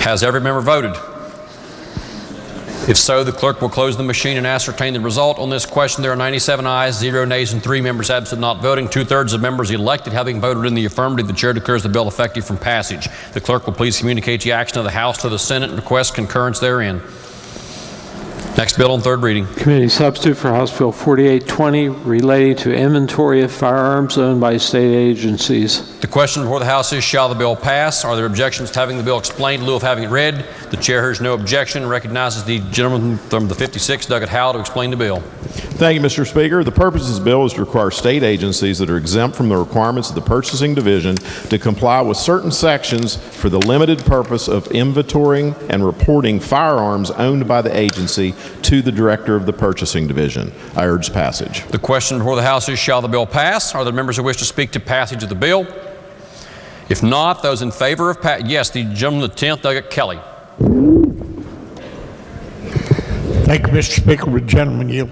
Has every member voted? If so, the clerk will close the machine and ascertain the result. On this question, there are 97 ayes, 0 nays, and 3 members absent not voting. 2/3 of members elected having voted in the affirmative, the chair declares the bill effective from passage. The clerk will please communicate the action of the House to the Senate and request concurrence therein. Next bill on third reading. Committee substitute for House Bill 4820, relating to inventory of firearms owned by state agencies. The question before the House is, shall the bill pass? Are there objections to having the bill explained in lieu of having it read? The chair hears no objection and recognizes the gentleman from the 56th, Delegate Howell, to explain the bill. Thank you, Mr. Speaker. The purpose of this bill is to require state agencies that are exempt from the requirements of the Purchasing Division to comply with certain sections for the limited purpose of inventorying and reporting firearms owned by the agency to the Director of the Purchasing Division. I urge passage. The question before the House is, shall the bill pass? Are there members who wish to speak to passage of the bill? If not, those in favor of yes, the gentleman, the 10th, Delegate Kelly. Thank you, Mr. Speaker. Would the gentleman yield?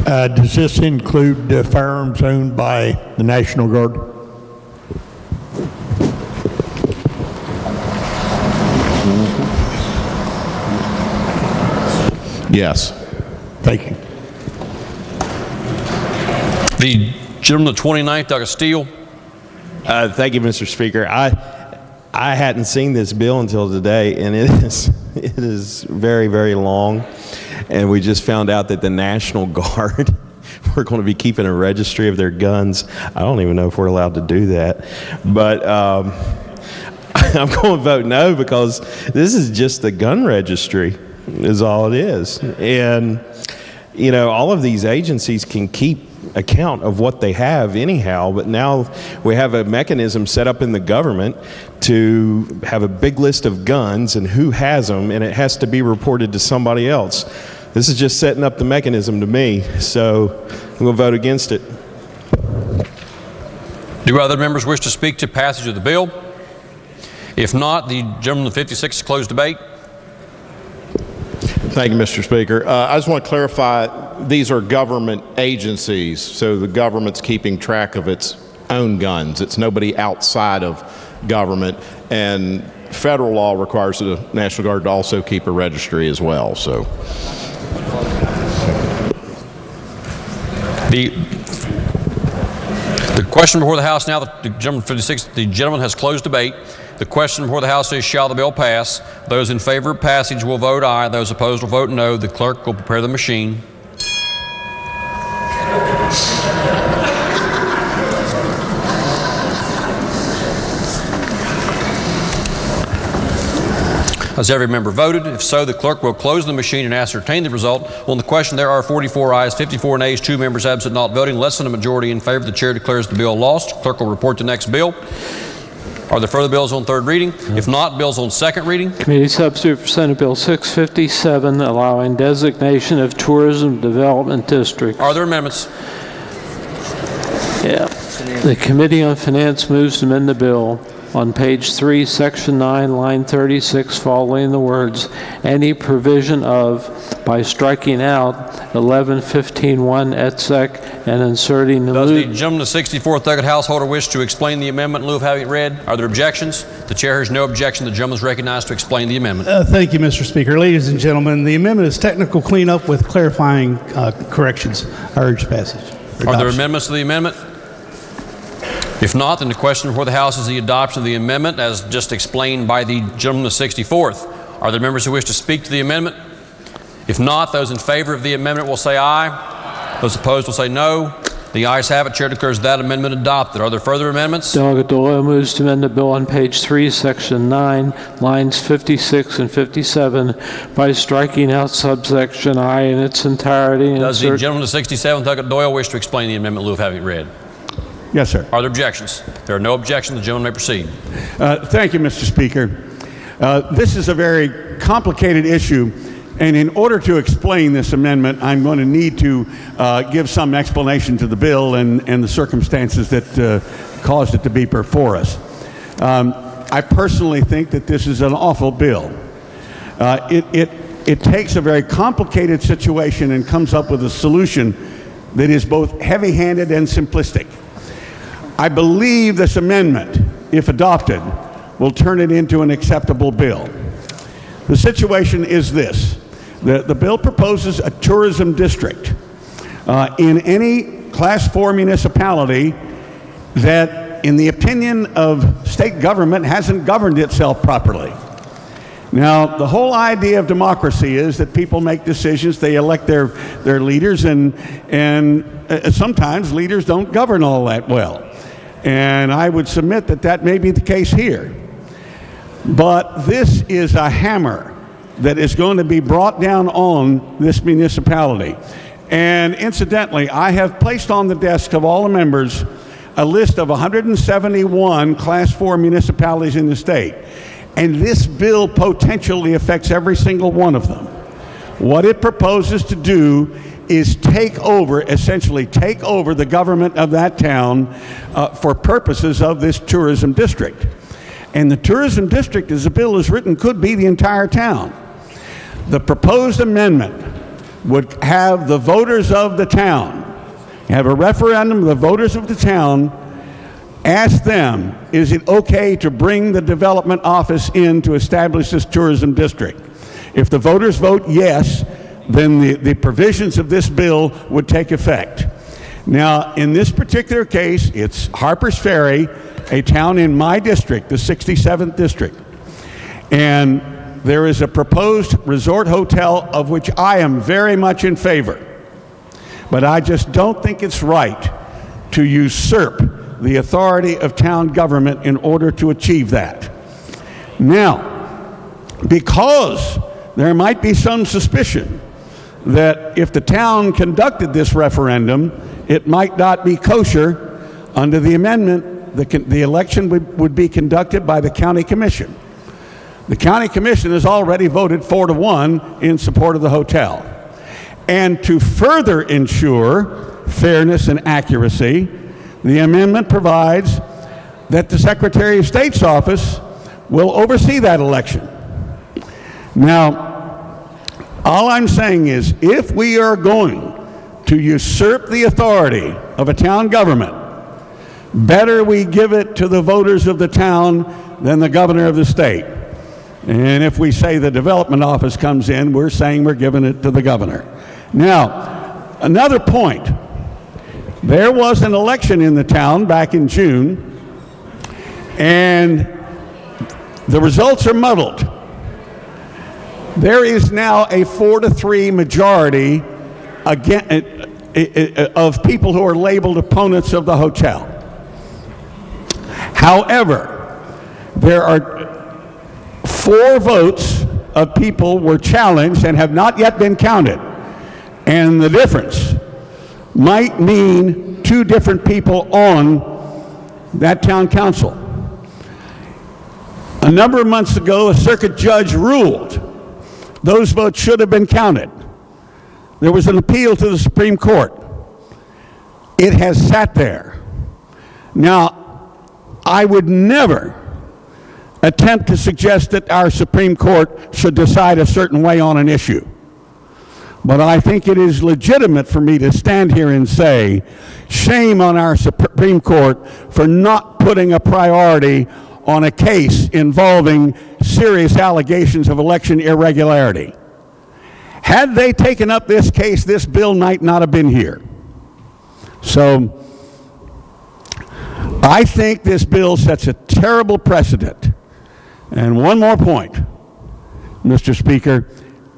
Does this include firearms owned by the National Guard? Yes. Thank you. The gentleman, the 29th, Delegate Steele. Thank you, Mr. Speaker. I hadn't seen this bill until today, and it is very, very long. And we just found out that the National Guard, we're going to be keeping a registry of their guns. I don't even know if we're allowed to do that. But I'm going to vote no because this is just the gun registry is all it is. And, you know, all of these agencies can keep account of what they have anyhow, but now we have a mechanism set up in the government to have a big list of guns and who has them, and it has to be reported to somebody else. This is just setting up the mechanism to me, so I'm going to vote against it. Do other members wish to speak to passage of the bill? If not, the gentleman in 56 is closed debate. Thank you, Mr. Speaker. I just want to clarify, these are government agencies, so the government's keeping track of its own guns. It's nobody outside of government, and federal law requires the National Guard to also keep a registry as well. So, The question before the House now, the gentleman 56, the gentleman has closed debate. The question before the House is, shall the bill pass? Those in favor of passage will vote aye. Those opposed will vote no. The clerk will prepare the machine. Has every member voted? If so, the clerk will close the machine and ascertain the result. On the question, there are 44 ayes, 54 nays, 2 members absent not voting, less than a majority in favor. The chair declares the bill lost. Clerk will report the next bill. Are there further bills on third reading? If not, bills on second reading. Committee substitute for Senate Bill 657, allowing designation of tourism development district. Are there amendments? Yeah. The Committee on Finance moves to amend the bill. On page 3, section 9, line 36, following the words, any provision of, by striking out 1115.1 et sec and inserting the... Does the gentleman of the 64th Docket Householder wish to explain the amendment in lieu of having it read? Are there objections? The chair hears no objection. The gentleman is recognized to explain the amendment. Thank you, Mr. Speaker. Ladies and gentlemen, the amendment is technical cleanup with clarifying corrections. I urge passage. Are there amendments to the amendment? If not, then the question before the House is the adoption of the amendment as just explained by the gentleman of the 64th. Are there members who wish to speak to the amendment? If not, those in favor of the amendment will say aye. Those opposed will say no. The ayes have it. Chair declares that amendment adopted. Are there further amendments? Delegate Doyle moves to amend the bill on page 3, section 9, lines 56 and 57 by striking out subsection I in its entirety. Does the gentleman of the 67th Docket Doyle wish to explain the amendment in lieu of having it read? Yes, sir. Are there objections? There are no objections. The gentleman may proceed. Thank you, Mr. Speaker. This is a very complicated issue, and in order to explain this amendment, I'm going to need to give some explanation to the bill and the circumstances that caused it to be before us. I personally think that this is an awful bill. It takes a very complicated situation and comes up with a solution that is both heavy-handed and simplistic. I believe this amendment, if adopted, will turn it into an acceptable bill. The situation is this. The bill proposes a tourism district in any Class 4 municipality that, in the opinion of state government, hasn't governed itself properly. Now, the whole idea of democracy is that people make decisions, they elect their leaders, and sometimes leaders don't govern all that well. And I would submit that that may be the case here. But this is a hammer that is going to be brought down on this municipality. And incidentally, I have placed on the desk of all the members a list of 171 Class 4 municipalities in the state. And this bill potentially affects every single one of them. What it proposes to do is essentially take over the government of that town for purposes of this tourism district. And the tourism district, as the bill is written, could be the entire town. The proposed amendment would have the voters of the town, have a referendum of the voters of the town, ask them, is it okay to bring the development office in to establish this tourism district? If the voters vote yes, then the provisions of this bill would take effect. Now, in this particular case, it's Harpers Ferry, a town in my district, the 67th district. And there is a proposed resort hotel of which I am very much in favor. But I just don't think it's right to usurp the authority of town government in order to achieve that. Now, because there might be some suspicion that if the town conducted this referendum, it might not be kosher, under the amendment, the election would be conducted by the county commission. The county commission has already voted 4-1 in support of the hotel. And to further ensure fairness and accuracy, the amendment provides that the Secretary of State's office will oversee that election. Now, all I'm saying is, if we are going to usurp the authority of a town government, better we give it to the voters of the town than the governor of the state. And if we say the development office comes in, we're saying we're giving it to the governor. Now, another point. There was an election in the town back in June, and the results are muddled. There is now a 4-3 majority of people who are labeled opponents of the hotel. However, there are 4 votes of people were challenged and have not yet been counted. And the difference might mean 2 different people on that town council. A number of months ago, a circuit judge ruled those votes should have been counted. There was an appeal to the Supreme Court. It has sat there. Now, I would never attempt to suggest that our Supreme Court should decide a certain way on an issue. But I think it is legitimate for me to stand here and say, shame on our Supreme Court for not putting a priority on a case involving serious allegations of election irregularity. Had they taken up this case, this bill might not have been here. So, I think this bill sets a terrible precedent. And one more point, Mr. Speaker.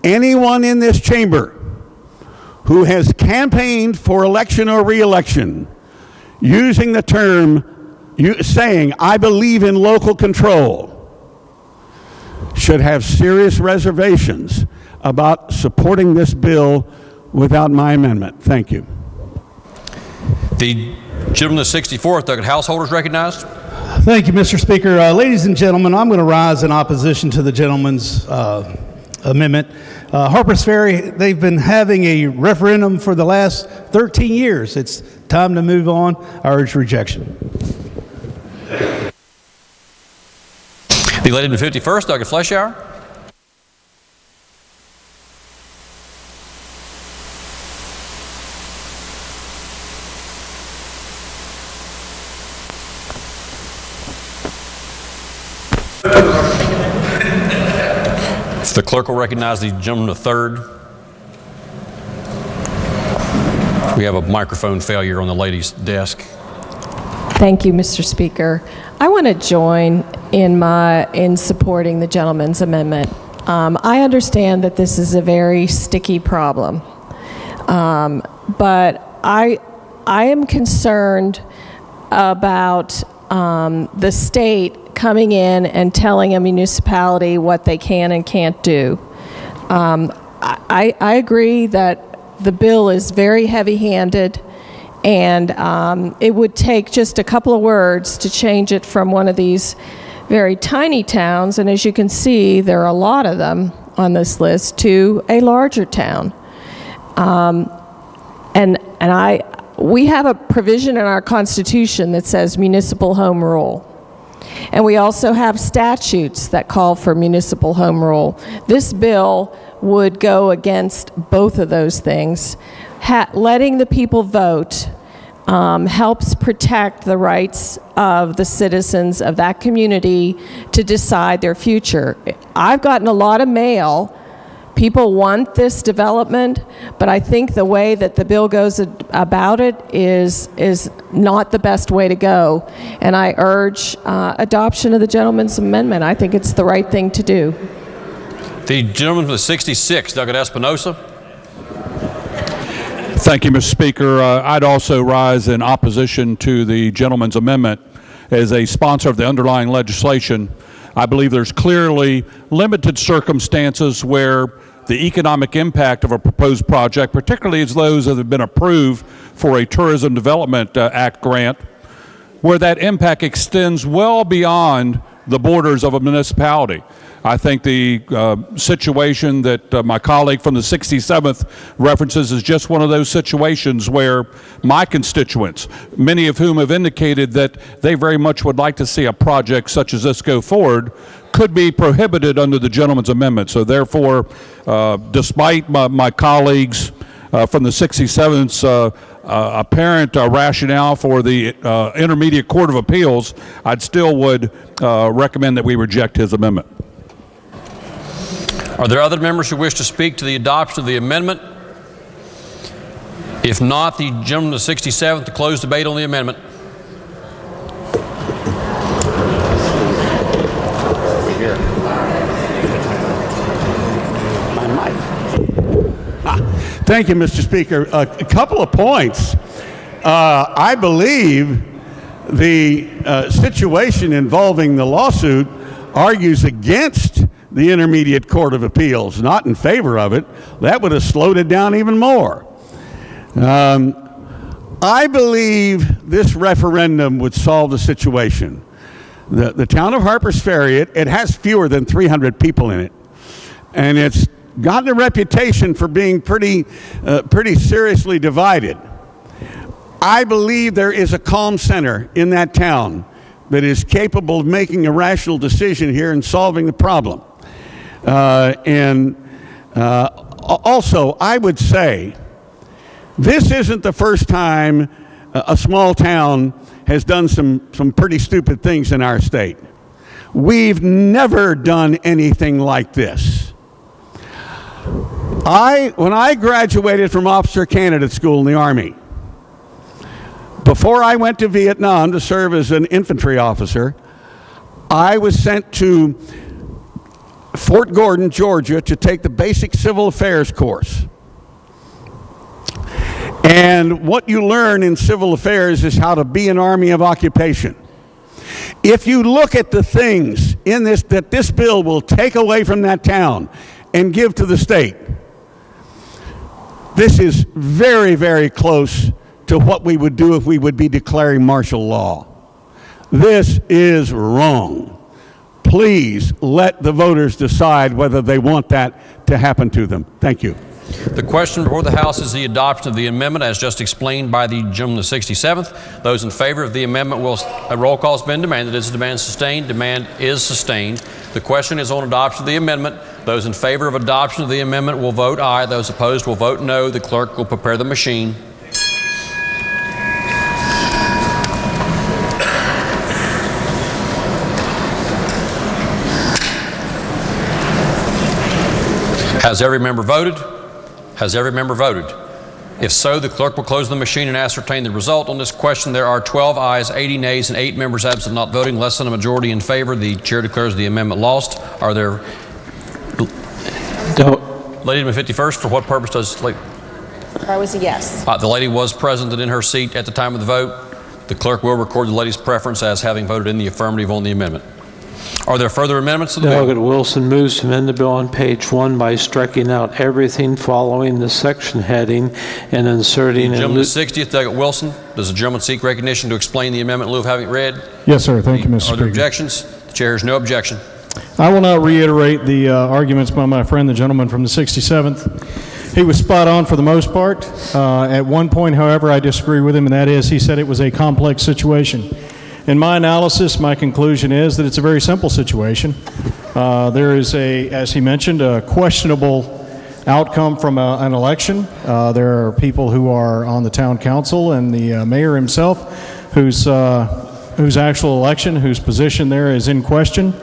Anyone in this chamber who has campaigned for election or re-election using the term, saying, I believe in local control, should have serious reservations about supporting this bill without my amendment. Thank you. The gentleman of the 64th, Douglas Householder, is recognized. Thank you, Mr. Speaker. Ladies and gentlemen, I'm going to rise in opposition to the gentleman's amendment. Harpers Ferry, they've been having a referendum for the last 13 years. It's time to move on. I urge rejection. The lady in the 51st, Douglas Fleischauer. If the clerk will recognize the gentleman of the 3rd. We have a microphone failure on the lady's desk. Thank you, Mr. Speaker. I want to join in supporting the gentleman's amendment. I understand that this is a very sticky problem, but I am concerned about the state coming in and telling a municipality what they can and can't do. I agree that the bill is very heavy-handed, and it would take just a couple of words to change it from one of these very tiny towns, and as you can see, there are a lot of them on this list, to a larger town. We have a provision in our Constitution that says municipal home rule. And we also have statutes that call for municipal home rule. This bill would go against both of those things. Letting the people vote helps protect the rights of the citizens of that community to decide their future. I've gotten a lot of mail. People want this development, but I think the way that the bill goes about it is not the best way to go. And I urge adoption of the gentleman's amendment. I think it's the right thing to do. The gentleman from the 66th, Douglas Espinosa. Thank you, Mr. Speaker. I'd also rise in opposition to the gentleman's amendment. As a sponsor of the underlying legislation, I believe there's clearly limited circumstances where the economic impact of a proposed project, particularly as those that have been approved for a Tourism Development Act grant, where that impact extends well beyond the borders of a municipality. I think the situation that my colleague from the 67th references is just one of those situations where my constituents, many of whom have indicated that they very much would like to see a project such as this go forward, could be prohibited under the gentleman's amendment. So therefore, despite my colleagues from the 67th's apparent rationale for the Intermediate Court of Appeals, I'd still would recommend that we reject his amendment. Are there other members who wish to speak to the adoption of the amendment? If not, the gentleman of the 67th to close debate on the amendment. Thank you, Mr. Speaker. A couple of points. I believe the situation involving the lawsuit argues against the Intermediate Court of Appeals, not in favor of it. That would have slowed it down even more. I believe this referendum would solve the situation. The town of Harpers Ferry, it has fewer than 300 people in it, and it's gotten a reputation for being pretty seriously divided. I believe there is a calm center in that town that is capable of making a rational decision here and solving the problem. Also, I would say this isn't the first time a small town has done some pretty stupid things in our state. We've never done anything like this. When I graduated from officer candidate school in the Army, before I went to Vietnam to serve as an infantry officer, I was sent to Fort Gordon, Georgia, to take the basic civil affairs course. And what you learn in civil affairs is how to be an army of occupation. If you look at the things in this that this bill will take away from that town and give to the state, this is very, very close to what we would do if we would be declaring martial law. This is wrong. Please let the voters decide whether they want that to happen to them. Thank you. The question before the House is the adoption of the amendment as just explained by the gentleman of the 67th. Those in favor of the amendment will, a roll call has been demanded. Is the demand sustained? Demand is sustained. The question is on adoption of the amendment. Those in favor of adoption of the amendment will vote aye. Those opposed will vote no. The clerk will prepare the machine. Has every member voted? Has every member voted? If so, the clerk will close the machine and ascertain the result. On this question, there are 12 ayes, 80 nays, and 8 members absent not voting, less than a majority in favor. The chair declares the amendment lost. Are there... Lady number 51st, for what purpose does... That was a yes. The lady was present and in her seat at the time of the vote. The clerk will record the lady's preference as having voted in the affirmative on the amendment. Are there further amendments to the bill? Delegate Wilson moves to amend the bill on page 1 by striking out everything following the section heading and inserting... Gentleman 60th, Delegate Wilson. Does the gentleman seek recognition to explain the amendment in lieu of having it read? Yes, sir. Thank you, Mr. Speaker. Are there objections? The chair has no objection. I will not reiterate the arguments by my friend, the gentleman from the 67th. He was spot on for the most part. At one point, however, I disagree with him, and that is he said it was a complex situation. In my analysis, my conclusion is that it's a very simple situation. There is as he mentioned, a questionable outcome from an election. There are people who are on the town council and the mayor himself whose actual election, whose position there is in question,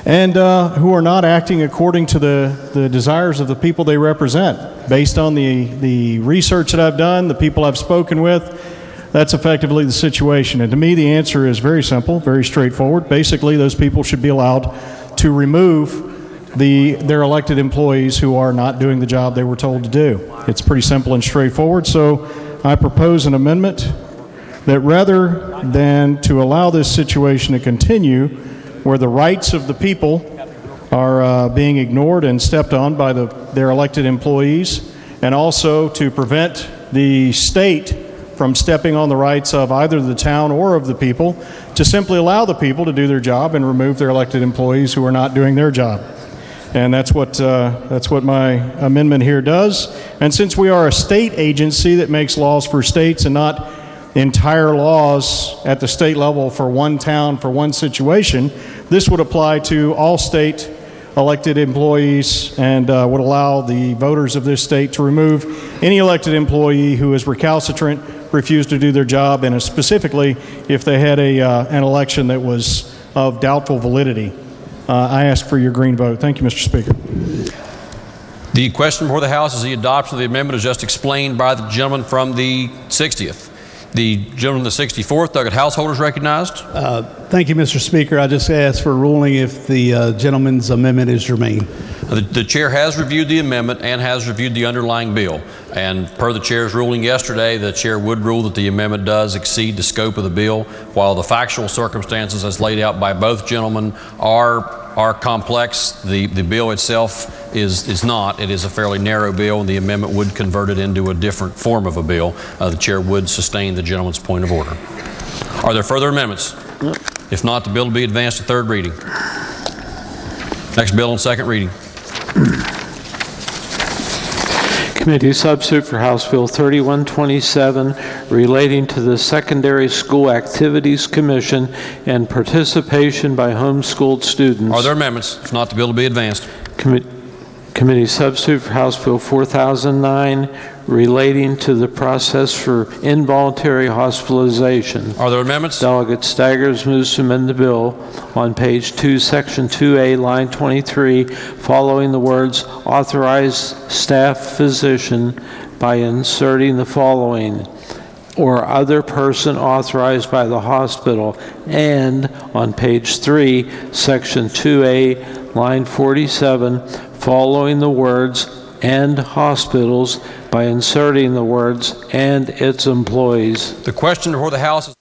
and who are not acting according to the desires of the people they represent. Based on the research that I've done, the people I've spoken with, that's effectively the situation. And to me, the answer is very simple, very straightforward. Basically, those people should be allowed to remove their elected employees who are not doing the job they were told to do. It's pretty simple and straightforward. So I propose an amendment that rather than to allow this situation to continue, where the rights of the people are being ignored and stepped on by their elected employees, and also to prevent the state from stepping on the rights of either the town or of the people, to simply allow the people to do their job and remove their elected employees who are not doing their job. And that's what my amendment here does. And since we are a state agency that makes laws for states and not entire laws at the state level for one town, for one situation, this would apply to all state elected employees and would allow the voters of this state to remove any elected employee who is recalcitrant, refused to do their job, and specifically if they had an election that was of doubtful validity. I ask for your green vote. Thank you, Mr. Speaker. The question before the House is the adoption of the amendment as just explained by the gentleman from the 60th. The gentleman from the 64th, Douglas Householder, is recognized. Thank you, Mr. Speaker. I just asked for a ruling if the gentleman's amendment is germane. The chair has reviewed the amendment and has reviewed the underlying bill. And per the chair's ruling yesterday, the chair would rule that the amendment does exceed the scope of the bill. While the factual circumstances as laid out by both gentlemen are complex, the bill itself is not. It is a fairly narrow bill, and the amendment would convert it into a different form of a bill. The chair would sustain the gentleman's point of order. Are there further amendments? If not, the bill will be advanced to third reading. Next bill on second reading. Committee substitute for House Bill 3127 relating to the Secondary School Activities Commission and participation by homeschooled students. Are there amendments? If not, the bill will be advanced. Committee substitute for House Bill 4009 relating to the process for involuntary hospitalization. Are there amendments? Delegate Staggers moves to amend the bill on page 2, section 2A, line 23, following the words authorized staff physician by inserting the following: or other person authorized by the hospital, and on page 3, section 2A, line 47, following the words and hospitals by inserting the words and its employees. The question before the House is